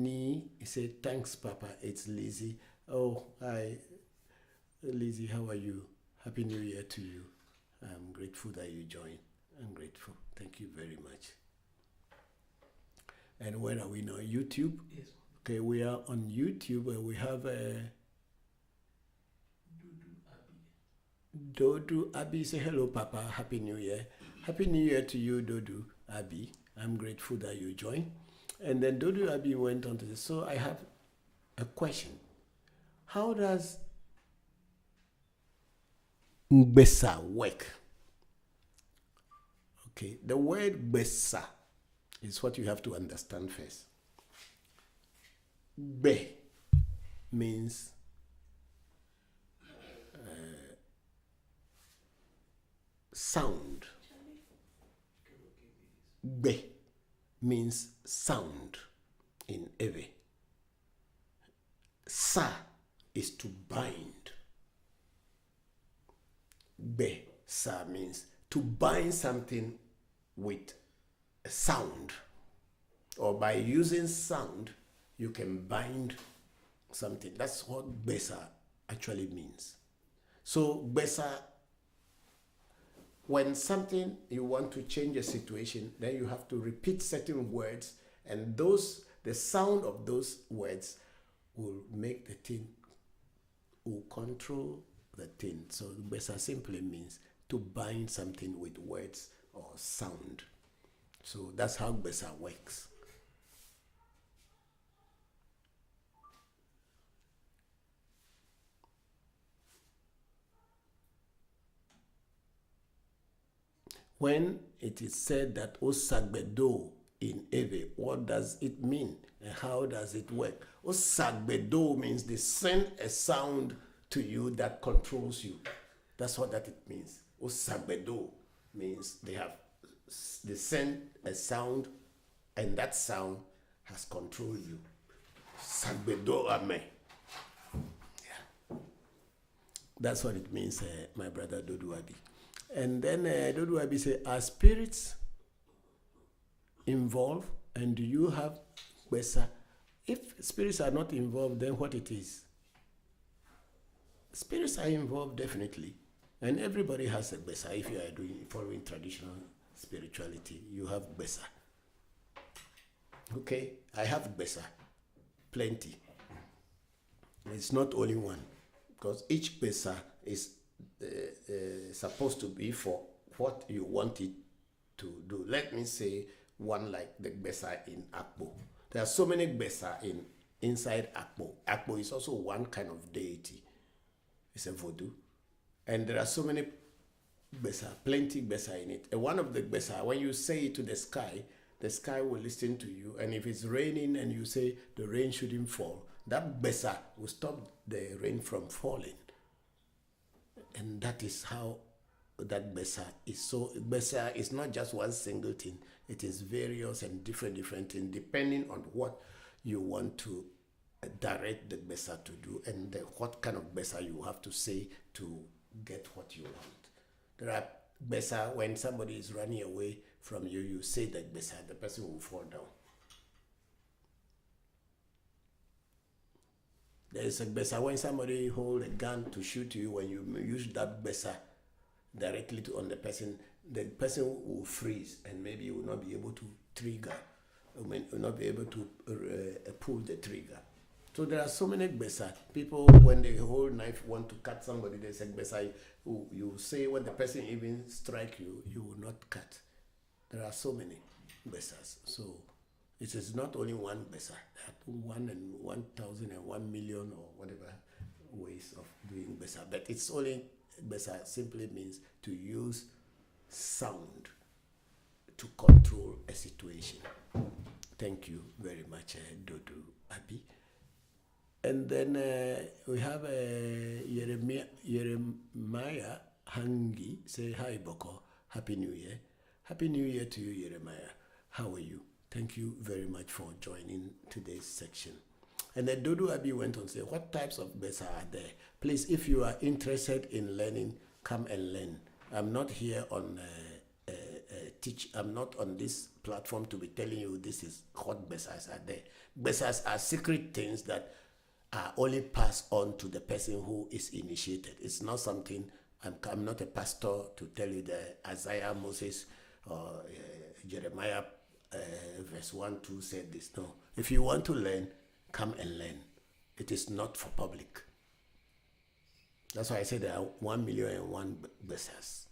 Ni said, thanks, Papa. It's Lizzie. Oh, hi, Lizzie. How are you? Happy New Year to you. I'm grateful that you joined. I'm grateful. Thank you very much. And where are we now? YouTube? Yes. Okay, we are on YouTube. We have Dodu Abi. Say hello, Papa. Happy New Year. Happy New Year to you, Dodu Abi. I'm grateful that you joined. And then Dodu Abi went on to this. So I have a question. How does Ngbesa work? Okay, the word Gbesa is what you have to understand first. Gbe means sound. Gbe means sound in Ewe. Sa is to bind. Gbe sa means to bind something with a sound. or by using sound, you can bind something. That's what besa actually means. So besa, when something you want to change a situation, then you have to repeat certain words, and the sound of those words will make the thing, will control the thing. So besa simply means to bind something with words or sound. So that's how besa works. When it is said that Osagbedo in Ewe, what does it mean and how does it work? Osagbedo means they send a sound to you that controls you. That's what that it means. Osagbedo means they send a sound, and that sound has controlled you. Sagbedo ame. Yeah. That's what it means, my brother Dodu Abi. And then Dodu Abi say, are spirits involved, and do you have besa? If spirits are not involved, then what it is? Spirits are involved definitely, and everybody has a besa. If you are following traditional spirituality, you have besa. Okay, I have besa, plenty. It's not only one, because each besa is supposed to be for what you want it to do. Let me say one like the besa in Akpo. There are so many besa inside Akpo. Akpo is also one kind of deity. It's a Voodoo. And there are so many besa, plenty besa in it. And one of the besa, when you say it to the sky will listen to you. And if it's raining and you say the rain shouldn't fall, that besa will stop the rain from falling. And that is how that besa is. So besa is not just one single thing. It is various and different things depending on what you want to direct the besa to do, and what kind of besa you have to say to get what you want. There are besa when somebody is running away from you, you say that besa, the person will fall down. There is a besa when somebody hold a gun to shoot you, when you use that besa directly on the person will freeze, and maybe you will not be able to trigger, will not be able to pull the trigger. So there are so many besa. People, when they hold knife, want to cut somebody, they say besa. You say when the person even strike you, you will not cut. There are so many besas. So it is not only one besa. There are 1 and 1,000 and 1 million or whatever ways of doing besa. But it's only besa simply means to use sound to control a situation. Thank you very much, Dodu Abi. And then we have Jeremiah Hangi say, hi, Bokor. Happy New Year. Happy New Year to you, Jeremiah. How are you? Thank you very much for joining today's section. And then Dodu Abi went on to say, what types of besa are there? Please, if you are interested in learning, come and learn. I'm not here on I'm not on this platform to be telling you this is what besas are there. Besas are secret things that are only passed on to the person who is initiated. It's not something, I'm not a pastor to tell you that Isaiah, Moses, or Jeremiah verse 1, 2 said this. No. If you want to learn, come and learn. It is not for public. That's why I said there are 1,000,001 besas.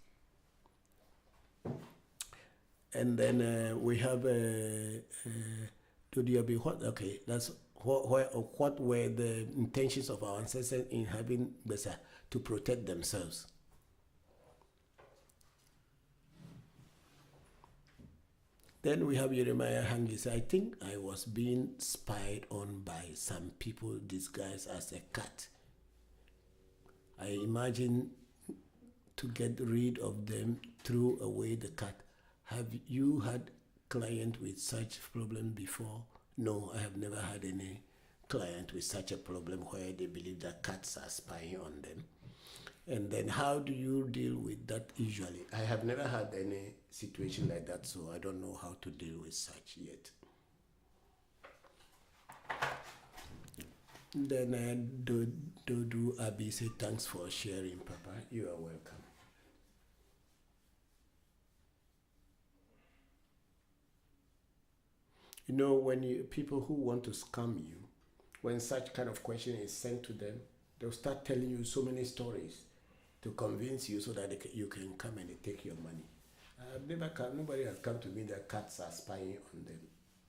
And then we have what? Okay, that's what were the intentions of our ancestors in having besa? To protect themselves. Then we have Jeremiah Hangis. I think I was being spied on by some people disguised as a cat. I imagine to get rid of them, threw away the cat. Have you had client with such problem before? No, I have never had any client with such a problem where they believe that cats are spying on them. And then how do you deal with that usually? I have never had any situation like that, so I don't know how to deal with such yet. Then do Abi say thanks for sharing, Papa. You are welcome. You know, when people who want to scam you, when such kind of question is sent to them, they'll start telling you so many stories to convince you so that you can come and they take your money. Nobody has come to me that cats are spying on them.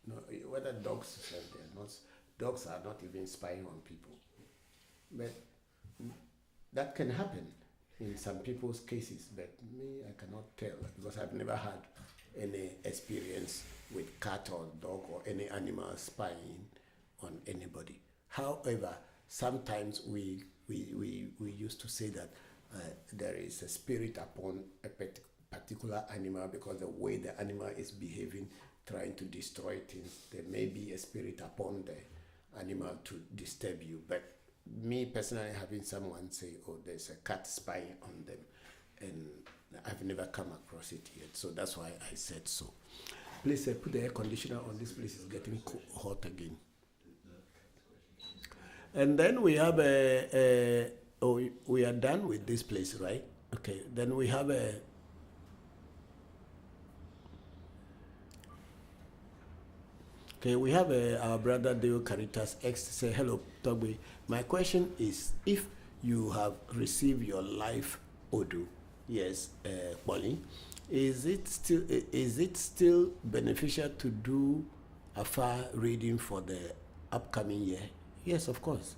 No, whether dogs, dogs are not even spying on people. But that can happen in some people's cases, but me, I cannot tell because I've never had any experience with cat or dog or any animal spying on anybody. However, sometimes we used to say that there is a spirit upon a particular animal because the way the animal is behaving, trying to destroy things, there may be a spirit upon the animal to disturb you. But me personally, having someone say, oh, there's a cat spying on them, and I've never come across it yet, so that's why I said so. Please put the air conditioner on. This place is getting hot again. And then we have we are done with this place, right? Okay, then we have we have our brother Deo Caritas X say, hello, Togbe. My question is, if you have received your life Voodoo, yes, Polly, is it still beneficial to do a far reading for the upcoming year? Yes, of course,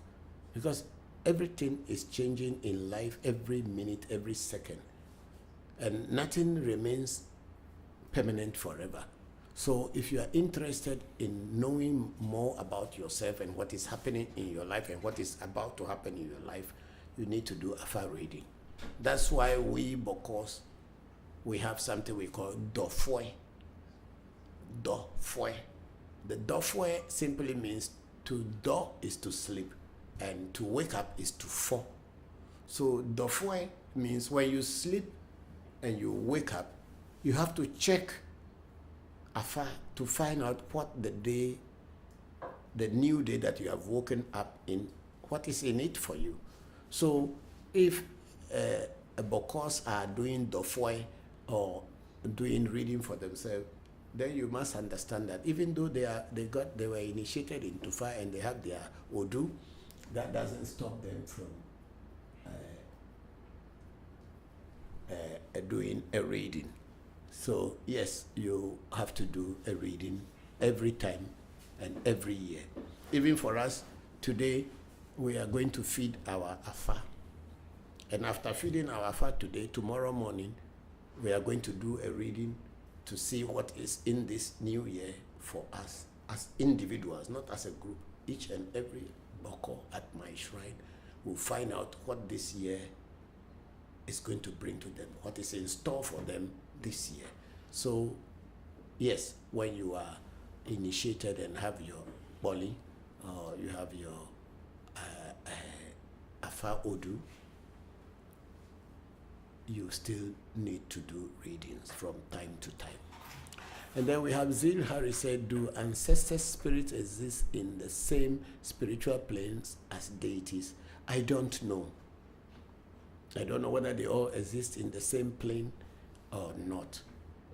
because everything is changing in life every minute, every second, and nothing remains permanent forever. So if you are interested in knowing more about yourself and what is happening in your life and what is about to happen in your life, you need to do a far reading. That's why we Bokors, we have something we call Dofwe. Dofwe. The Dofwe simply means to do is to sleep and to wake up is to fall. So Dofwe means when you sleep and you wake up, you have to check afar to find out what the new day that you have woken up in, what is in it for you. So if Bokors are doing Dofwe or doing reading for themselves, then you must understand that even though they were initiated in Tufa and they have their Voodoo, that doesn't stop them from doing a reading. So yes, you have to do a reading every time and every year. Even for us, today we are going to feed our Afa. And after feeding our Afa today, tomorrow morning, we are going to do a reading to see what is in this new year for us as individuals, not as a group. Each and every Bokor at my shrine will find out what this year is going to bring to them, what is in store for them this year. So yes, when you are initiated and have your boli or you have your Afa Voodoo, you still need to do readings from time to time. And then we have Zil Harry said, do ancestor spirits exist in the same spiritual planes as deities? I don't know. I don't know whether they all exist in the same plane or not.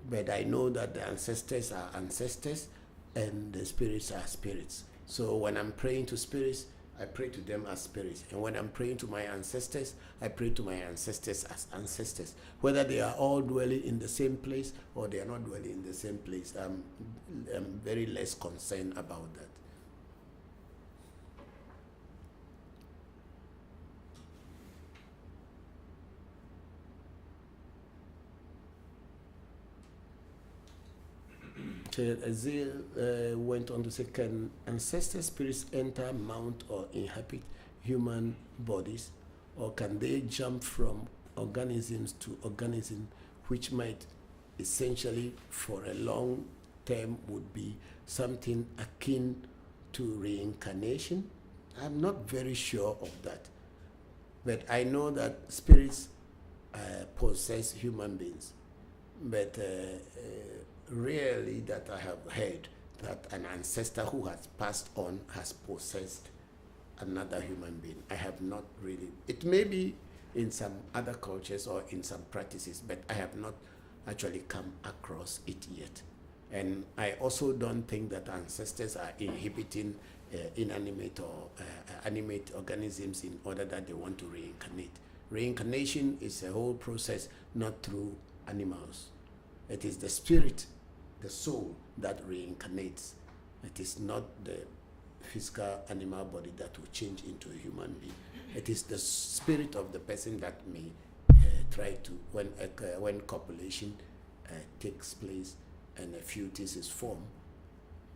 But I know that the ancestors are ancestors and the spirits are spirits. So when I'm praying to spirits, I pray to them as spirits. And when I'm praying to my ancestors, I pray to my ancestors as ancestors. Whether they are all dwelling in the same place or they are not dwelling in the same place, I'm very less concerned about that. Azil went on to say, can ancestor spirits enter, mount, or inhabit human bodies, or can they jump from organisms to organism, which might essentially for a long term would be something akin to reincarnation? I'm not very sure of that, but I know that spirits possess human beings, but rarely that I have heard that an ancestor who has passed on has possessed another human being. I have not really. It may be in some other cultures or in some practices, but I have not actually come across it yet. And I also don't think that ancestors are inhibiting inanimate or animate organisms in order that they want to reincarnate. Reincarnation is a whole process, not through animals. It is the spirit, the soul that reincarnates. It is not the physical animal body that will change into a human being. It is the spirit of the person that may try to, when copulation takes place and a fetus is formed,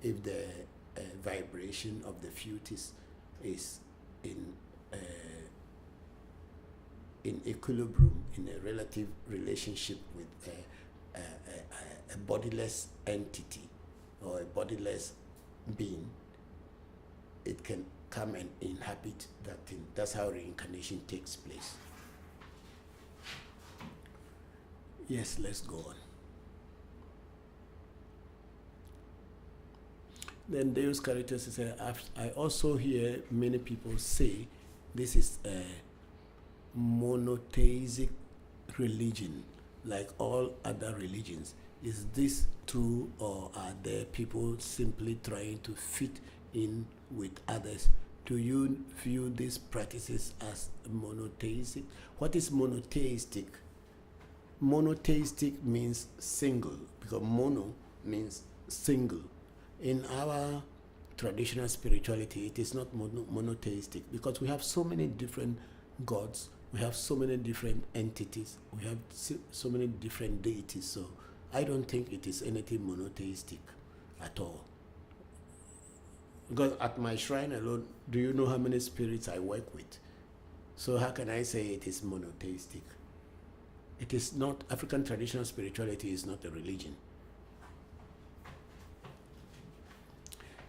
if the vibration of the fetus is in equilibrium, in a relative relationship with a bodiless entity or a bodiless being, it can come and inhabit that thing. That's how reincarnation takes place. Yes, let's go on. Then Deus Caritas says, I also hear many people say this is a monotheistic religion, like all other religions. Is this true, or are there people simply trying to fit in with others? Do you view these practices as monotheistic? What is monotheistic? Monotheistic means single, because mono means single. In our traditional spirituality, it is not monotheistic, because we have so many different gods, we have so many different entities, we have so many different deities. So I don't think it is anything monotheistic at all. Because at my shrine alone, do you know how many spirits I work with? So how can I say it is monotheistic? It is not. African traditional spirituality is not a religion.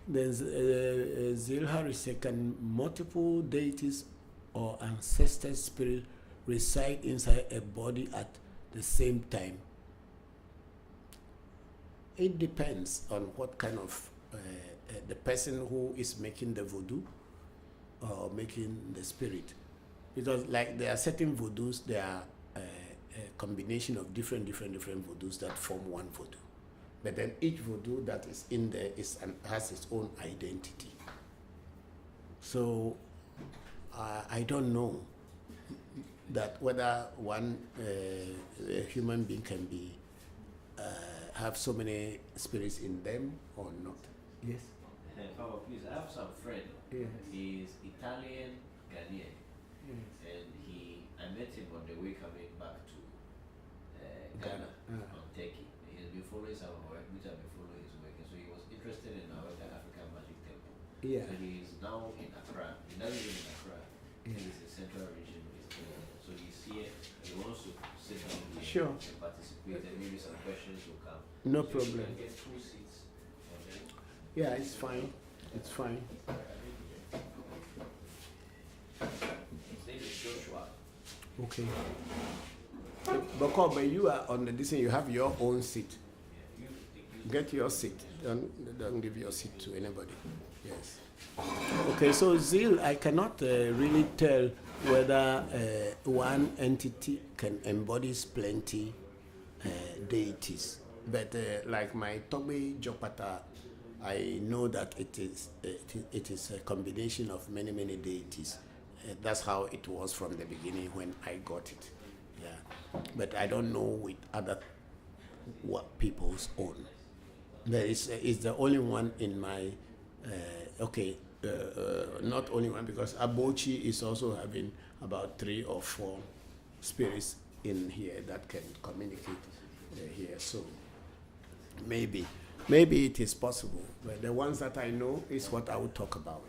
Then Zilhar says, can multiple deities or ancestor spirit reside inside a body at the same time? It depends on what kind of the person who is making the voodoo or making the spirit. Because like there are certain voodoos, there are a combination of different voodoos that form one voodoo. But then each voodoo that is in there has its own identity. So I don't know that whether one human being can be have so many spirits in them or not. Yes. Papa, please, I have some friend. Yes. He's Italian Ghanaian, and I met him on the way coming back to Ghana from Turkey. He's been following some of our work, which I've been following his work, and so he was interested in our African Magic Temple. Yeah. So he is now in Accra. He doesn't live in Accra. Yeah. He's in Central Region. So he's here. He wants to sit down here Sure. and participate, and maybe some questions will come. No So problem. you can get 2 seats. Yeah, it's fine. It's fine. His name is Joshua. Okay. Bokor, but you are on the distance, you have your own seat. Get your seat. Don't give your seat to anybody. Yes. Okay, so Zil, I cannot really tell whether one entity can embody plenty deities. But like my Tobe Jopata, I know that it is a combination of many deities. That's how it was from the beginning when I got it. Yeah, but I don't know with other people's own. There is the only one in my not only one, because Abochi is also having about 3 or 4 spirits in here that can communicate here. So maybe it is possible, but the ones that I know is what I would talk about.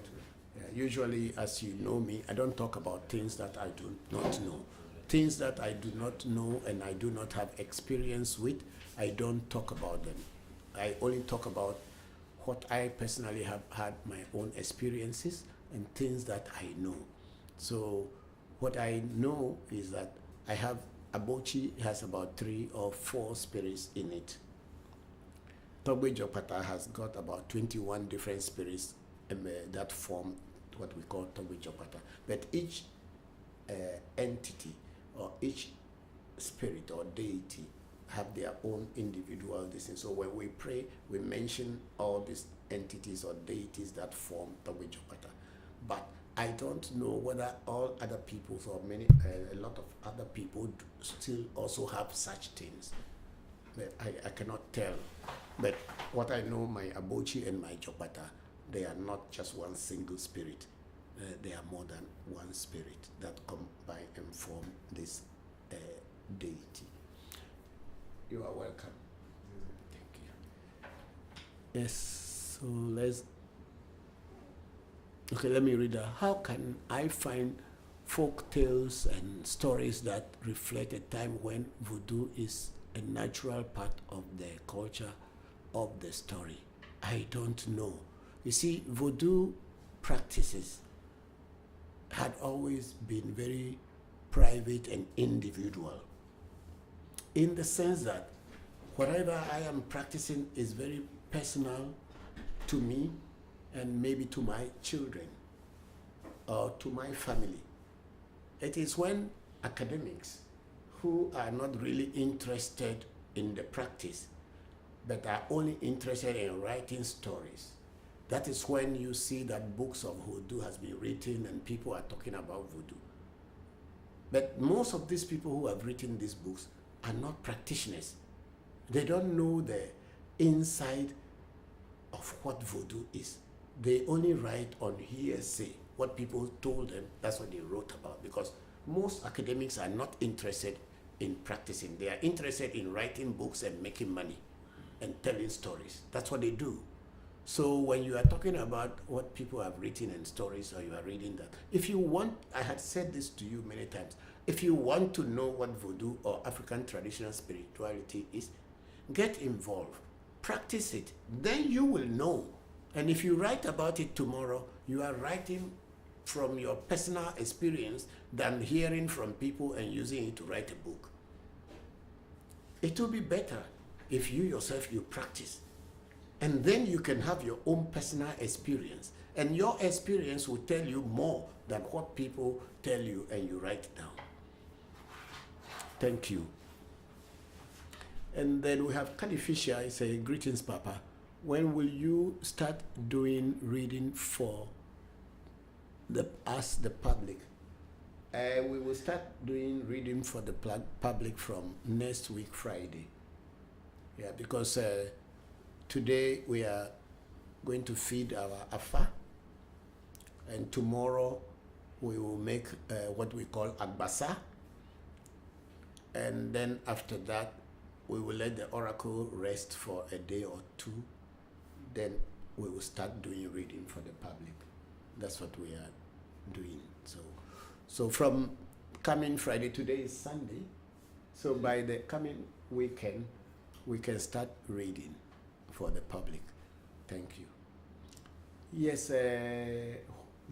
Usually, as you know me, I don't talk about things that I do not know. Things that I do not know and I do not have experience with, I don't talk about them. I only talk about what I personally have had my own experiences and things that I know. So what I know is that Abochi has about 3 or 4 spirits in it. Togbe Jopata has got about 21 different spirits that form what we call Voncujovi. But each entity or each spirit or deity have their own individual destiny. So when we pray, we mention all these entities or deities that form Voncujovi. But I don't know whether all other peoples or a lot of other people still also have such things. But I cannot tell. But what I know, my Abochi and my Jopata, they are not just one single spirit. They are more than one spirit that combine and form this deity. You are welcome. Thank you. Yes, so let me read that. How can I find folk tales and stories that reflect a time when voodoo is a natural part of the culture of the story? I don't know. You see, voodoo practices had always been very private and individual, in the sense that whatever I am practicing is very personal to me and maybe to my children or to my family. It is when academics who are not really interested in the practice but are only interested in writing stories, that is when you see that books of voodoo has been written and people are talking about voodoo. But most of these people who have written these books are not practitioners. They don't know the inside of what voodoo is. They only write on hearsay, what people told them, that's what they wrote about, because most academics are not interested in practicing. They are interested in writing books and making money and telling stories. That's what they do. So when you are talking about what people have written in stories, or you are reading that, if you want, I had said this to you many times, if you want to know what voodoo or African traditional spirituality is, get involved, practice it, then you will know. And if you write about it tomorrow, you are writing from your personal experience than hearing from people and using it to write a book. It will be better if you yourself, you practice. And then you can have your own personal experience. And your experience will tell you more than what people tell you and you write it down. Thank you. And then we have Kadifisha, say, greetings, Papa. When will you start doing reading for us, the public? We will start doing reading for the public from next week, Friday. Yeah, because today we are going to feed our Afa, and tomorrow we will make what we call Agbasa, and then after that we will let the oracle rest for a day or two. Then we will start doing reading for the public. That's what we are doing. So from coming Friday, today is Sunday, so by the coming weekend we can start reading for the public. Thank you. Yes, do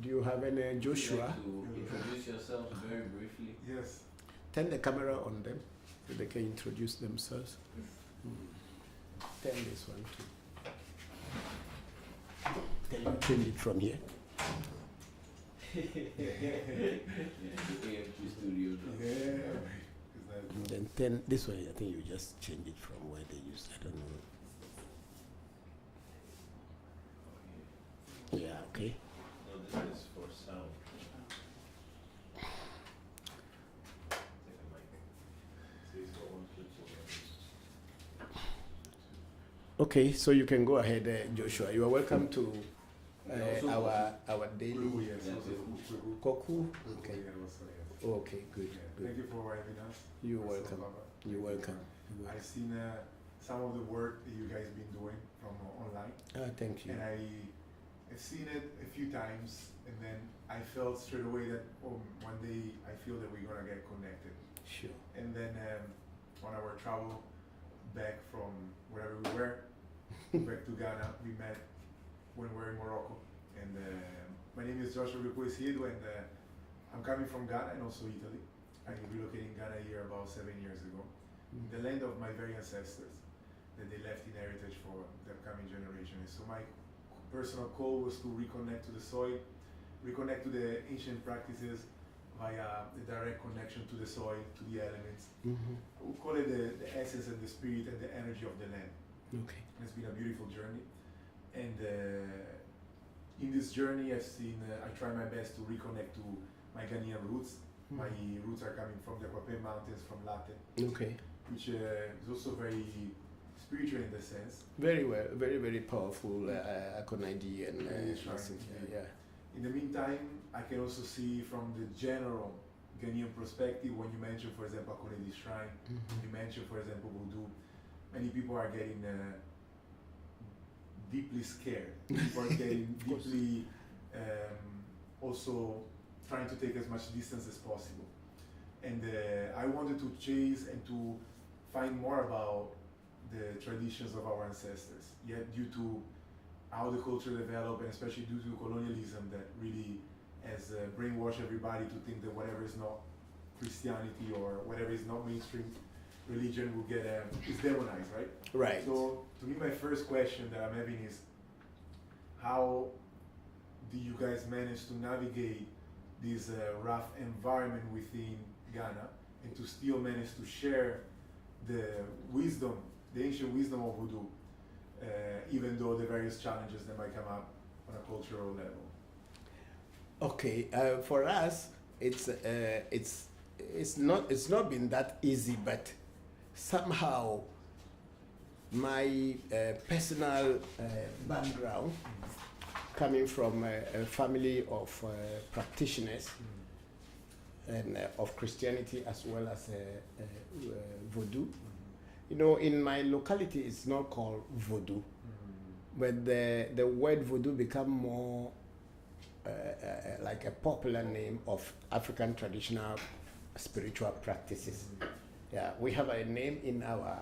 you have any, Joshua? Would you like to introduce yourself very briefly? Yes. Turn the camera on them so they can introduce themselves. Turn this one too. Can you change it from here? AFG studio. And then turn this way. I think you just change it from where they used. I don't know. Yeah, okay. No, this is for sound. Take a mic. So it's got one switch. Okay, so you can go ahead, Joshua. You are welcome to our daily Koku. Okay. Okay, good. Thank you for having us. You're welcome. You're welcome. I've seen some of the work that you guys been doing from online. Thank you. And I've seen it a few times, and then I felt straight away that one day I feel that we're gonna get connected. Sure. And then on our travel back from wherever we were, back to Ghana, we met when we were in Morocco. And my name is Joshua Ripoisido, and I'm coming from Ghana and also Italy. I relocated in Ghana here about 7 years ago. The land of my very ancestors that they left in heritage for the coming generation. And so my personal goal was to reconnect to the soil reconnect to the ancient practices via a direct connection to the soil, to the elements. We call it the essence and the spirit and the energy of the land. Okay. It's been a beautiful journey. And in this journey, I've seen, I try my best to reconnect to my Ghanaian roots. My roots are coming from the Kwape Mountains, from Late. Okay. Which is also very spiritual in the sense. Very well, very, very powerful Akonidi and yeah. In the meantime, I can also see from the general Ghanaian perspective, when you mention, for example, Akonidi Shrine, you mention, for example, Voodoo, many people are getting deeply scared. People are getting deeply also trying to take as much distance as possible. And I wanted to chase and to find more about the traditions of our ancestors. Yet due to how the culture developed, and especially due to colonialism that really has brainwashed everybody to think that whatever is not Christianity or whatever is not mainstream religion will get is demonized, right? Right. So to me, my first question that I'm having is, how do you guys manage to navigate this rough environment within Ghana and to still manage to share the wisdom, the ancient wisdom of Voodoo, even though the various challenges that might come up on a cultural level? Okay, for us, it's not been that easy, but somehow my personal background, coming from a family of practitioners and of Christianity as well as Voodoo. You know, in my locality, it's not called Voodoo, but the word Voodoo become more like a popular name of African traditional spiritual practices. Yeah, we have a name in our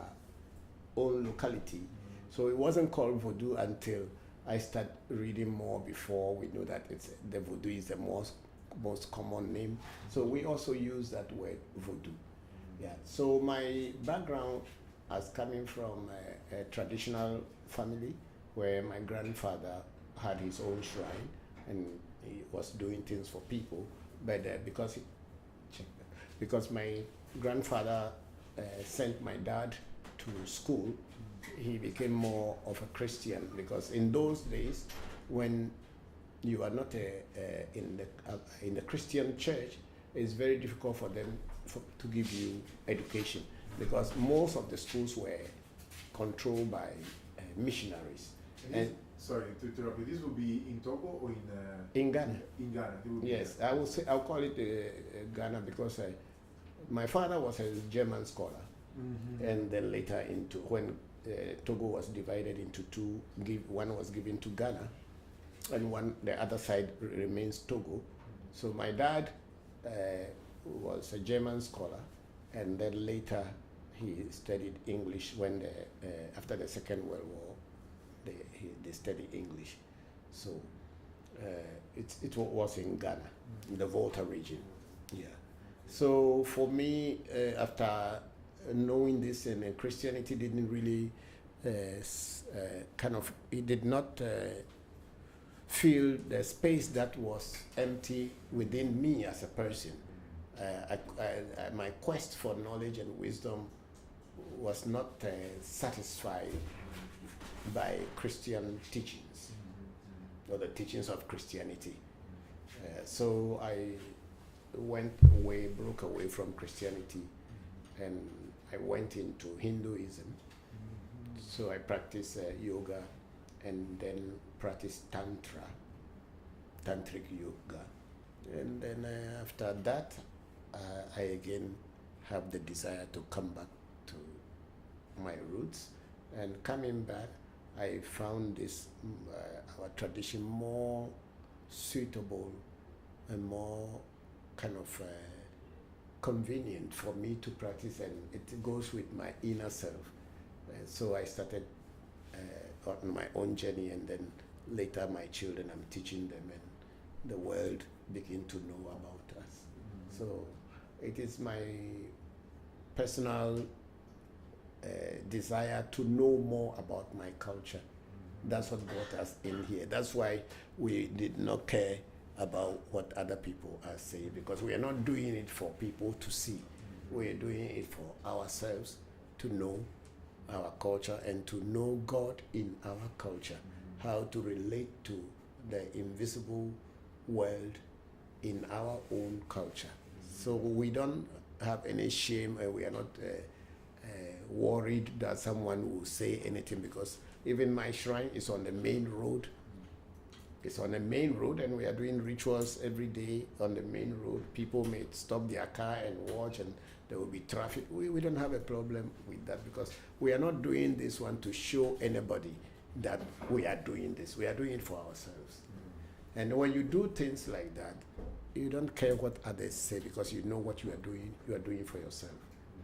own locality, so it wasn't called Voodoo until I started reading more. Before we know that the Voodoo is the most common name, so we also use that word Voodoo. Yeah. So my background as coming from a traditional family where my grandfather had his own shrine and he was doing things for people, but because my grandfather sent my dad to school, he became more of a Christian, because in those days, when you are not in the Christian church, it's very difficult for them to give you education, because most of the schools were controlled by missionaries. And sorry to interrupt you. This will be in Togo or in Ghana. In Ghana. Yes, I'll call it Ghana, because my father was a German scholar, and then later when Togo was divided into two, one was given to Ghana, and the other side remains Togo. So my dad was a German scholar, and then later he studied English when after the Second World War, they studied English. So it was in Ghana, in the Volta region. Yeah. So for me, after knowing this, and Christianity didn't really it did not fill the space that was empty within me as a person. My quest for knowledge and wisdom was not satisfied by Christian teachings or the teachings of Christianity. So I broke away from Christianity, and I went into Hinduism. So I practiced yoga, and then practiced tantric yoga. And then after that, I again have the desire to come back to my roots. And coming back, I found this our tradition more suitable and more kind of convenient for me to practice, and it goes with my inner self. So I started on my own journey, and then later my children, I'm teaching them, and the world begin to know about us. So it is my personal desire to know more about my culture. That's what brought us in here. That's why we did not care about what other people are saying, because we are not doing it for people to see. We are doing it for ourselves to know our culture and to know God in our culture, how to relate to the invisible world in our own culture. So we don't have any shame, and we are not worried that someone will say anything, because even my shrine is on the main road. It's on the main road, and we are doing rituals every day on the main road. People may stop their car and watch, and there will be traffic. We don't have a problem with that, because we are not doing this one to show anybody that we are doing this. We are doing it for ourselves. And when you do things like that, you don't care what others say, because you know what you are doing for yourself.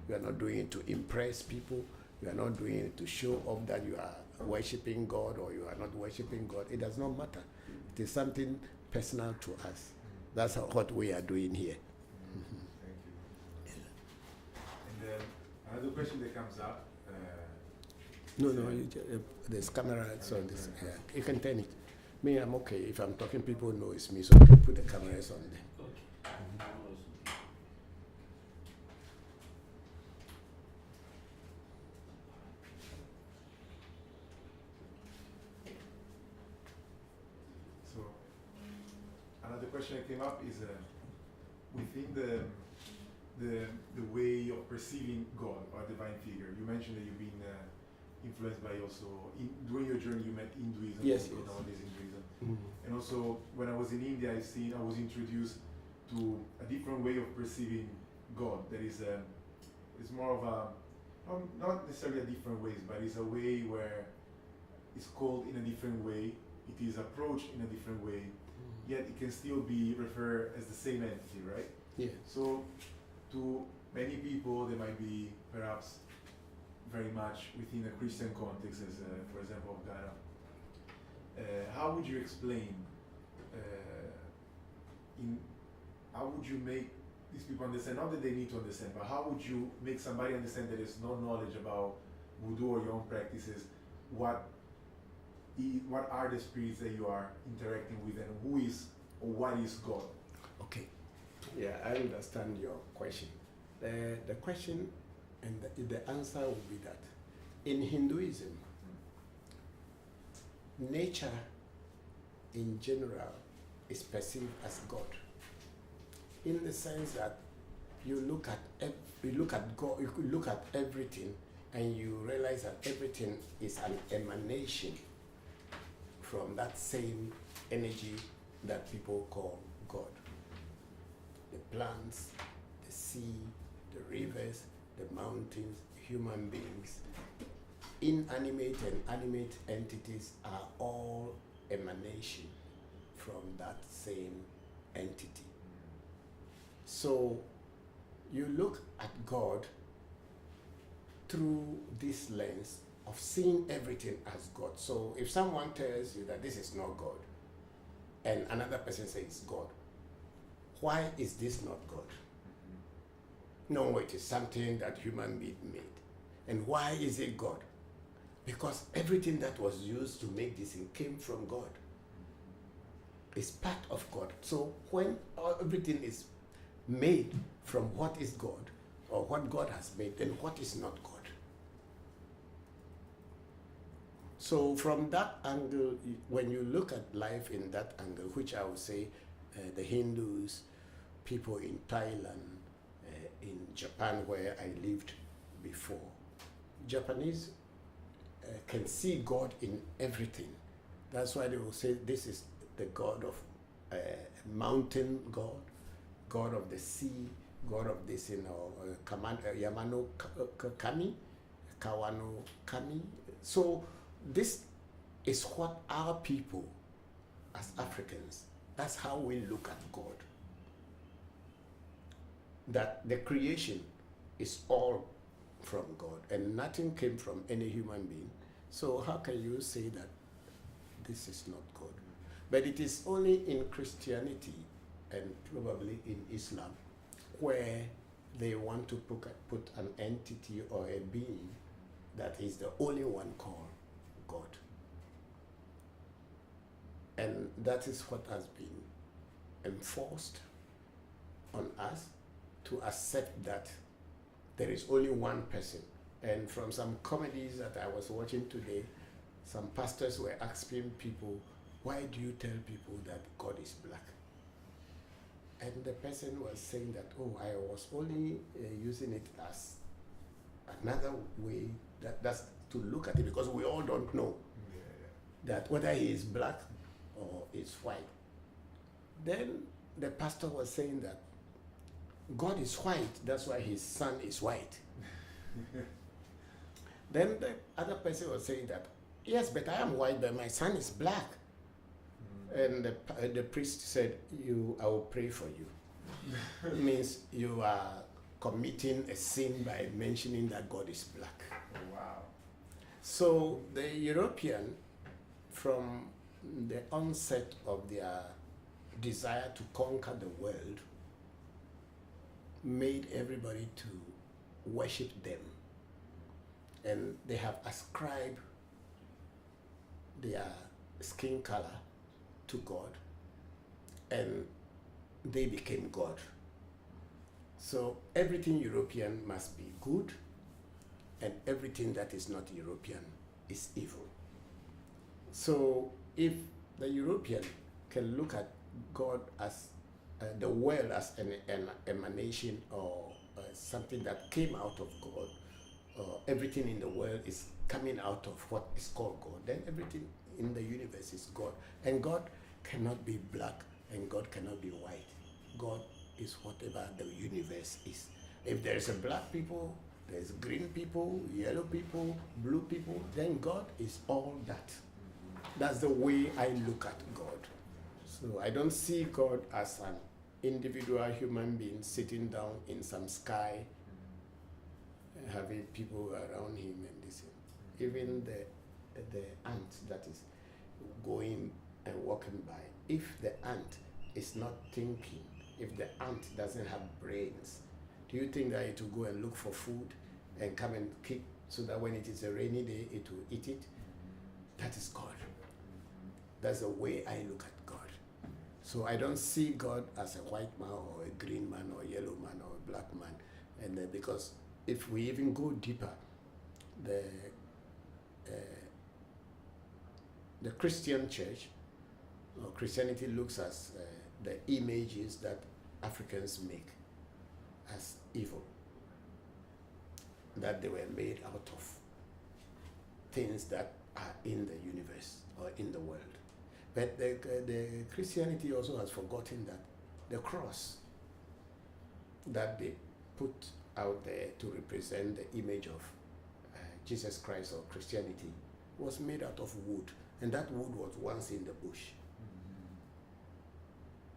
You are not doing it to impress people. You are not doing it to show off that you are worshiping God or you are not worshiping God. It does not matter. It is something personal to us. That's what we are doing here. Thank you. And then another question that comes up. No, there's cameras on this. Yeah, you can turn it. Me, I'm okay. If I'm talking, people know it's me, so I can put the cameras on there. So another question that came up is within the way of perceiving God or divine figure. You mentioned that you've been influenced by also during your journey you met Hinduism. Yes, and yes. nowadays Hinduism. Mm-hmm. And also when I was in India, I was introduced to a different way of perceiving God. That is, it's more of a not necessarily a different ways, but it's a way where it's called in a different way. It is approached in a different way. Yet it can still be referred as the same entity, right? Yeah. So to many people, they might be perhaps very much within a Christian context, as for example of Ghana. How would you explain, how would you make these people understand, not that they need to understand, but how would you make somebody understand that there's no knowledge about voodoo or your own practices, what are the spirits that you are interacting with, and who is or what is God? Okay. Yeah, I understand your question. The question and the answer will be that in Hinduism, nature in general is perceived as God, in the sense that you look at God, you could look at everything, and you realize that everything is an emanation from that same energy that people call God. The plants, the sea, the rivers, the mountains, human beings, inanimate and animate entities are all emanation from that same entity. So you look at God through this lens of seeing everything as God. So if someone tells you that this is not God, and another person says God, why is this not God? No, it is something that human being made. And why is it God? Because everything that was used to make this thing came from God. It's part of God. So when everything is made from what is God, or what God has made, then what is not God? So from that angle, when you look at life in that angle, which I would say the Hindus, people in Thailand, in Japan where I lived before, Japanese can see God in everything. That's why they will say this is the God of mountain God, God of the sea, God of this, Yamano Kami, Kawano Kami. So this is what our people as Africans, that's how we look at God. That the creation is all from God and nothing came from any human being. So how can you say that this is not God? But it is only in Christianity and probably in Islam where they want to put an entity or a being that is the only one called God. And that is what has been enforced on us to accept that there is only one person. And from some comedies that I was watching today, some pastors were asking people, why do you tell people that God is black? And the person was saying that, oh, I was only using it as another way, that's to look at it, because we all don't know that whether he is black or is white. Then the pastor was saying that God is white, that's why his son is white. Then the other person was saying that, yes, but I am white, but my son is black. And the priest said, I will pray for you. It means you are committing a sin by mentioning that God is black. Oh, wow. So the European, from the onset of their desire to conquer the world, made everybody to worship them. And they have ascribed their skin color to God, and they became God. So everything European must be good, and everything that is not European is evil. So if the European can look at God as the world as an emanation or something that came out of God, everything in the world is coming out of what is called God, then everything in the universe is God. And God cannot be black, and God cannot be white. God is whatever the universe is. If there is a black people, there's green people, yellow people, blue people, then God is all that. That's the way I look at God. So I don't see God as an individual human being sitting down in some sky, having people around him and this. Even the ant that is going and walking by, if the ant is not thinking, if the ant doesn't have brains, do you think that it will go and look for food and come and keep so that when it is a rainy day it will eat it? That is God. That's the way I look at God. So I don't see God as a white man or a green man or a yellow man or a black man. And because if we even go deeper, the Christian church, or Christianity, looks at the images that Africans make as evil, that they were made out of things that are in the universe or in the world. But the Christianity also has forgotten that the cross that they put out there to represent the image of Jesus Christ or Christianity was made out of wood, and that wood was once in the bush.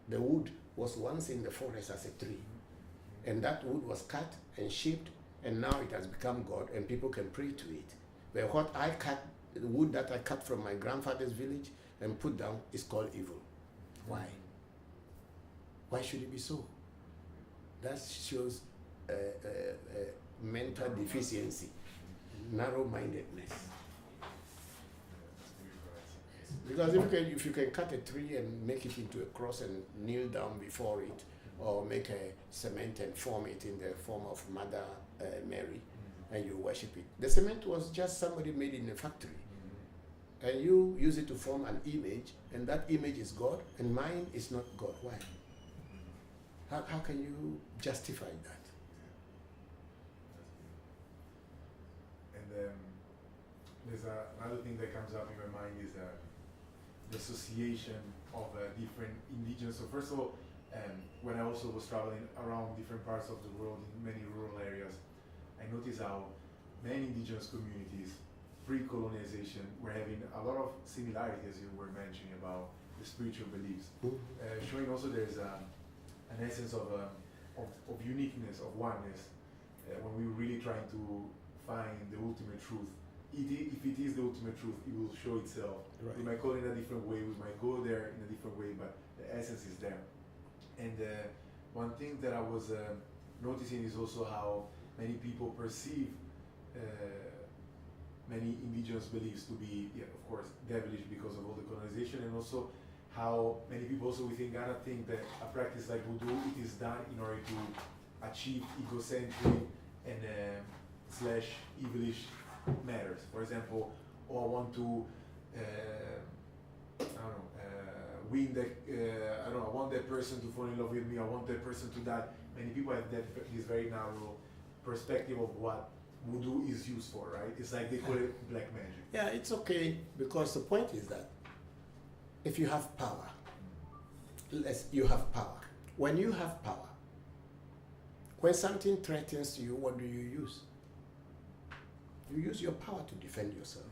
The wood was once in the forest as a tree, and that wood was cut and shaped, and now it has become God, and people can pray to it. But what I cut, the wood that I cut from my grandfather's village and put down, is called evil. Why? Why should it be so? That shows mental deficiency, narrow-mindedness. Because if you can cut a tree and make it into a cross and kneel down before it, or make a cement and form it in the form of Mother Mary, and you worship it. The cement was just somebody made in a factory. And you use it to form an image, and that image is God, and mine is not God. Why? How can you justify that? And there's another thing that comes up in my mind is the association of different indigenous. So first of all, when I also was traveling around different parts of the world in many rural areas, I noticed how many indigenous communities pre-colonization were having a lot of similarity, as you were mentioning, about the spiritual beliefs. Showing also there's an essence of uniqueness, of oneness, when we were really trying to find the ultimate truth. If it is the ultimate truth, it will show itself. Right. We might call it in a different way, we might go there in a different way, but the essence is there. And one thing that I was noticing is also how many people perceive many indigenous beliefs to be, of course, devilish because of all the colonization, and also how many people also within Ghana think that a practice like voodoo, it is done in order to achieve egocentric and slash evilish matters. For example, I want to, win that, I want that person to fall in love with me, I want that person to die. Many people have this very narrow perspective of what voodoo is used for, right? It's like they call it black magic. Yeah, it's okay, because the point is that if you have power, you have power. When you have power, when something threatens you, what do you use? You use your power to defend yourself.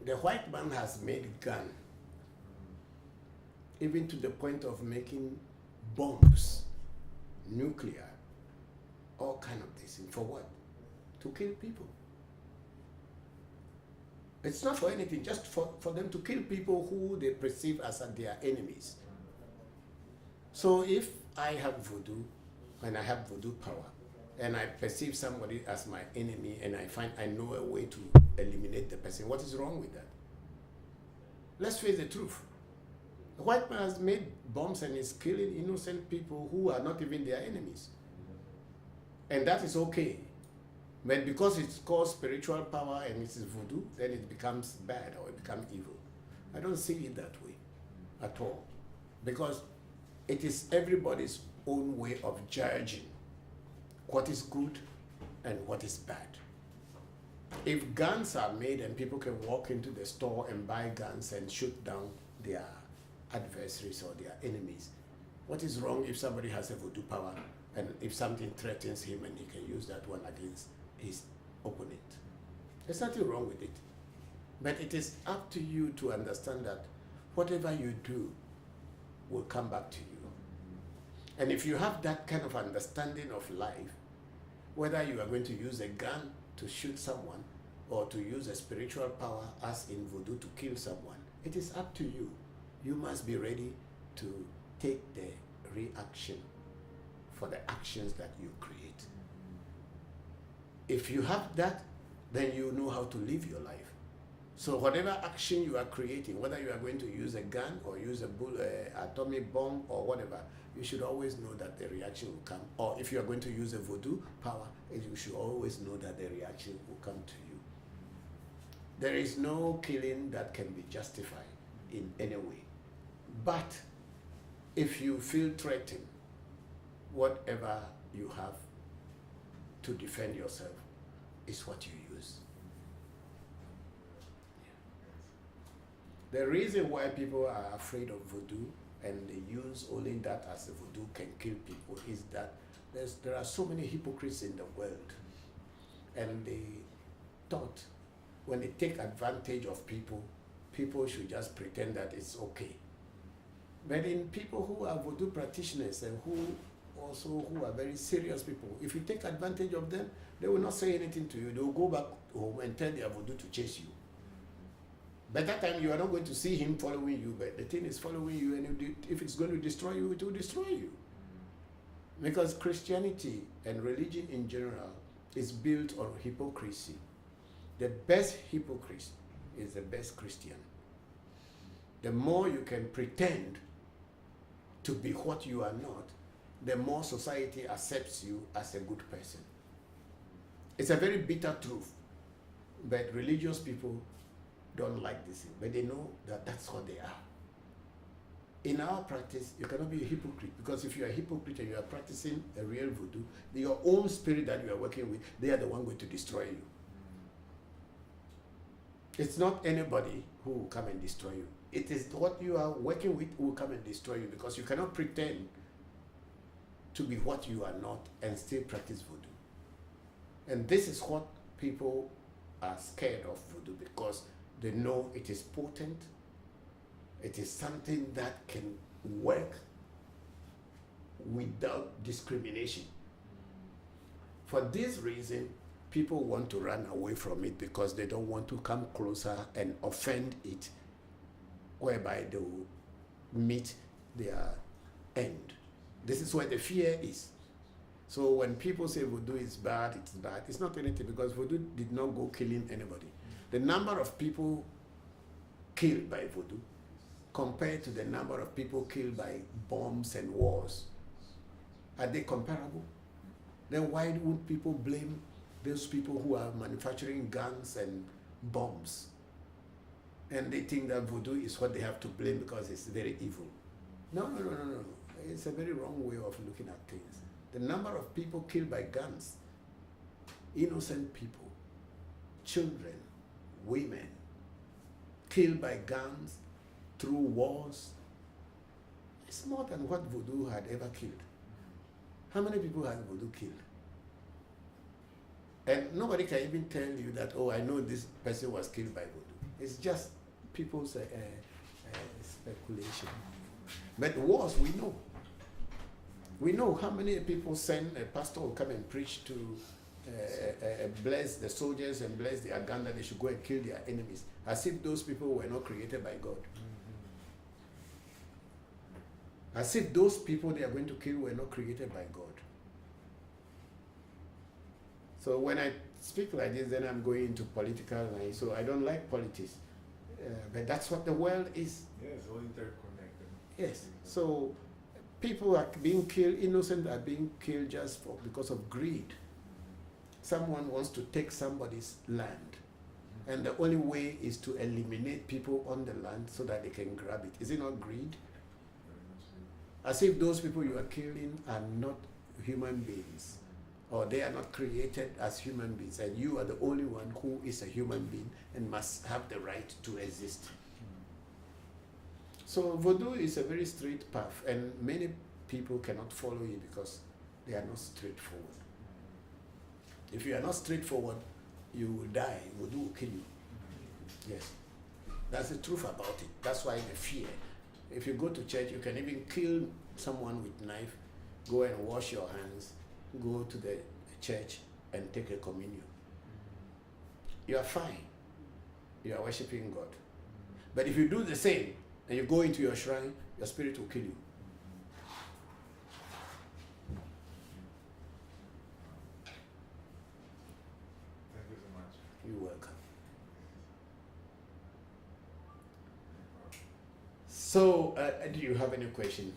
The white man has made gun, even to the point of making bombs, nuclear, all kind of this. For what? To kill people. It's not for anything, just for them to kill people who they perceive as their enemies. So if I have voodoo, and I have voodoo power, and I perceive somebody as my enemy, and I know a way to eliminate the person, what is wrong with that? Let's face the truth. The white man has made bombs and is killing innocent people who are not even their enemies. And that is okay. But because it's called spiritual power and it is voodoo, then it becomes bad or it becomes evil. I don't see it that way at all. Because it is everybody's own way of judging what is good and what is bad. If guns are made and people can walk into the store and buy guns and shoot down their adversaries or their enemies, what is wrong if somebody has a voodoo power and if something threatens him and he can use that one against his opponent? There's nothing wrong with it. But it is up to you to understand that whatever you do will come back to you. And if you have that kind of understanding of life, whether you are going to use a gun to shoot someone or to use a spiritual power as in voodoo to kill someone, it is up to you. You must be ready to take the reaction for the actions that you create. If you have that, then you know how to live your life. So whatever action you are creating, whether you are going to use a gun or use a atomic bomb or whatever, you should always know that the reaction will come. Or if you are going to use a voodoo power, you should always know that the reaction will come to you. There is no killing that can be justified in any way. But if you feel threatened, whatever you have to defend yourself is what you use. The reason why people are afraid of voodoo and they use only that as a voodoo can kill people is that there are so many hypocrites in the world, and they thought when they take advantage of people, people should just pretend that it's okay. But in people who are voodoo practitioners and who are very serious people, if you take advantage of them, they will not say anything to you. They will go back home and tell their voodoo to chase you. By that time, you are not going to see him following you, but the thing is following you, and if it's going to destroy you, it will destroy you. Because Christianity and religion in general is built on hypocrisy. The best hypocrite is the best Christian. The more you can pretend to be what you are not, the more society accepts you as a good person. It's a very bitter truth, but religious people don't like this, but they know that that's what they are. In our practice, you cannot be a hypocrite, because if you are a hypocrite and you are practicing a real voodoo, your own spirit that you are working with, they are the one going to destroy you. It's not anybody who will come and destroy you. It is what you are working with who will come and destroy you, because you cannot pretend to be what you are not and still practice voodoo. And this is what people are scared of voodoo, because they know it is potent, it is something that can work without discrimination. For this reason, people want to run away from it, because they don't want to come closer and offend it, whereby they will meet their end. This is where the fear is. So when people say voodoo is bad, it's not anything, because voodoo did not go killing anybody. The number of people killed by voodoo compared to the number of people killed by bombs and wars, are they comparable? Then why would people blame those people who are manufacturing guns and bombs? And they think that voodoo is what they have to blame because it's very evil. No. It's a very wrong way of looking at things. The number of people killed by guns, innocent people, children, women, killed by guns through wars, it's more than what voodoo had ever killed. How many people has voodoo killed? And nobody can even tell you that, oh, I know this person was killed by voodoo. It's just people's speculation. But wars, we know. We know how many people send a pastor will come and preach to bless the soldiers and bless their gun that they should go and kill their enemies, as if those people were not created by God. As if those people they are going to kill were not created by God. So when I speak like this, then I'm going into political line. So I don't like politics. But that's what the world is. Yeah, it's all interconnected. Yes. So people are being killed, innocent are being killed just because of greed. Someone wants to take somebody's land. And the only way is to eliminate people on the land so that they can grab it. Is it not greed? As if those people you are killing are not human beings, or they are not created as human beings, and you are the only one who is a human being and must have the right to exist. So voodoo is a very straight path, and many people cannot follow it because they are not straightforward. If you are not straightforward, you will die. Voodoo will kill you. Yes. That's the truth about it. That's why the fear. If you go to church, you can even kill someone with knife, go and wash your hands, go to the church and take a communion. You are fine. You are worshiping God. But if you do the same and you go into your shrine, your spirit will kill you. Thank you so much. You're welcome. So, do you have any question?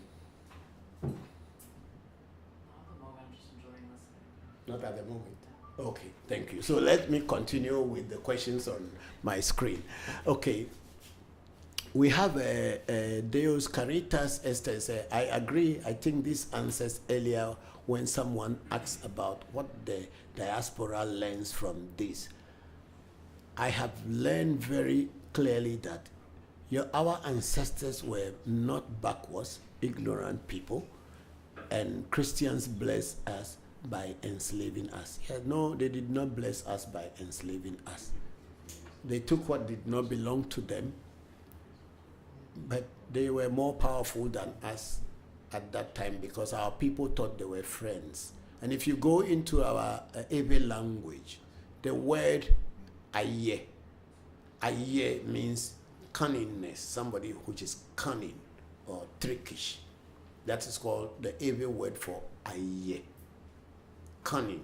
Not at the moment, I'm just enjoying listening. Not at the moment. Okay, thank you. So let me continue with the questions on my screen. Okay. We have Deus Caritas Esther. I agree. I think this answers earlier when someone asked about what the diaspora learns from this. I have learned very clearly that our ancestors were not backwards, ignorant people, and Christians blessed us by enslaving us. Yeah, no, they did not bless us by enslaving us. They took what did not belong to them, but they were more powerful than us at that time because our people thought they were friends. And if you go into our Ewe language, the word aye means cunningness, somebody which is cunning or trickish. That is called the Ewe word for aye, cunning.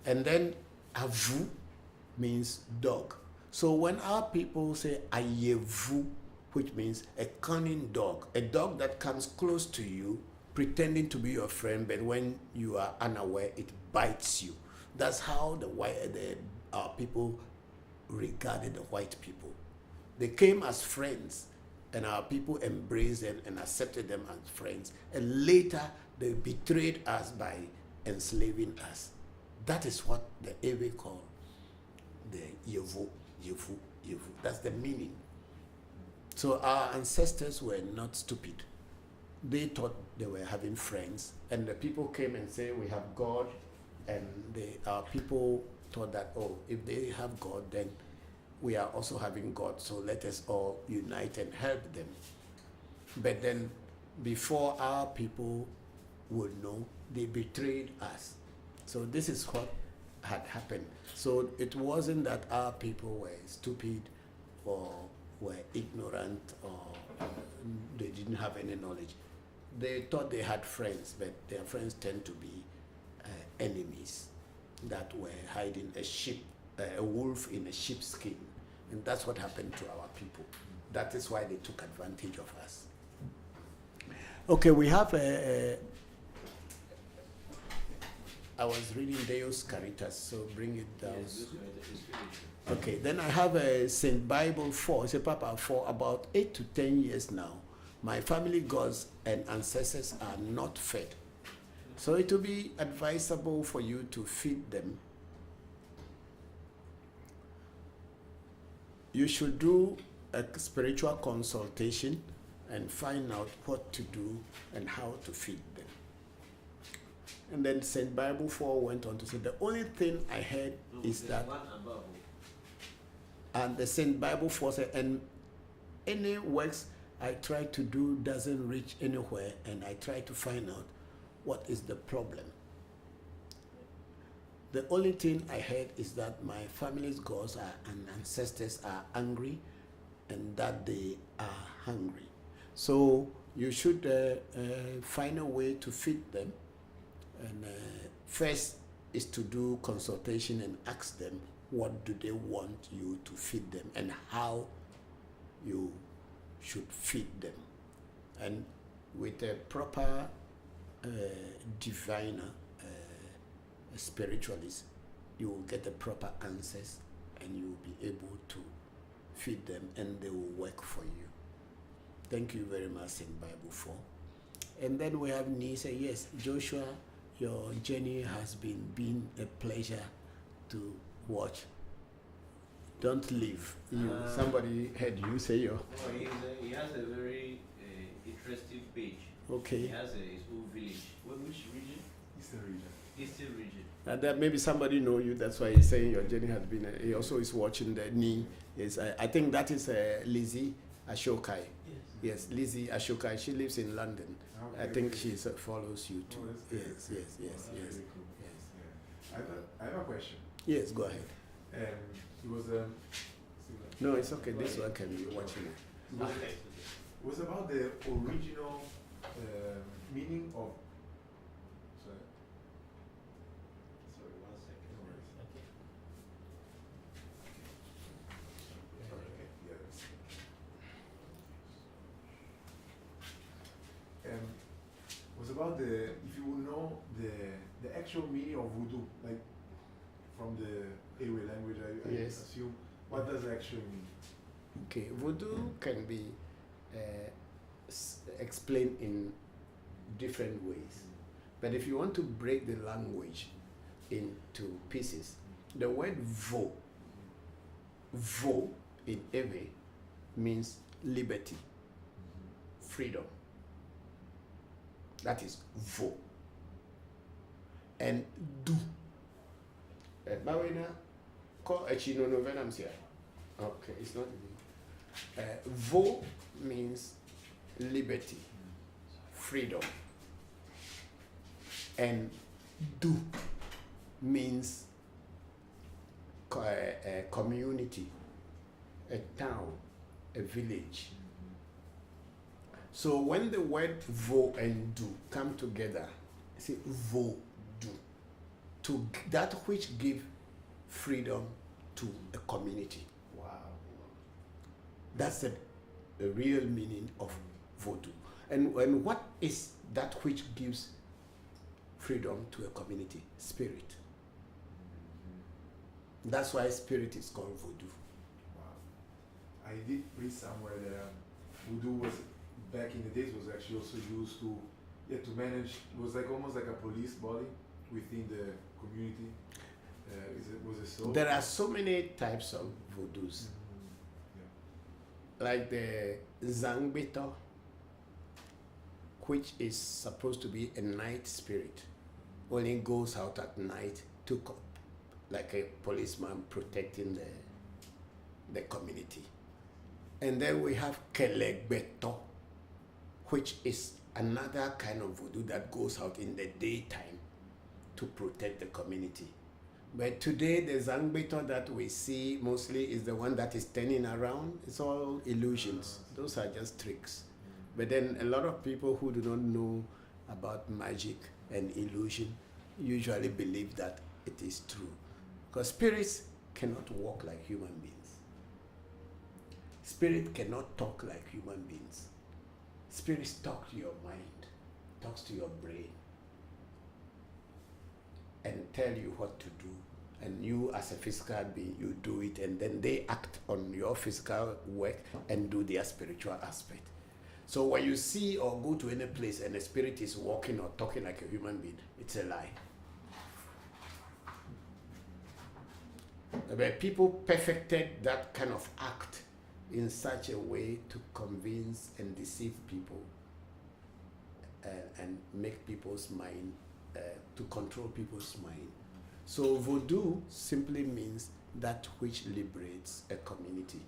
And then avu means dog. So when our people say ayevu, which means a cunning dog, a dog that comes close to you, pretending to be your friend, but when you are unaware, it bites you. That's how our people regarded the white people. They came as friends, and our people embraced them and accepted them as friends. And later, they betrayed us by enslaving us. That is what the Ewe call the Yevu. That's the meaning. So our ancestors were not stupid. They thought they were having friends, and the people came and said, we have God, and our people thought that, oh, if they have God, then we are also having God, so let us all unite and help them. But then, before our people would know, they betrayed us. So this is what had happened. So it wasn't that our people were stupid or were ignorant or they didn't have any knowledge. They thought they had friends, but their friends tend to be enemies that were hiding a wolf in a sheepskin. And that's what happened to our people. that is why they took advantage of us. Okay, we have I was reading Deus Caritas, so bring it down. Yes, Okay, then I have a St. Bible 4. It's a Papa for about 8 to 10 years now. My family gods and ancestors are not fed. So it will be advisable for you to feed them. You should do a spiritual consultation and find out what to do and how to feed them. And then St. Bible 4 went on to say, the only thing I heard is that, and the St. Bible 4 said, and any works I try to do doesn't reach anywhere, and I try to find out what is the problem. The only thing I heard is that my family's gods and ancestors are angry, and that they are hungry. So you should find a way to feed them. And first is to do consultation and ask them what do they want you to feed them and how you should feed them. And with a proper diviner, spiritualist, you will get the proper answers and you will be able to feed them and they will work for you. Thank you very much in Bible 4. And then we have Nisa. Yes, Joshua, your journey has been a pleasure to watch. Don't leave. Somebody heard you say your. Oh, he has a very interesting page. Okay. He has his own village. Which region? Eastern region. Eastern region. And that maybe somebody know you. That's why he's saying your journey has been. He also is watching the knee. Yes, I think that is Lizzie Ashokai. Yes, Lizzie Ashokai. She lives in London. Okay, I think okay. she follows you too. Oh, that's good. Yes. Very cool. Yes. Yeah. I have a question. Yes, go ahead. It was No, it's okay. This one can be watching it. it was about the original meaning of. Sorry, 1 second. no worries. Okay, yes. Was about if you know the actual meaning of voodoo, like from the Ewe language, I Yes. assume. What does it actually mean? Okay, voodoo can be explained in different ways. But if you want to break the language into pieces, the word vo in Ewe means liberty, freedom. That is vo. And do. Bawena, call a chino no venams here. Okay, it's not. Vo means liberty, freedom. And do means a community, a town, a village. So when the word vo and do come together, say vo do, to that which give freedom to a community. Wow. That's the real meaning of Voodoo. And what is that which gives freedom to a community? Spirit. That's why spirit is called Voodoo. Wow. I did read somewhere that voodoo was back in the days was actually also used to manage. It was like almost like a police body within the community. Was it so? There are so many types of voodoos. Like the Zangbeto, which is supposed to be a night spirit, only goes out at night to like a policeman protecting the community. And then we have Kelegbeto, which is another kind of voodoo that goes out in the daytime to protect the community. But today, the Zangbeto that we see mostly is the one that is turning around. It's all illusions. Those are just tricks. But then a lot of people who do not know about magic and illusion usually believe that it is true. Because spirits cannot walk like human beings. Spirit cannot talk like human beings. Spirits talk to your mind, talks to your brain, and tell you what to do. And you as a physical being, you do it, and then they act on your physical work and do their spiritual aspect. So when you see or go to any place and a spirit is walking or talking like a human being, it's a lie. But people perfected that kind of act in such a way to convince and deceive people and make people's mind, to control people's mind. So voodoo simply means that which liberates a community.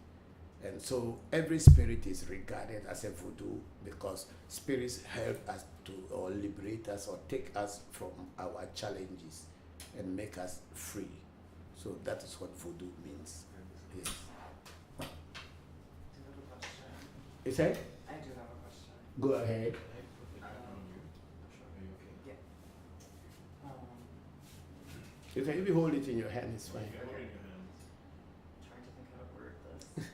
And so every spirit is regarded as a voodoo because spirits help us to, or liberate us, or take us from our challenges and make us free. So that is what voodoo means. Yes. Do you have a question? Is that? I do have a question. Go ahead. Yeah. You can even hold it in your hand, it's fine. Trying to think how to word this.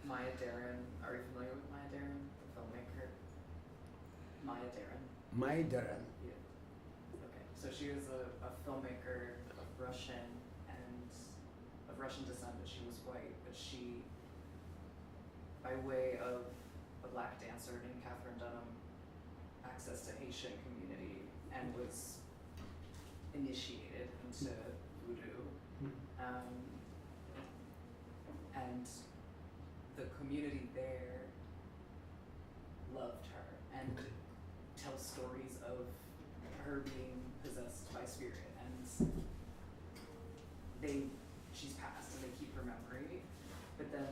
Maya Deren, are you familiar with Maya Deren, the filmmaker? Maya Deren. My Dharan. Yeah. Okay. So she was a filmmaker of Russian descent, but she was white. But she, by way of a black dancer named Catherine Dunham, access to Haitian community and was initiated into voodoo. And the community there loved her and tells stories of her being possessed by spirit, and she's passed and they keep her memory, but then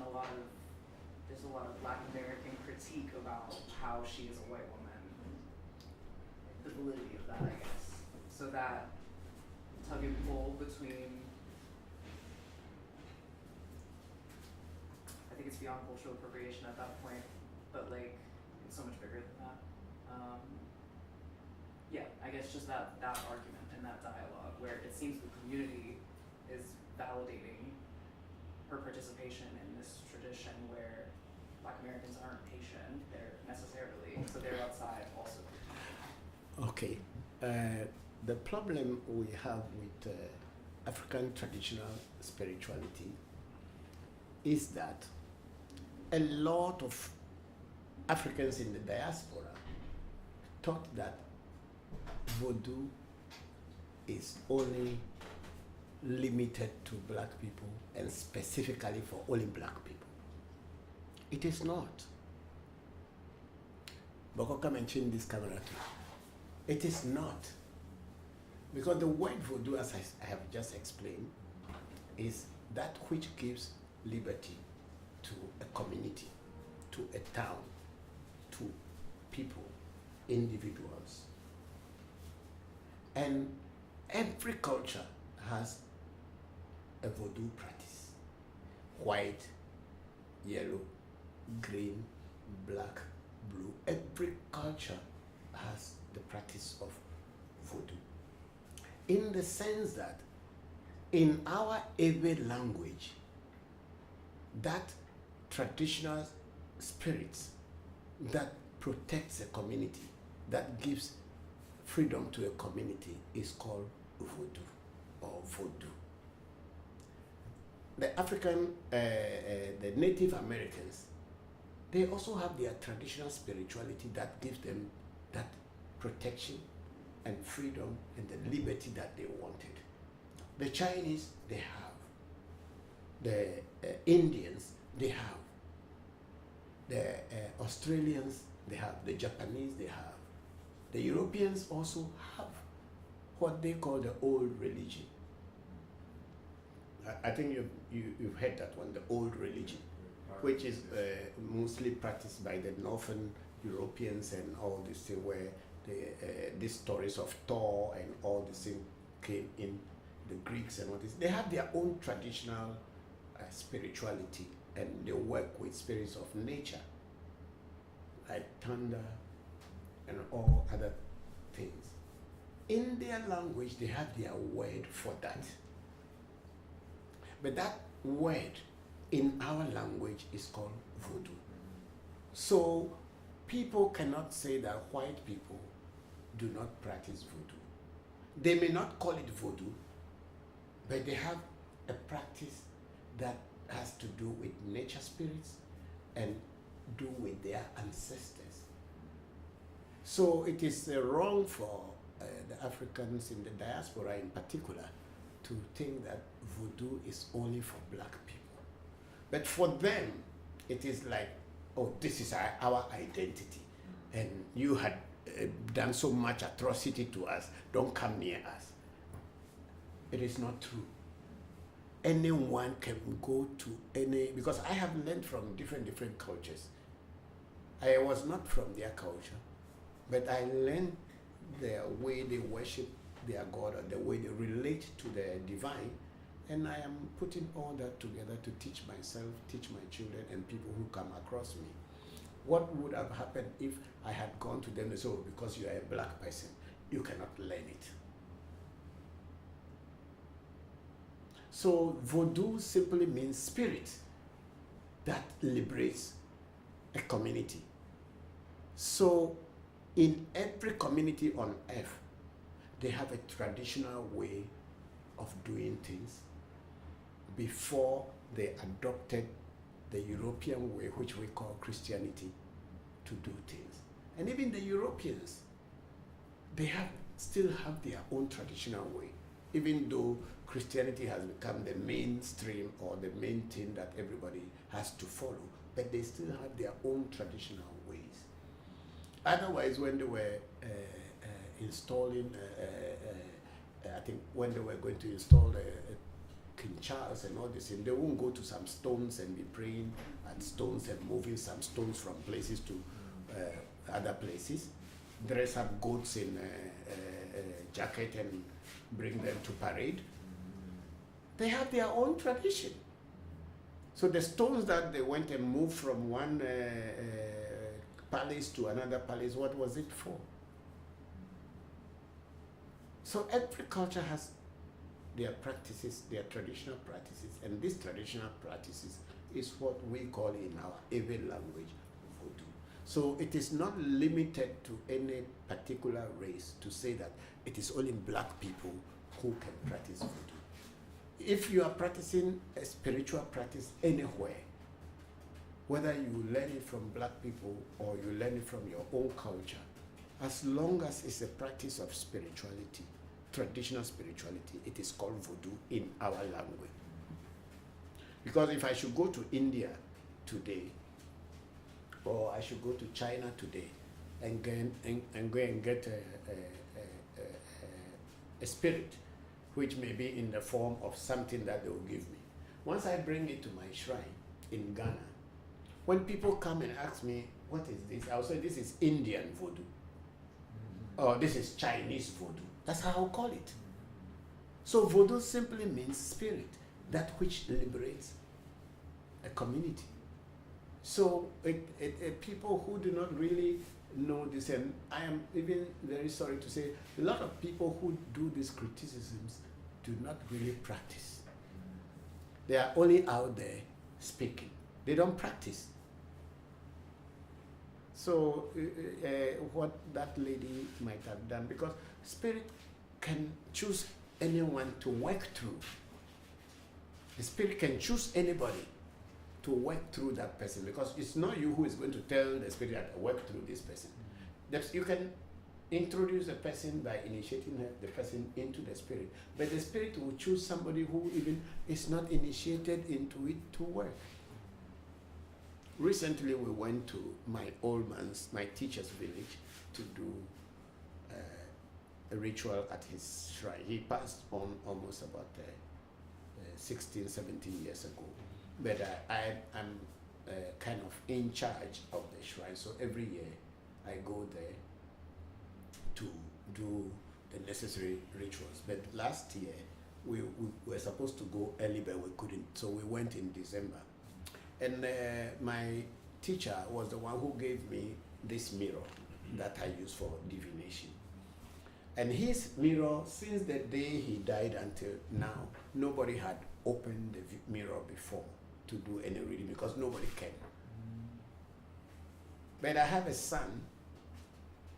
there's a lot of Black American critique about how she is a white woman, the validity of that, I guess. So that tug and pull between, I think it's beyond cultural appropriation at that point, but like, it's so much bigger than that. Yeah, I guess just that argument and that dialogue where it seems the community is validating her participation in this tradition where Black Americans aren't Haitian, they're necessarily, so they're outside also. Okay. The problem we have with African traditional spirituality is that a lot of Africans in the diaspora thought that voodoo is only limited to black people and specifically for only black people. It is not. Bokor, come and change this camera too. It is not. Because the word voodoo, as I have just explained, is that which gives liberty to a community, to a town, to people, individuals. And every culture has a voodoo practice. White, yellow, green, black, blue. Every culture has the practice of voodoo. In the sense that in our Ewe language, that traditional spirits that protects a community, that gives freedom to a community is called voodoo or voodoo. The African, the Native Americans, they also have their traditional spirituality that gives them that protection and freedom and the liberty that they wanted. The Chinese, they have. The Indians, they have. The Australians, they have. The Japanese, they have. The Europeans also have what they call the old religion. I think you've heard that one, the old religion, which is mostly practiced by the Northern Europeans and all this thing where these stories of Thor and all this thing came in, the Greeks and all this. They have their own traditional spirituality and they work with spirits of nature, like thunder and all other things. In their language, they have their word for that. But that word in our language is called Voodoo. So people cannot say that white people do not practice Voodoo. They may not call it Voodoo, but they have a practice that has to do with nature spirits and do with their ancestors. So it is wrong for the Africans in the diaspora in particular to think that Voodoo is only for black people. But for them, it is like, oh, this is our identity. And you had done so much atrocity to us, don't come near us. It is not true. Anyone can go to any, because I have learned from different cultures. I was not from their culture, but I learned the way they worship their God or the way they relate to the divine, and I am putting all that together to teach myself, teach my children and people who come across me. What would have happened if I had gone to them and said, oh, because you are a black person, you cannot learn it. So Voodoo simply means spirit that liberates a community. So in every community on earth, they have a traditional way of doing things before they adopted the European way, which we call Christianity, to do things. And even the Europeans, they still have their own traditional way, even though Christianity has become the mainstream or the main thing that everybody has to follow, but they still have their own traditional ways. Otherwise, when they were installing, I think when they were going to install King Charles and all this, and they won't go to some stones and be praying at stones and moving some stones from places to other places, dress up goats in a jacket and bring them to parade. They have their own tradition. So the stones that they went and moved from one palace to another palace, what was it for? So every culture has their practices, their traditional practices, and these traditional practices is what we call in our Ewe language, Voodoo. So it is not limited to any particular race to say that it is only black people who can practice Voodoo. If you are practicing a spiritual practice anywhere, whether you learn it from black people or you learn it from your own culture, as long as it's a practice of spirituality, traditional spirituality, it is called Voodoo in our language. Because if I should go to India today, or I should go to China today and go and get a spirit, which may be in the form of something that they will give me. Once I bring it to my shrine in Ghana, when people come and ask me, what is this? I'll say, this is Indian Voodoo. Or this is Chinese Voodoo. That's how I'll call it. So Voodoo simply means spirit, that which liberates a community. So people who do not really know this, and I am even very sorry to say, a lot of people who do these criticisms do not really practice. They are only out there speaking. They don't practice. So what that lady might have done, because spirit can choose anyone to work through. The spirit can choose anybody to work through that person, because it's not you who is going to tell the spirit that work through this person. You can introduce a person by initiating the person into the spirit, but the spirit will choose somebody who even is not initiated into it to work. Recently we went to my teacher's village to do a ritual at his shrine. He passed on almost about 16, 17 years ago. But I'm kind of in charge of the shrine, so every year I go there to do the necessary rituals. But last year we were supposed to go early, but we couldn't, so we went in December. And my teacher was the one who gave me this mirror that I use for divination. And his mirror, since the day he died until now, nobody had opened the mirror before to do any reading because nobody can. But I have a son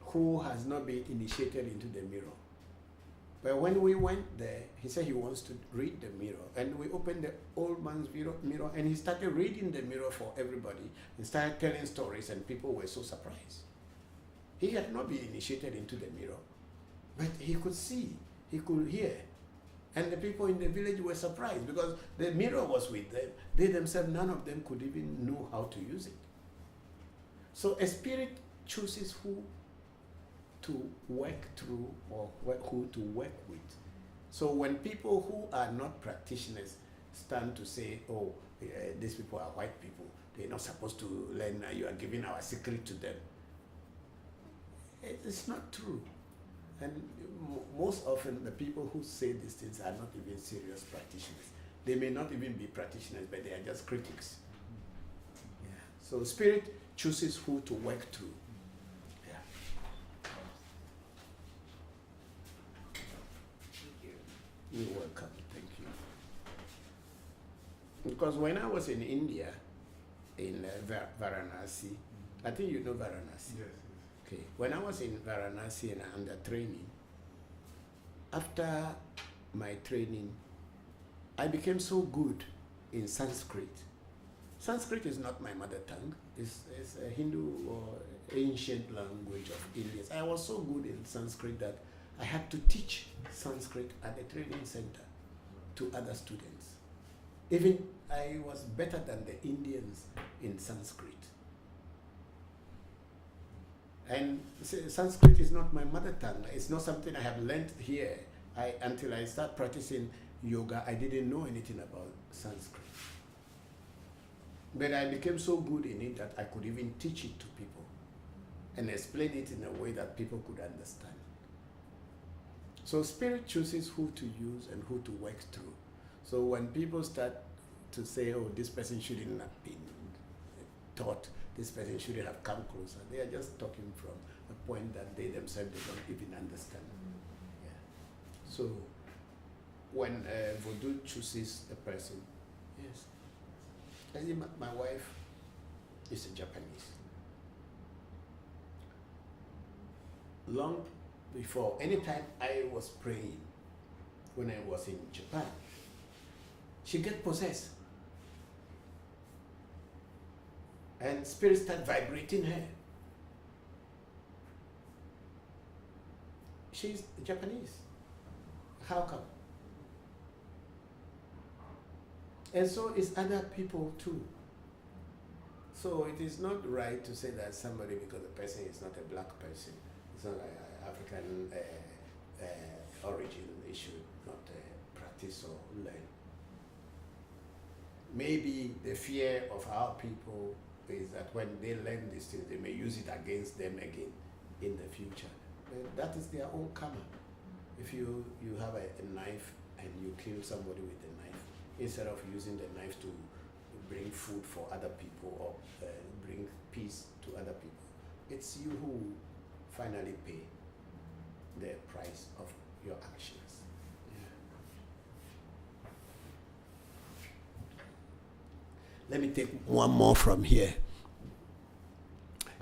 who has not been initiated into the mirror. But when we went there, he said he wants to read the mirror. And we opened the old man's mirror and he started reading the mirror for everybody and started telling stories, and people were so surprised. He had not been initiated into the mirror, but he could see, he could hear. And the people in the village were surprised because the mirror was with them. They themselves, none of them could even know how to use it. So a spirit chooses who to work through or who to work with. So when people who are not practitioners stand to say, oh, these people are white people, they're not supposed to learn, you are giving our secret to them. It's not true. And most often the people who say these things are not even serious practitioners. They may not even be practitioners, but they are just critics. Yeah. So spirit chooses who to work through. You're welcome. Thank you. Because when I was in India, in Varanasi, I think you know Varanasi. Yes. Okay. When I was in Varanasi and under training, after my training, I became so good in Sanskrit. Sanskrit is not my mother tongue. It's a Hindu or ancient language of India. I was so good in Sanskrit that I had to teach Sanskrit at the training center to other students. Even I was better than the Indians in Sanskrit. And Sanskrit is not my mother tongue. It's not something I have learned here. Until I start practicing yoga, I didn't know anything about Sanskrit. But I became so good in it that I could even teach it to people and explain it in a way that people could understand. So spirit chooses who to use and who to work through. So when people start to say, oh, this person shouldn't have been taught, this person shouldn't have come closer, they are just talking from a point that they themselves don't even understand. Yeah. So when Voodoo chooses a person, yes. I think my wife is a Japanese. Long before, anytime I was praying, when I was in Japan, she get possessed. And spirit start vibrating her. She's Japanese. How come? And so is other people too. So it is not right to say that somebody, because the person is not a black person, it's not an African origin, they should not practice or learn. Maybe the fear of our people is that when they learn these things, they may use it against them again in the future. But that is their own karma. If you have a knife and you kill somebody with the knife, instead of using the knife to bring food for other people or bring peace to other people, it's you who finally pay the price of your actions. Let me take one more from here.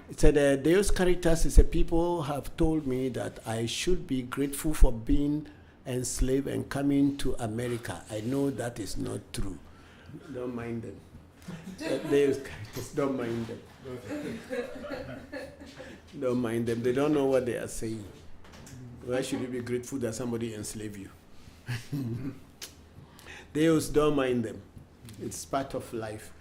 It said, Deus Caritas is a people have told me that I should be grateful for being enslaved and coming to America. I know that is not true. Don't mind them. Deus Caritas, don't mind them. Don't mind them. They don't know what they are saying. Why should you be grateful that somebody enslaved you? Deus, don't mind them. It's part of life.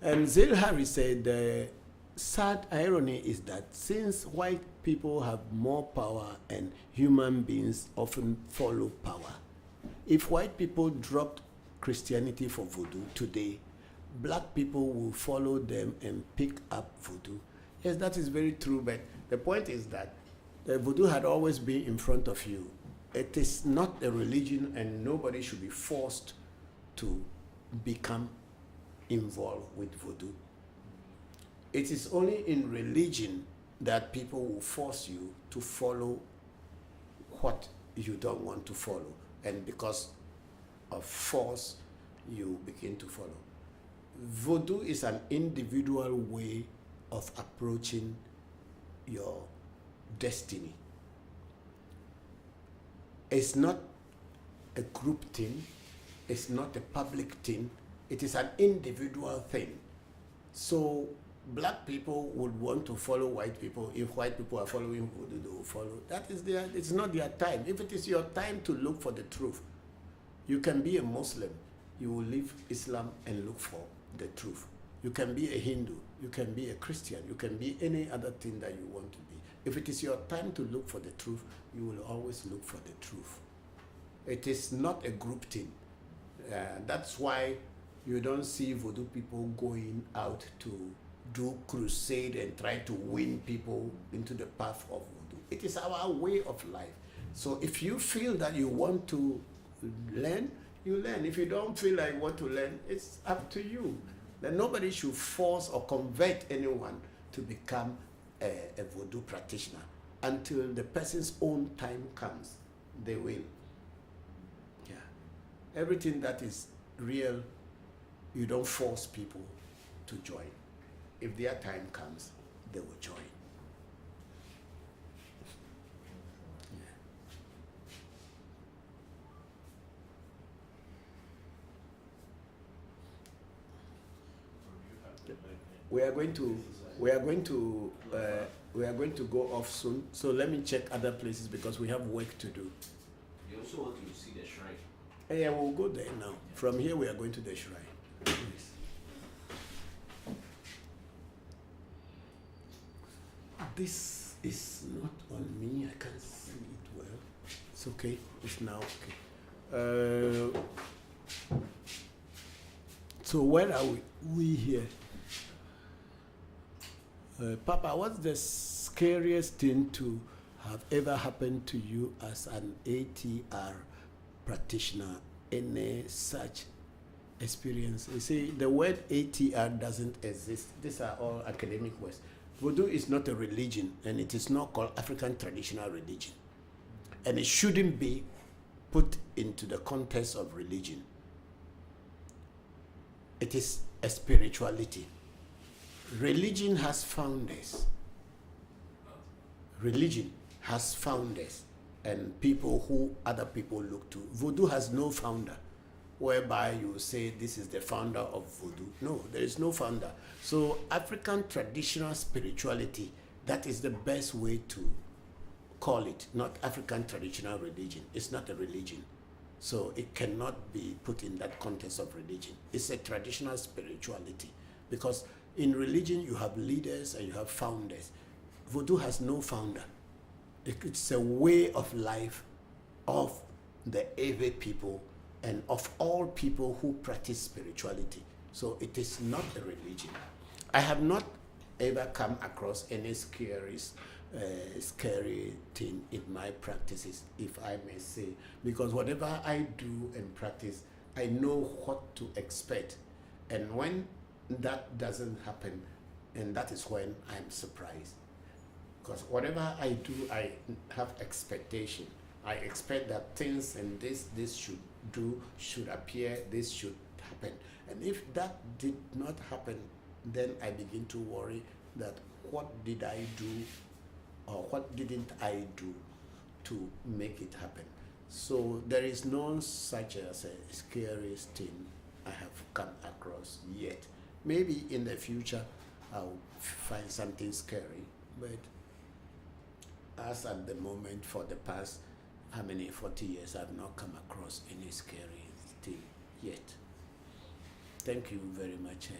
And Zil Harris said, the sad irony is that since white people have more power and human beings often follow power, if white people dropped Christianity for voodoo today, black people will follow them and pick up voodoo. Yes, that is very true, but the point is that voodoo had always been in front of you. It is not a religion, and nobody should be forced to become involved with voodoo. It is only in religion that people will force you to follow what you don't want to follow, and because of force, you begin to follow. Voodoo is an individual way of approaching your destiny. It's not a group thing, it's not a public thing, it is an individual thing. So black people would want to follow white people. If white people are following Voodoo, they will follow. That is it's not their time. If it is your time to look for the truth, you can be a Muslim, you will leave Islam and look for the truth. You can be a Hindu, you can be a Christian, you can be any other thing that you want to be. If it is your time to look for the truth, you will always look for the truth. It is not a group thing. That's why you don't see Voodoo people going out to do crusade and try to win people into the path of Voodoo. It is our way of life. So if you feel that you want to learn, you learn. If you don't feel like you want to learn, it's up to you. Then nobody should force or convert anyone to become a Voodoo practitioner. Until the person's own time comes, they will. Yeah. Everything that is real, you don't force people to join. If their time comes, they will join. We are going to go off soon. So let me check other places because we have work to do. You also want to see the shrine. Yeah, we'll go there now. From here, we are going to the shrine. Yes. This is not on me. I can't see it well. It's okay. It's now okay. So where are we here? Papa, what's the scariest thing to have ever happened to you as an ATR practitioner? Any such experience? You see, the word ATR doesn't exist. These are all academic words. Voodoo is not a religion, and it is not called African traditional religion. And it shouldn't be put into the context of religion. It is a spirituality. Religion has founders. Religion has founders and people who other people look to. Voodoo has no founder, whereby you say this is the founder of Voodoo. No, there is no founder. So African traditional spirituality, that is the best way to call it, not African traditional religion. It's not a religion. So it cannot be put in that context of religion. It's a traditional spirituality because in religion, you have leaders and you have founders. Voodoo has no founder. It's a way of life of the Ewe people and of all people who practice spirituality. So it is not a religion. I have not ever come across any scary thing in my practices, if I may say, because whatever I do and practice, I know what to expect. And when that doesn't happen, and that is when I'm surprised. Because whatever I do, I have expectation. I expect that things and this should appear, this should happen. And if that did not happen, then I begin to worry that what did I do or what didn't I do to make it happen? So there is no such as a scariest thing I have come across yet. Maybe in the future I'll find something scary, but as at the moment, for the past 40 years, I've not come across any scary thing yet. Thank you very much,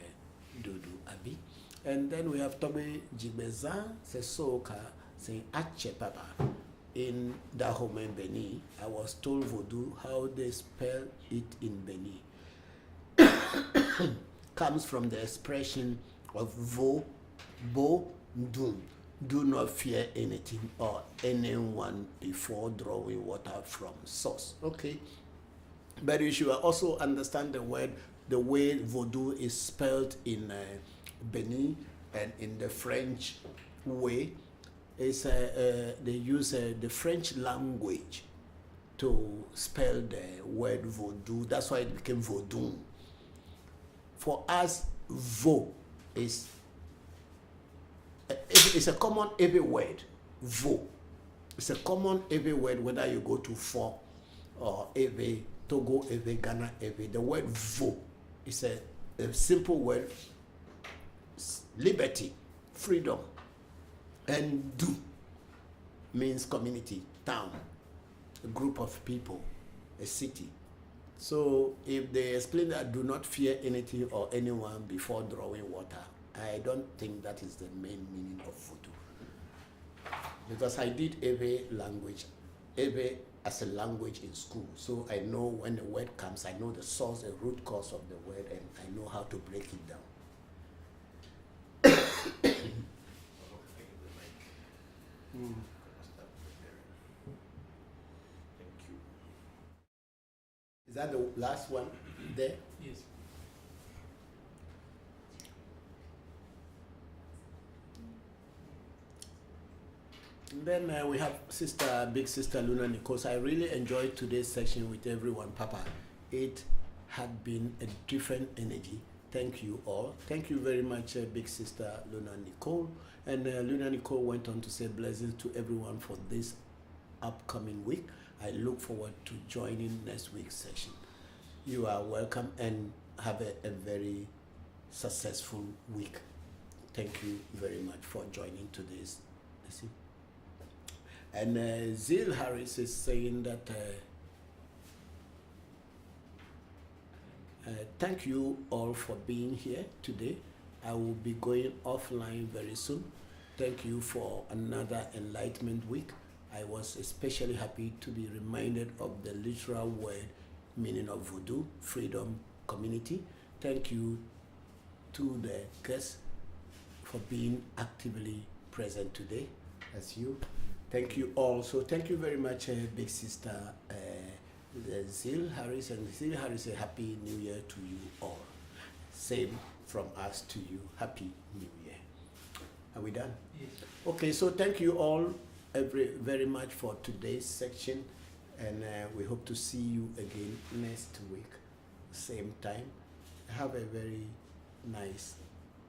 Dudu Abi. And then we have Tobe Jibeza Sesoka saying Ache Papa. In Dahomey, Beni, I was told Voodoo how they spell it in Beni comes from the expression of bo, dum. Do not fear anything or anyone before drawing water from source. Okay, but you should also understand the way Voodoo is spelled in Benin and in the French way. Is they use the French language to spell the word Voodoo. That's why it became Vaudou. For us, vo is it's a common every word. Vo. It's a common every word, whether you go to for or Ewe, Togo, Ewe, Ghana, Ewe. The word vo is a simple word. Liberty, freedom, and do means community, town, a group of people, a city. So if they explain that do not fear anything or anyone before drawing water, I don't think that is the main meaning of Voodoo. Because I did Ewe language, Ewe as a language in school. So I know when the word comes, I know the source, the root cause of the word, and I know how to break it down. Thank you. Is that the last one there? Yes. And then we have Big Sister Luna Nichols. I really enjoyed today's session with everyone, Papa. It had been a different energy. Thank you all. Thank you very much, Big Sister Luna Nicole. And Luna Nicole went on to say blessings to everyone for this upcoming week. I look forward to joining next week's session. You are welcome and have a very successful week. Thank you very much for joining today's lesson. And Zil Harris is saying that thank you all for being here today. I will be going offline very soon. Thank you for another enlightenment week. I was especially happy to be reminded of the literal word meaning of Voodoo, freedom, community. Thank you to the guests for being actively present today, as you. Thank you all. So thank you very much, Big Sister Zil Harris. And Zil Harris, a happy New Year to you all. Same from us to you. Happy New Year. Are we done? Yes. Okay, so thank you all very much for today's section. And we hope to see you again next week, same time. Have a very nice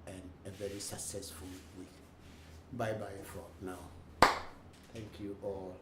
and a very successful week. Bye-bye for now. Thank you all.